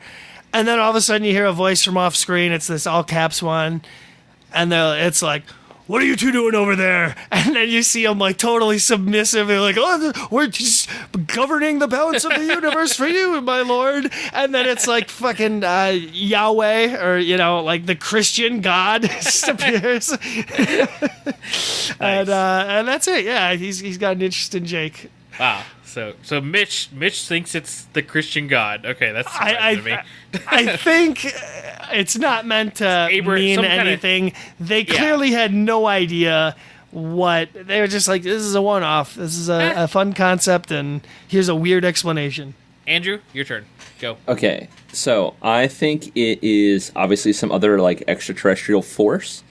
Speaker 2: And then all of a sudden you hear a voice from off screen. It's this all caps one. And it's like, what are you two doing over there? And then you see them like totally submissive. They're like, oh, we're just governing the balance of the universe for you, my lord. And then it's like fucking Yahweh, or, like the Christian God appears. Nice. And that's it. Yeah, he's got an interest in Jake.
Speaker 1: Wow. So Mitch thinks it's the Christian God. Okay, that's surprising to me.
Speaker 2: I think it's not meant to mean anything. They clearly had no idea what... They were just like, this is a one-off. This is a fun concept, and here's a weird explanation.
Speaker 1: Andrew, your turn. Go.
Speaker 3: Okay, so I think it is obviously some other extraterrestrial force.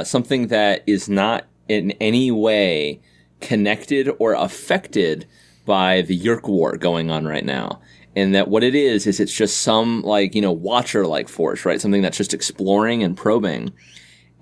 Speaker 3: Something that is not in any way connected or affected by the Yeerk War going on right now. And that what it is it's just some watcher-like force, right? Something that's just exploring and probing.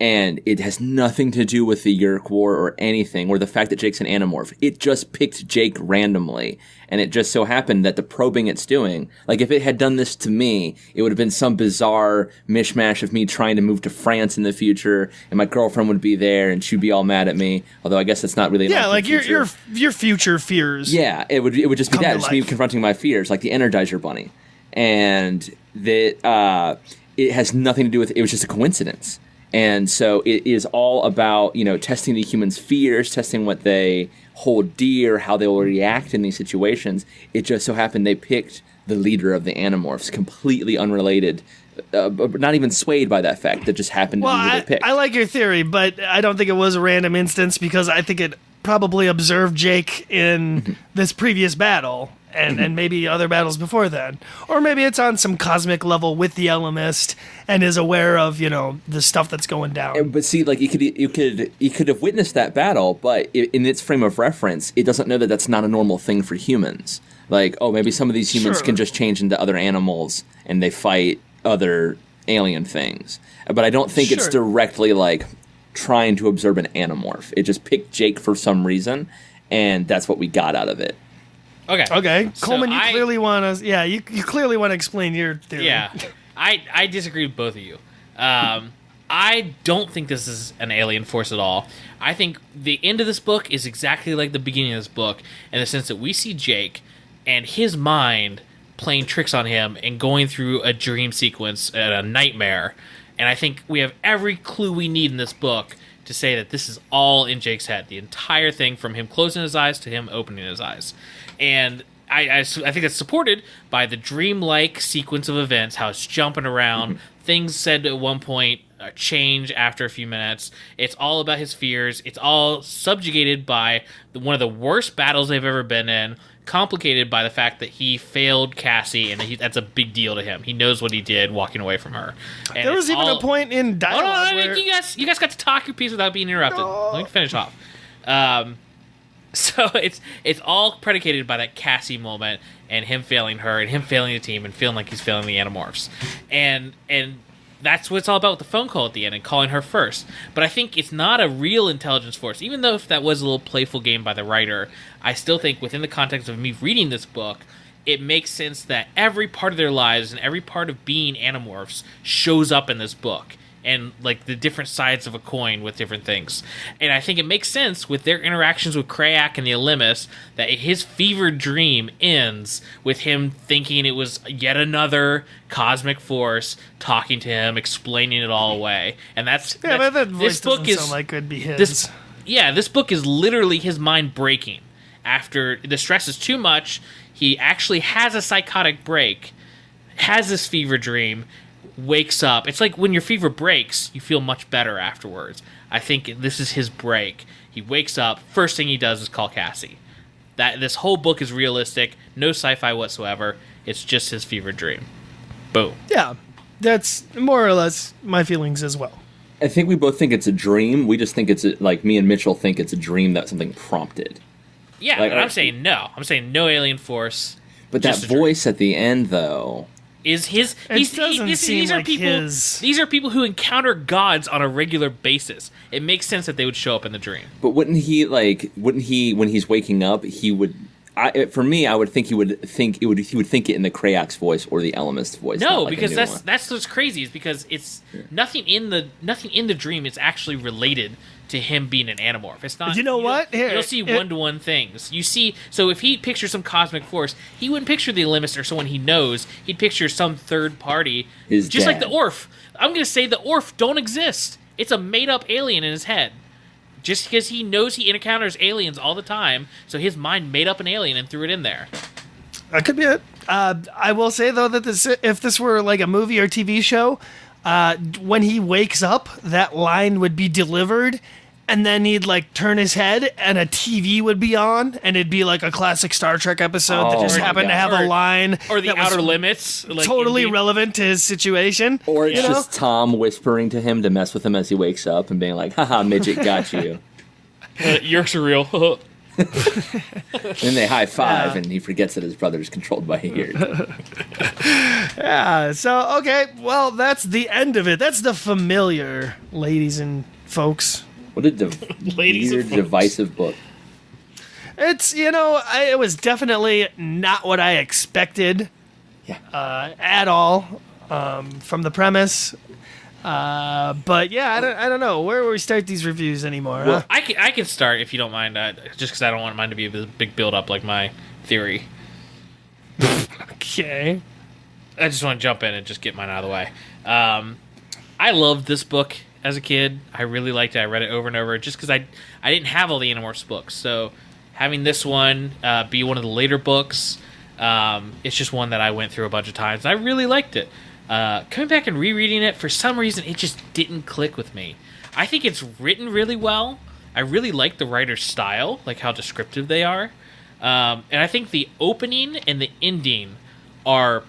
Speaker 3: And it has nothing to do with the Yeerk War or anything, or the fact that Jake's an Animorph. It just picked Jake randomly. And it just so happened that the probing it's doing, if it had done this to me, it would have been some bizarre mishmash of me trying to move to France in the future, and my girlfriend would be there, and she'd be all mad at me. Although I guess that's not really
Speaker 2: your future fears.
Speaker 3: Yeah, it would just be that. Just me confronting my fears, like the Energizer Bunny. And that it has nothing to do with it. It was just a coincidence. And so it is all about, testing the humans' fears, testing what they hold dear, how they will react in these situations. It just so happened they picked the leader of the Animorphs, completely unrelated not even swayed by that fact. That just happened to be who they picked.
Speaker 2: I like your theory, but I don't think it was a random instance because I think it probably observed Jake in this previous battle and maybe other battles before then. Or maybe it's on some cosmic level with the Elemist and is aware of, the stuff that's going down.
Speaker 3: But see, like, you could have witnessed that battle, but in its frame of reference, it doesn't know that that's not a normal thing for humans. Like, maybe some of these humans can just change into other animals and they fight other alien things. But I don't think it's directly, like, trying to observe an Animorph. It just picked Jake for some reason, and that's what we got out of it.
Speaker 2: Okay. Coleman, you clearly want to. Yeah, you clearly want to explain your theory.
Speaker 1: Yeah, I disagree with both of you. I don't think this is an alien force at all. I think the end of this book is exactly like the beginning of this book in the sense that we see Jake and his mind playing tricks on him and going through a dream sequence and a nightmare. And I think we have every clue we need in this book to say that this is all in Jake's head. The entire thing from him closing his eyes to him opening his eyes. And I think that's supported by the dreamlike sequence of events, how it's jumping around. Things said at one point change after a few minutes. It's all about his fears. It's all subjugated by one of the worst battles they've ever been in, complicated by the fact that he failed Cassie, and that's a big deal to him. He knows what he did walking away from her. And
Speaker 2: there was even a point in dialogue where...
Speaker 1: you guys got to talk your piece without being interrupted.
Speaker 2: No.
Speaker 1: Let me finish off. So it's all predicated by that Cassie moment and him failing her and him failing the team and feeling like he's failing the Animorphs. And that's what it's all about with the phone call at the end and calling her first. But I think it's not a real intelligence force. Even though if that was a little playful game by the writer, I still think within the context of me reading this book, it makes sense that every part of their lives and every part of being Animorphs shows up in this book. And like the different sides of a coin with different things. And I think it makes sense with their interactions with Krayak and the Elemis that his fevered dream ends with him thinking it was yet another cosmic force talking to him, explaining it all away. And but
Speaker 2: that voice doesn't sound like it'd be his.
Speaker 1: This book is literally his mind breaking. After the stress is too much, he actually has a psychotic break, has this fever dream, wakes up. It's like when your fever breaks, you feel much better afterwards. I think this is his break. He wakes up, first thing he does is call Cassie. This whole book is realistic, no sci-fi whatsoever. It's just his fever dream. Boom.
Speaker 2: Yeah, that's more or less my feelings as well.
Speaker 3: I think we both think it's a dream. We just think like me and Mitchell think it's a dream that something prompted.
Speaker 1: Yeah, like, I'm saying no. I'm saying no alien force.
Speaker 3: But that voice at the end, though...
Speaker 1: is his.
Speaker 2: These
Speaker 1: are people who encounter gods on a regular basis. It makes sense that they would show up in the dream.
Speaker 3: But wouldn't he when he's waking up, he would. For me, I would think he would think it in the Krayak's voice or the Elemist's voice.
Speaker 1: No, because that's what's crazy is because it's nothing in the dream is actually related to him being an Animorph. It's not.
Speaker 2: You know what?
Speaker 1: You don't see one-to-one things. You see, so if he pictures some cosmic force, he wouldn't picture the Elemist or someone he knows. He'd picture some third party.
Speaker 3: His
Speaker 1: just
Speaker 3: dad.
Speaker 1: like the Orf. I'm going to say the Orf don't exist. It's a made-up alien in his head. Just because he knows he encounters aliens all the time, so his mind made up an alien and threw it in there.
Speaker 2: That could be it. I will say, though, that if this were like a movie or TV show, when he wakes up, that line would be delivered, and then he'd like turn his head, and a TV would be on, and it'd be like a classic Star Trek episode that just happened to have a line,
Speaker 1: or the Outer Limits, like
Speaker 2: totally relevant to his situation.
Speaker 3: Or it's just Tom whispering to him to mess with him as he wakes up and being like, "Haha, midget, got you."
Speaker 1: You're surreal.
Speaker 3: Then they high five, and he forgets that his brother is controlled by ears.
Speaker 2: Yeah. So okay, well, that's the end of it. That's the familiar, ladies and folks.
Speaker 3: What a weird, divisive book.
Speaker 2: It's, it was definitely not what I expected at all from the premise. But yeah, I don't know. Where will we start these reviews anymore?
Speaker 1: Well, I can start if you don't mind, just because I don't want mine to be a big build-up like my theory.
Speaker 2: Okay.
Speaker 1: I just want to jump in and just get mine out of the way. I loved this book as a kid. I really liked it. I read it over and over just because I didn't have all the Animorphs books. So having this one be one of the later books, it's just one that I went through a bunch of times. I really liked it. Coming back and rereading it, for some reason, it just didn't click with me. I think it's written really well. I really like the writer's style, like how descriptive they are. And I think the opening and the ending are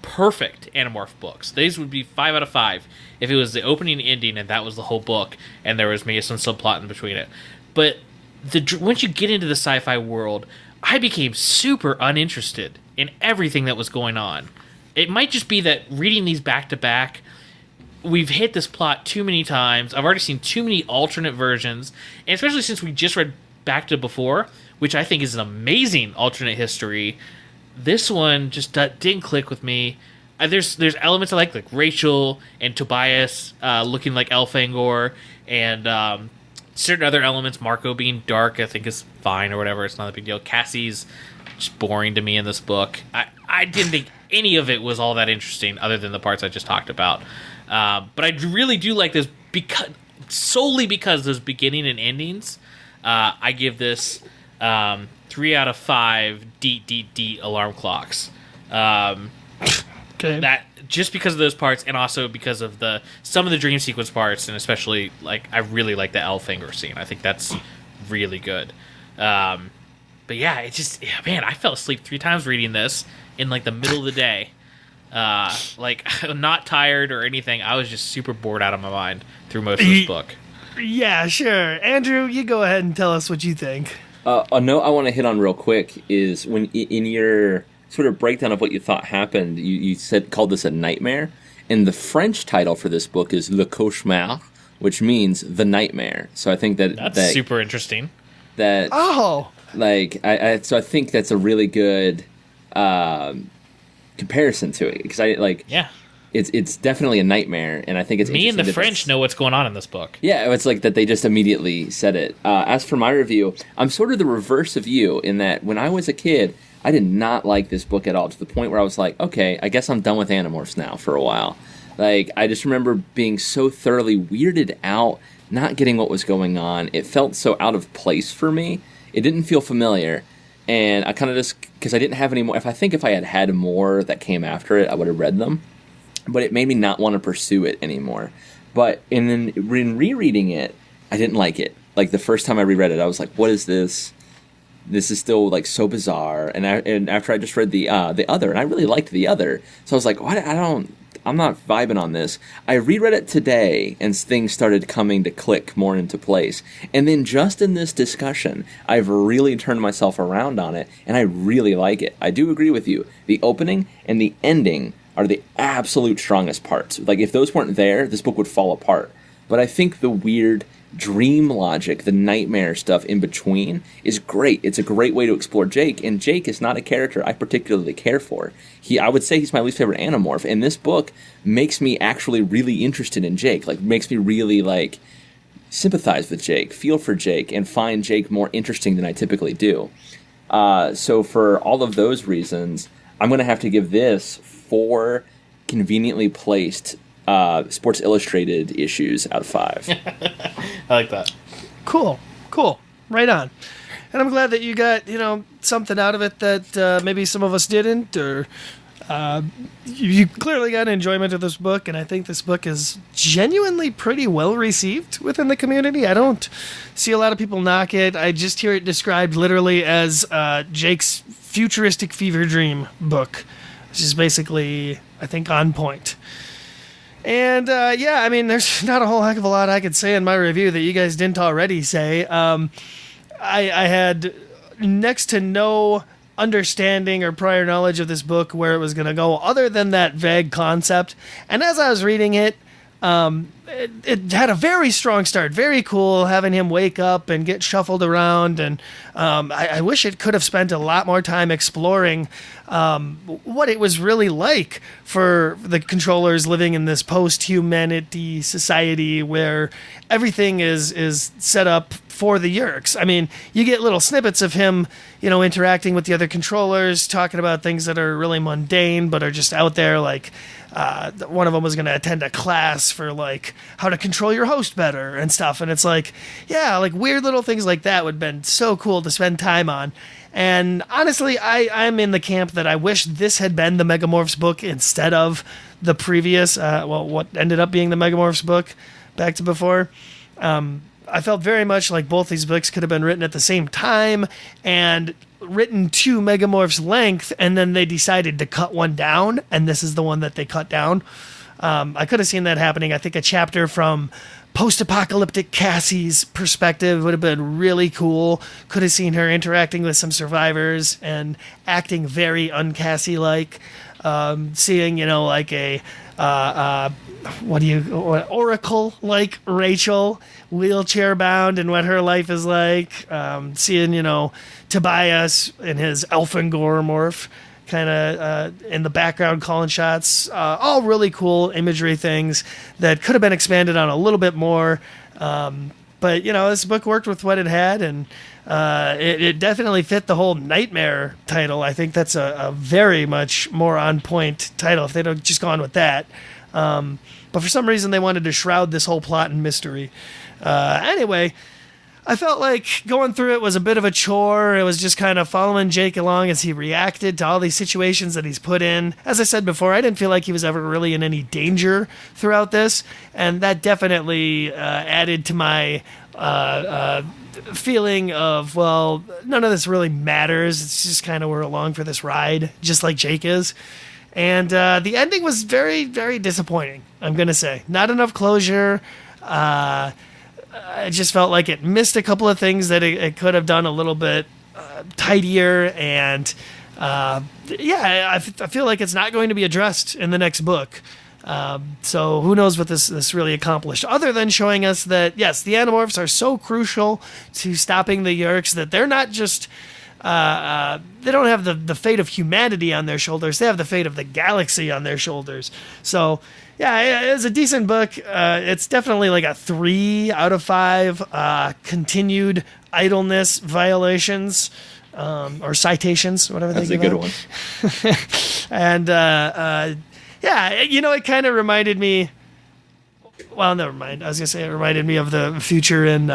Speaker 1: perfect Animorph books. These would be 5 out of 5 if it was the opening and ending and that was the whole book and there was maybe some subplot in between it. But once you get into the sci-fi world, I became super uninterested in everything that was going on. It might just be that reading these back to back, we've hit this plot too many times. I've already seen too many alternate versions, and especially since we just read Back to Before, which I think is an amazing alternate history. This one just didn't click with me. There's elements I like Rachel and Tobias looking like Elfangor, and certain other elements, Marco being dark, I think is fine or whatever. It's not a big deal. Cassie's just boring to me in this book. I didn't think any of it was all that interesting other than the parts I just talked about. But I really do like this solely because those beginning and endings. I give this 3 out of 5 deet alarm clocks.
Speaker 2: Okay.
Speaker 1: That just because of those parts, and also because of some of the dream sequence parts, and especially I really like the Elfangor scene. I think that's really good. But yeah, man, I fell asleep 3 times reading this in the middle of the day. I'm not tired or anything. I was just super bored out of my mind through most of this book.
Speaker 2: Yeah, sure. Andrew, you go ahead and tell us what you think.
Speaker 3: A note I want to hit on real quick is when in your sort of breakdown of what you thought happened, you called this a nightmare, and the French title for this book is Le Cauchemar, which means the nightmare. So I think that's
Speaker 1: super interesting.
Speaker 3: So I think that's a really good comparison to it, because it's definitely a nightmare, and I think it's
Speaker 1: me and the French know what's going on in this book.
Speaker 3: Yeah, it's like that they just immediately said it. As for my review, I'm sort of the reverse of you in that when I was a kid, I did not like this book at all, to the point where I was like, okay, I guess I'm done with Animorphs now for a while. I just remember being so thoroughly weirded out, not getting what was going on. It felt so out of place for me. It didn't feel familiar. And I kind of just, because I didn't have any more, if I had had more that came after it, I would have read them. But it made me not want to pursue it anymore. But in rereading it, I didn't like it. The first time I reread it, I was like, what is this? This is still so bizarre. And after I just read the other, and I really liked the other, so I was like, what? I'm not vibing on this. I reread it today, and things started coming to click more into place. And then just in this discussion, I've really turned myself around on it, and I really like it. I do agree with you. The opening and the ending are the absolute strongest parts. If those weren't there, this book would fall apart. But I think the weird dream logic, the nightmare stuff in between is great. It's a great way to explore Jake, and Jake is not a character I particularly care for. I would say he's my least favorite Animorph, and this book makes me actually really interested in Jake. Makes me really sympathize with Jake, feel for Jake, and find Jake more interesting than I typically do. So for all of those reasons, I'm going to have to give this 4 conveniently placed Sports Illustrated issues out of 5.
Speaker 1: I like that.
Speaker 2: Cool. Right on. And I'm glad that you got, something out of it that maybe some of us didn't, or you clearly got enjoyment of this book, and I think this book is genuinely pretty well received within the community. I don't see a lot of people knock it. I just hear it described literally as Jake's futuristic fever dream book, which is basically, I think, on point. And, there's not a whole heck of a lot I could say in my review that you guys didn't already say. I had next to no understanding or prior knowledge of this book, where it was going to go, other than that vague concept. And as I was reading it, it had a very strong start. Very cool having him wake up and get shuffled around. And I wish it could have spent a lot more time exploring what it was really like for the controllers living in this post-humanity society where everything is set up for the Yeerks. I mean, you get little snippets of him, interacting with the other controllers, talking about things that are really mundane, but are just out there, like, one of them was going to attend a class for, like, how to control your host better and stuff. And it's like, yeah, like, weird little things like that would have been so cool to spend time on. And honestly, I'm in the camp that I wish this had been the Megamorphs book instead of the previous, what ended up being the Megamorphs book back to before. I felt very much like both these books could have been written at the same time and written to Megamorphs length, and then they decided to cut one down, and this is the one that they cut down. I could have seen that happening. I think a chapter from post-apocalyptic Cassie's perspective would have been really cool. Could have seen her interacting with some survivors and acting very un-Cassie-like. Seeing, like a oracle like Rachel, wheelchair bound, and what her life is like. Seeing, Tobias in his Elfangor morph, kind of in the background calling shots. All really cool imagery things that could have been expanded on a little bit more. But, this book worked with what it had, and it definitely fit the whole Nightmare title. I think that's a very much more on point title if they'd have just gone with that. But for some reason, they wanted to shroud this whole plot in mystery. Anyway, I felt like going through it was a bit of a chore. It was just kind of following Jake along as he reacted to all these situations that he's put in. As I said before, I didn't feel like he was ever really in any danger throughout this, and that definitely added to my feeling of, well, none of this really matters. It's just kind of we're along for this ride, just like Jake is. And the ending was very, very disappointing, I'm going to say. Not enough closure. I just felt like it missed a couple of things that it could have done a little bit tidier. And I feel like it's not going to be addressed in the next book. So who knows what this really accomplished, other than showing us that, yes, the Animorphs are so crucial to stopping the Yeerks that they're not just... they don't have the fate of humanity on their shoulders. They have the fate of the galaxy on their shoulders. So, yeah, it's a decent book. It's definitely like a 3 out of 5 continued idleness violations or citations, whatever they give out.
Speaker 3: That's a good one.
Speaker 2: And, it kind of reminded me... Well, never mind. I was going to say it reminded me of the future in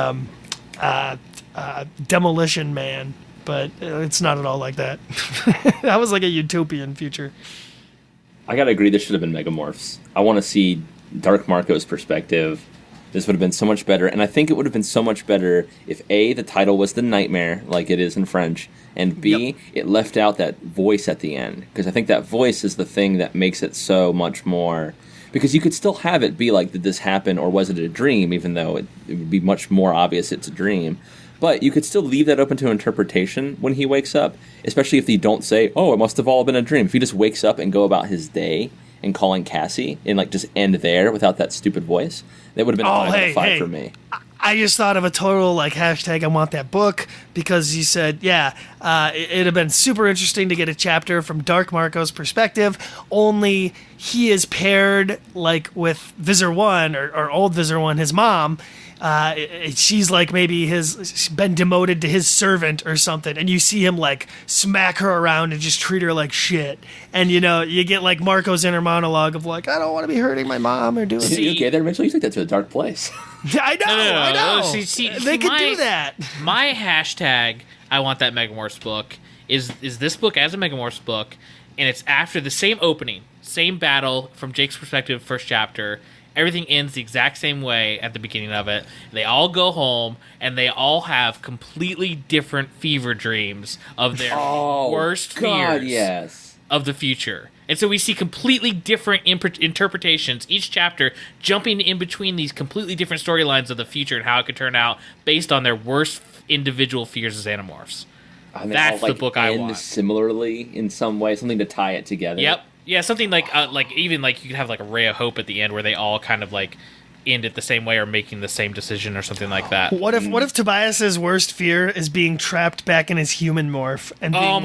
Speaker 2: Demolition Man. But it's not at all like that. That was like a utopian future.
Speaker 3: I gotta agree, this should have been Megamorphs. I want to see Dark Marco's perspective. This would have been so much better, and I think it would have been so much better if A, the title was The Nightmare, like it is in French, and B, it left out that voice at the end, because I think that voice is the thing that makes it so much more... Because you could still have it be like, did this happen, or was it a dream, even though it would be much more obvious it's a dream. But you could still leave that open to interpretation when he wakes up, especially if you don't say, oh, it must have all been a dream. If he just wakes up and go about his day and calling Cassie and like just end there without that stupid voice, that would have been a 5 out of 5 for me.
Speaker 2: I just thought of a total hashtag I want that book, because you said, it'd have been super interesting to get a chapter from Dark Marco's perspective, only he is paired with Visor 1 or old Visor 1, his mom. She's maybe she's been demoted to his servant or something, and you see him smack her around and just treat her like shit. And you get Marco's inner monologue of I don't want to be hurting my mom or doing.
Speaker 3: See, okay, there, Mitchell, you took that to a dark place.
Speaker 2: I know. I know.
Speaker 1: See,
Speaker 2: they could do that.
Speaker 1: My hashtag, I want that Megamorphs book, is this book as a Megamorphs book, and it's after the same opening, same battle from Jake's perspective, first chapter. Everything ends the exact same way at the beginning of it. They all go home, and they all have completely different fever dreams of their worst fears of the future. And so we see completely different interpretations, each chapter jumping in between these completely different storylines of the future and how it could turn out based on their worst individual fears as Animorphs. That's the book I want.
Speaker 3: Similarly, in some way, something to tie it together.
Speaker 1: Yep. Yeah, something even you could have a ray of hope at the end where they all kind of end it the same way or making the same decision or something like that.
Speaker 2: What if Tobias's worst fear is being trapped back in his human morph and being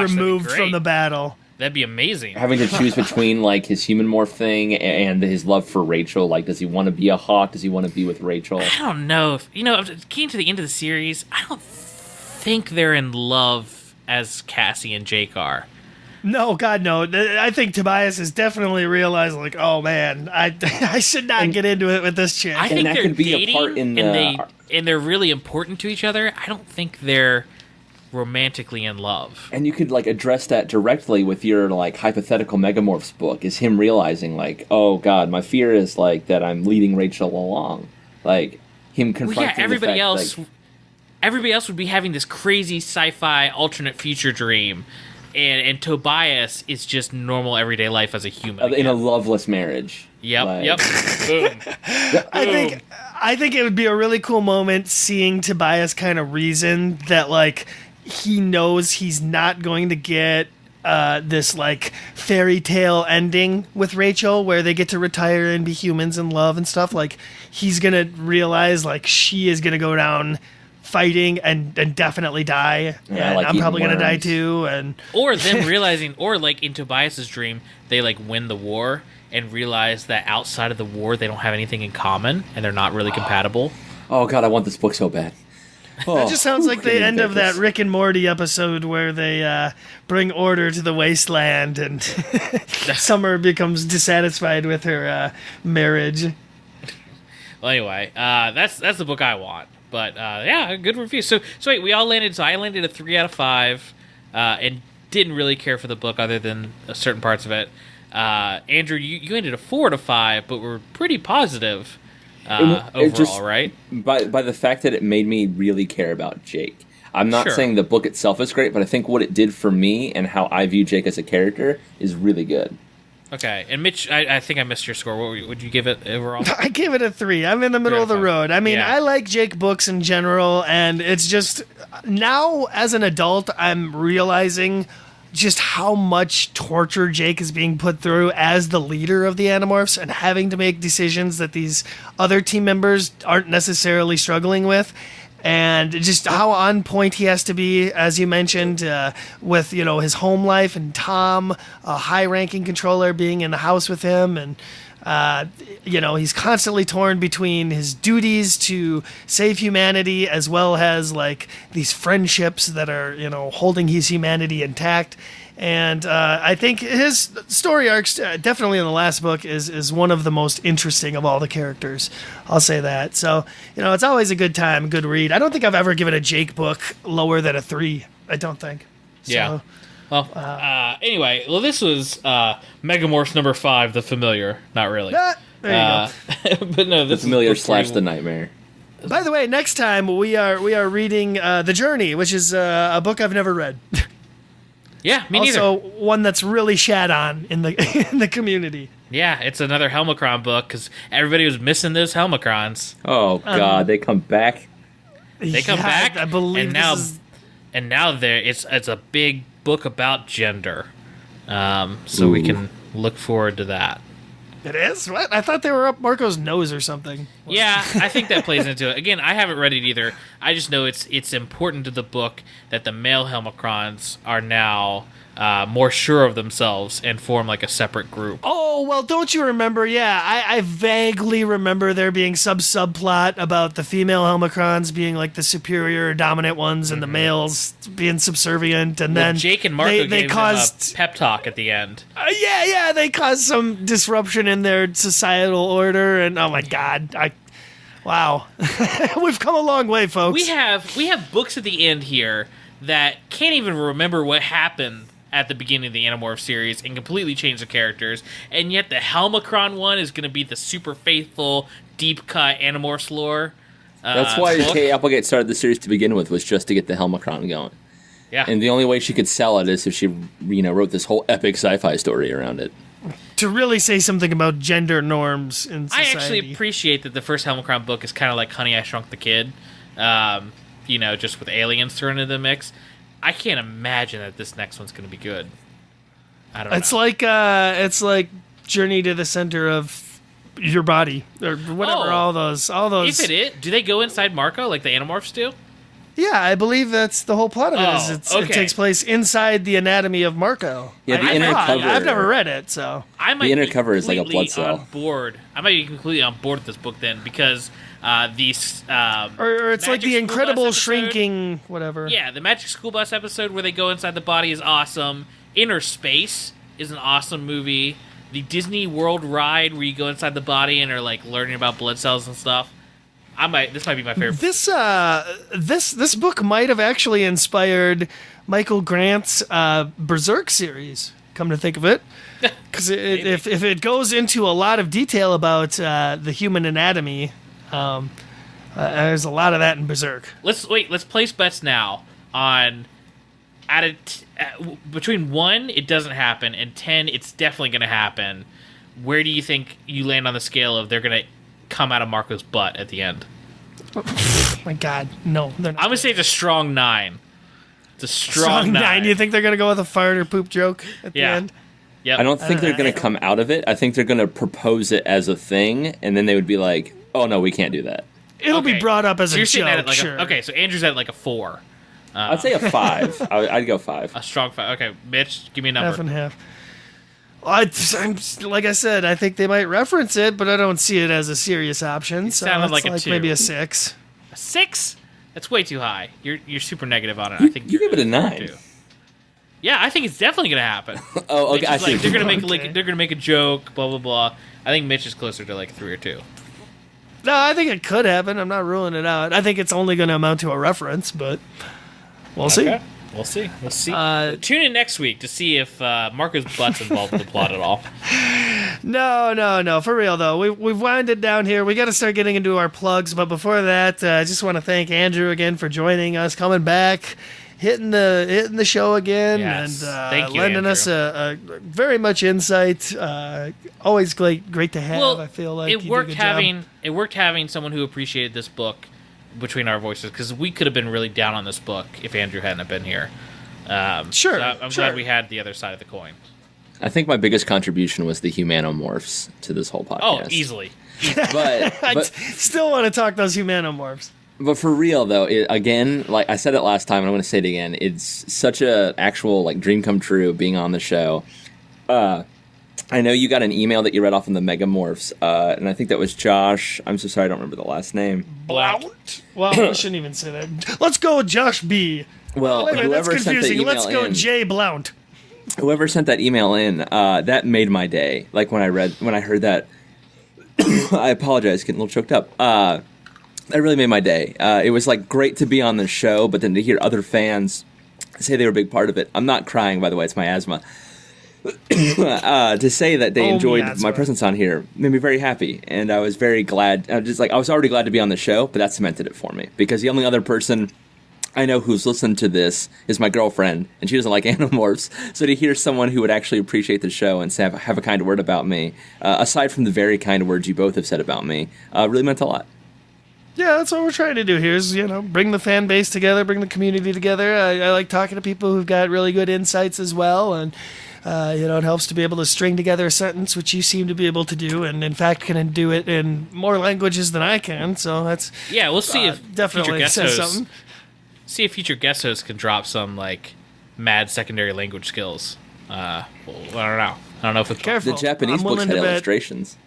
Speaker 2: removed from the battle?
Speaker 1: That'd be amazing.
Speaker 3: Having to choose between like his human morph thing and his love for Rachel. Like, does he want to be a hawk? Does he want to be with Rachel?
Speaker 1: I don't know. Getting to the end of the series, I don't think they're in love as Cassie and Jake are.
Speaker 2: No, God, no. I think Tobias has definitely realized, like, oh man, I should not get into it with this chick.
Speaker 1: I think
Speaker 3: that
Speaker 1: they're
Speaker 3: could be
Speaker 1: dating,
Speaker 3: a part in
Speaker 1: and they're really important to each other. I don't think they're romantically in love.
Speaker 3: And you could like address that directly with your like hypothetical Megamorphs book. Is him realizing like, oh God, my fear is like that I'm leading Rachel along. Like him confronting.
Speaker 1: Everybody
Speaker 3: the fact,
Speaker 1: else.
Speaker 3: like,
Speaker 1: everybody else would be having this crazy sci-fi alternate future dream. And Tobias is just normal everyday life as a human
Speaker 3: in a loveless marriage.
Speaker 1: Yep,
Speaker 3: like,
Speaker 1: yep. Boom.
Speaker 2: I think it would be a really cool moment seeing Tobias kind of reason that like he knows he's not going to get this like fairy tale ending with Rachel where they get to retire and be humans and love and stuff. Like he's gonna realize like she is gonna go down fighting and definitely die, and
Speaker 3: like
Speaker 2: I'm probably
Speaker 3: worms.
Speaker 2: gonna die too. And
Speaker 1: or them realizing, or like in Tobias's dream, they like win the war and realize that outside of the war they don't have anything in common and they're not really compatible.
Speaker 3: Oh God, I want this book so bad. Oh,
Speaker 2: that just sounds like the end of that Rick and Morty episode where they bring order to the wasteland and Summer becomes dissatisfied with her marriage.
Speaker 1: Well, anyway, that's the book I want. But yeah, good review. So wait, we all landed. So I landed a 3 out of 5, and didn't really care for the book other than certain parts of it. Andrew, you ended a 4 out of 5, but were pretty positive overall,
Speaker 3: just,
Speaker 1: right?
Speaker 3: By the fact that it made me really care about Jake. I'm not saying the book itself is great, but I think what it did for me and how I view Jake as a character is really good.
Speaker 1: Okay, and Mitch, I think I missed your score. What would you give it overall?
Speaker 2: I gave it a 3. I'm in the middle of the road. I mean, I like Jake books in general, and it's just now as an adult, I'm realizing just how much torture Jake is being put through as the leader of the Animorphs and having to make decisions that these other team members aren't necessarily struggling with. And just how on point he has to be, as you mentioned, with his home life and Tom, a high-ranking controller, being in the house with him, and he's constantly torn between his duties to save humanity as well as like these friendships that are holding his humanity intact. And I think his story arcs, definitely in the last book, is one of the most interesting of all the characters. I'll say that. So, it's always a good time, good read. I don't think I've ever given a Jake book lower than a 3. I don't think.
Speaker 1: Yeah. So, well, anyway, this was Megamorphs number 5, The Familiar. Not really.
Speaker 2: There you
Speaker 1: go. But no,
Speaker 3: The Familiar / The Nightmare.
Speaker 2: By the way, next time we are reading The Journey, which is a book I've never read.
Speaker 1: Yeah, me neither.
Speaker 2: Also, one that's really shat on in the community.
Speaker 1: Yeah, it's another Helmicron book because everybody was missing those Helmicrons.
Speaker 3: Oh God, they come back.
Speaker 1: They come back.
Speaker 2: I believe
Speaker 1: and now it's a big book about gender. So we can look forward to that.
Speaker 2: It is? What? I thought they were up Marco's nose or something.
Speaker 1: Yeah, I think that plays into it. Again, I haven't read it either. I just know it's important to the book that the male Helmicrons are now more sure of themselves and form like a separate group.
Speaker 2: Oh, well, don't you remember? Yeah, I vaguely remember there being subplot about the female Helmicrons being like the superior dominant ones and the males being subservient. And then
Speaker 1: Jake and Marco
Speaker 2: they
Speaker 1: gave
Speaker 2: caused
Speaker 1: him a pep talk at the end.
Speaker 2: Yeah, they caused some disruption in their societal order. And oh my God, wow. We've come a long way, folks.
Speaker 1: We have books at the end here that can't even remember what happened at the beginning of the Animorphs series and completely change the characters, and yet the Helmicron one is going to be the super faithful, deep-cut Animorphs lore.
Speaker 3: That's why Kay Applegate started the series to begin with, was just to get the Helmicron going.
Speaker 1: Yeah.
Speaker 3: And the only way she could sell it is if she wrote this whole epic sci-fi story around it.
Speaker 2: To really say something about gender norms in society.
Speaker 1: I actually appreciate that the first Helmicron book is kind of like Honey, I Shrunk the Kid, just with aliens thrown into the mix. I can't imagine that this next one's going to be good. I don't know.
Speaker 2: It's like Journey to the Center of Your Body or whatever. All those.
Speaker 1: If it is, do they go inside Marco like the Animorphs do?
Speaker 2: Yeah, I believe that's the whole plot of it.
Speaker 1: Oh,
Speaker 2: It takes place inside the anatomy of Marco.
Speaker 3: Yeah, the inner cover.
Speaker 2: I've never read it, so
Speaker 1: I might
Speaker 3: the inner cover is like a blood cell.
Speaker 1: On board. I might be completely on board with this book then, because these
Speaker 2: or it's like the incredible
Speaker 1: episode,
Speaker 2: shrinking whatever.
Speaker 1: Yeah, the Magic School Bus episode where they go inside the body is awesome. Inner Space is an awesome movie. The Disney World ride where you go inside the body and are like learning about blood cells and stuff. This might be my favorite.
Speaker 2: This book might have actually inspired Michael Grant's Berserk series. Come to think of it, because if it goes into a lot of detail about the human anatomy, there's a lot of that in Berserk.
Speaker 1: Let's place bets now on between 1 it doesn't happen and 10 it's definitely going to happen. Where do you think you land on the scale of they're going to come out of Marco's butt at the end?
Speaker 2: Oh my God, no, they're not.
Speaker 1: I'm gonna say it's a strong 9. It's a strong 9.
Speaker 2: You think they're gonna go with a fart or poop joke at the end?
Speaker 1: Yep.
Speaker 3: I don't think they're going to come out of it. I think they're going to propose it as a thing, and then they would be like, "Oh no, we can't do that."
Speaker 2: It'll be brought up as a joke.
Speaker 1: At like
Speaker 2: sure.
Speaker 1: okay, so Andrew's at like a 4.
Speaker 3: I'd say a 5. I'd go 5.
Speaker 1: A strong 5. Okay, Mitch, give me a number.
Speaker 2: Half and half. I'm like I said, I think they might reference it, but I don't see it as a serious option. So
Speaker 1: sounded
Speaker 2: it's
Speaker 1: like a 2.
Speaker 2: maybe a 6.
Speaker 1: A 6? That's way too high. You're super negative on it.
Speaker 3: You,
Speaker 1: I think
Speaker 3: you give it a 9.
Speaker 1: Yeah, I think it's definitely gonna happen.
Speaker 3: Oh, okay. I see.
Speaker 1: They're gonna make a joke. Blah blah blah. I think Mitch is closer to like 3 or 2.
Speaker 2: No, I think it could happen. I'm not ruling it out. I think it's only going to amount to a reference, but we'll see.
Speaker 1: We'll see. Tune in next week to see if Marco's butt's involved with the plot at all.
Speaker 2: No. For real, though. We've wound it down here. We got to start getting into our plugs. But before that, I just want to thank Andrew again for joining us, coming back, hitting the show again,
Speaker 1: yes.
Speaker 2: and
Speaker 1: Thank you,
Speaker 2: lending
Speaker 1: Andrew.
Speaker 2: us a very much insight. Always great to have.
Speaker 1: Well,
Speaker 2: I feel like
Speaker 1: it
Speaker 2: you
Speaker 1: worked
Speaker 2: do a good job.
Speaker 1: It worked having someone who appreciated this book between our voices, because we could have been really down on this book if Andrew hadn't have been here.
Speaker 2: Sure,
Speaker 1: so I'm glad we had the other side of the coin.
Speaker 3: I think my biggest contribution was the Humanomorphs to this whole podcast.
Speaker 1: Oh, easily.
Speaker 2: I
Speaker 3: but
Speaker 2: still want to talk those Humanomorphs.
Speaker 3: But for real though, again, like I said it last time, and I'm going to say it again. It's such a actual like dream come true being on the show. I know you got an email that you read off in the Megamorphs, and I think that was Josh. I'm so sorry, I don't remember the last name.
Speaker 2: Blount? Well, I shouldn't even say that. Let's go with Josh B.
Speaker 3: Well,
Speaker 2: Wait a minute, that's
Speaker 3: whoever sent the
Speaker 2: confusing.
Speaker 3: email
Speaker 2: Let's go
Speaker 3: in,
Speaker 2: Jay Blount.
Speaker 3: whoever sent that email in, that made my day. Like when I heard that, I apologize, getting a little choked up. That really made my day. It was like great to be on the show, but then to hear other fans say they were a big part of it. I'm not crying, by the way, it's my asthma. To say that they enjoyed my presence on here made me very happy, and I was very glad. I was already glad to be on the show, but that cemented it for me, because the only other person I know who's listened to this is my girlfriend, and she doesn't like Animorphs. So to hear someone who would actually appreciate the show and have a kind word about me, aside from the very kind words you both have said about me, really meant a lot.
Speaker 2: Yeah, that's what we're trying to do here is, bring the fan base together, bring the community together. I like talking to people who've got really good insights as well, and it helps to be able to string together a sentence, which you seem to be able to do, and in fact can do it in more languages than I can. So that's
Speaker 1: we'll see if
Speaker 2: definitely
Speaker 1: future guest
Speaker 2: says
Speaker 1: hosts,
Speaker 2: something.
Speaker 1: see if future guest hosts can drop some like mad secondary language skills. I don't know. I don't know if it's
Speaker 2: Careful.
Speaker 3: The Japanese
Speaker 2: I'm
Speaker 3: books
Speaker 2: willing
Speaker 3: had
Speaker 2: to bet-
Speaker 3: illustrations.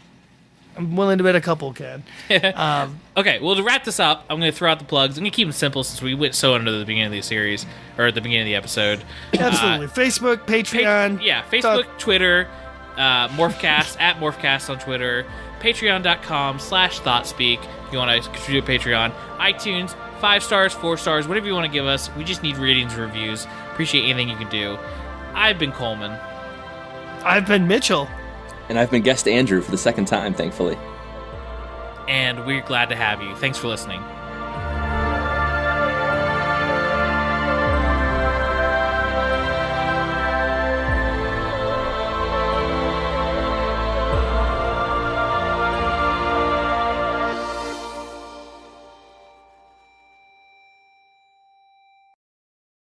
Speaker 2: I'm willing to bet a couple can.
Speaker 1: Okay, well, to wrap this up, I'm going to throw out the plugs. I'm going to keep them simple since we went so under the beginning of the series, or at the beginning of the episode.
Speaker 2: Absolutely. Facebook, Patreon.
Speaker 1: Facebook, Twitter, Morphcast, at Morphcast on Twitter, patreon.com/Thoughtspeak if you want to contribute to Patreon, iTunes, 5 stars, 4 stars, whatever you want to give us. We just need ratings and reviews. Appreciate anything you can do. I've been Coleman.
Speaker 2: I've been Mitchell.
Speaker 3: And I've been guest Andrew for the second time, thankfully.
Speaker 1: And we're glad to have you. Thanks for listening.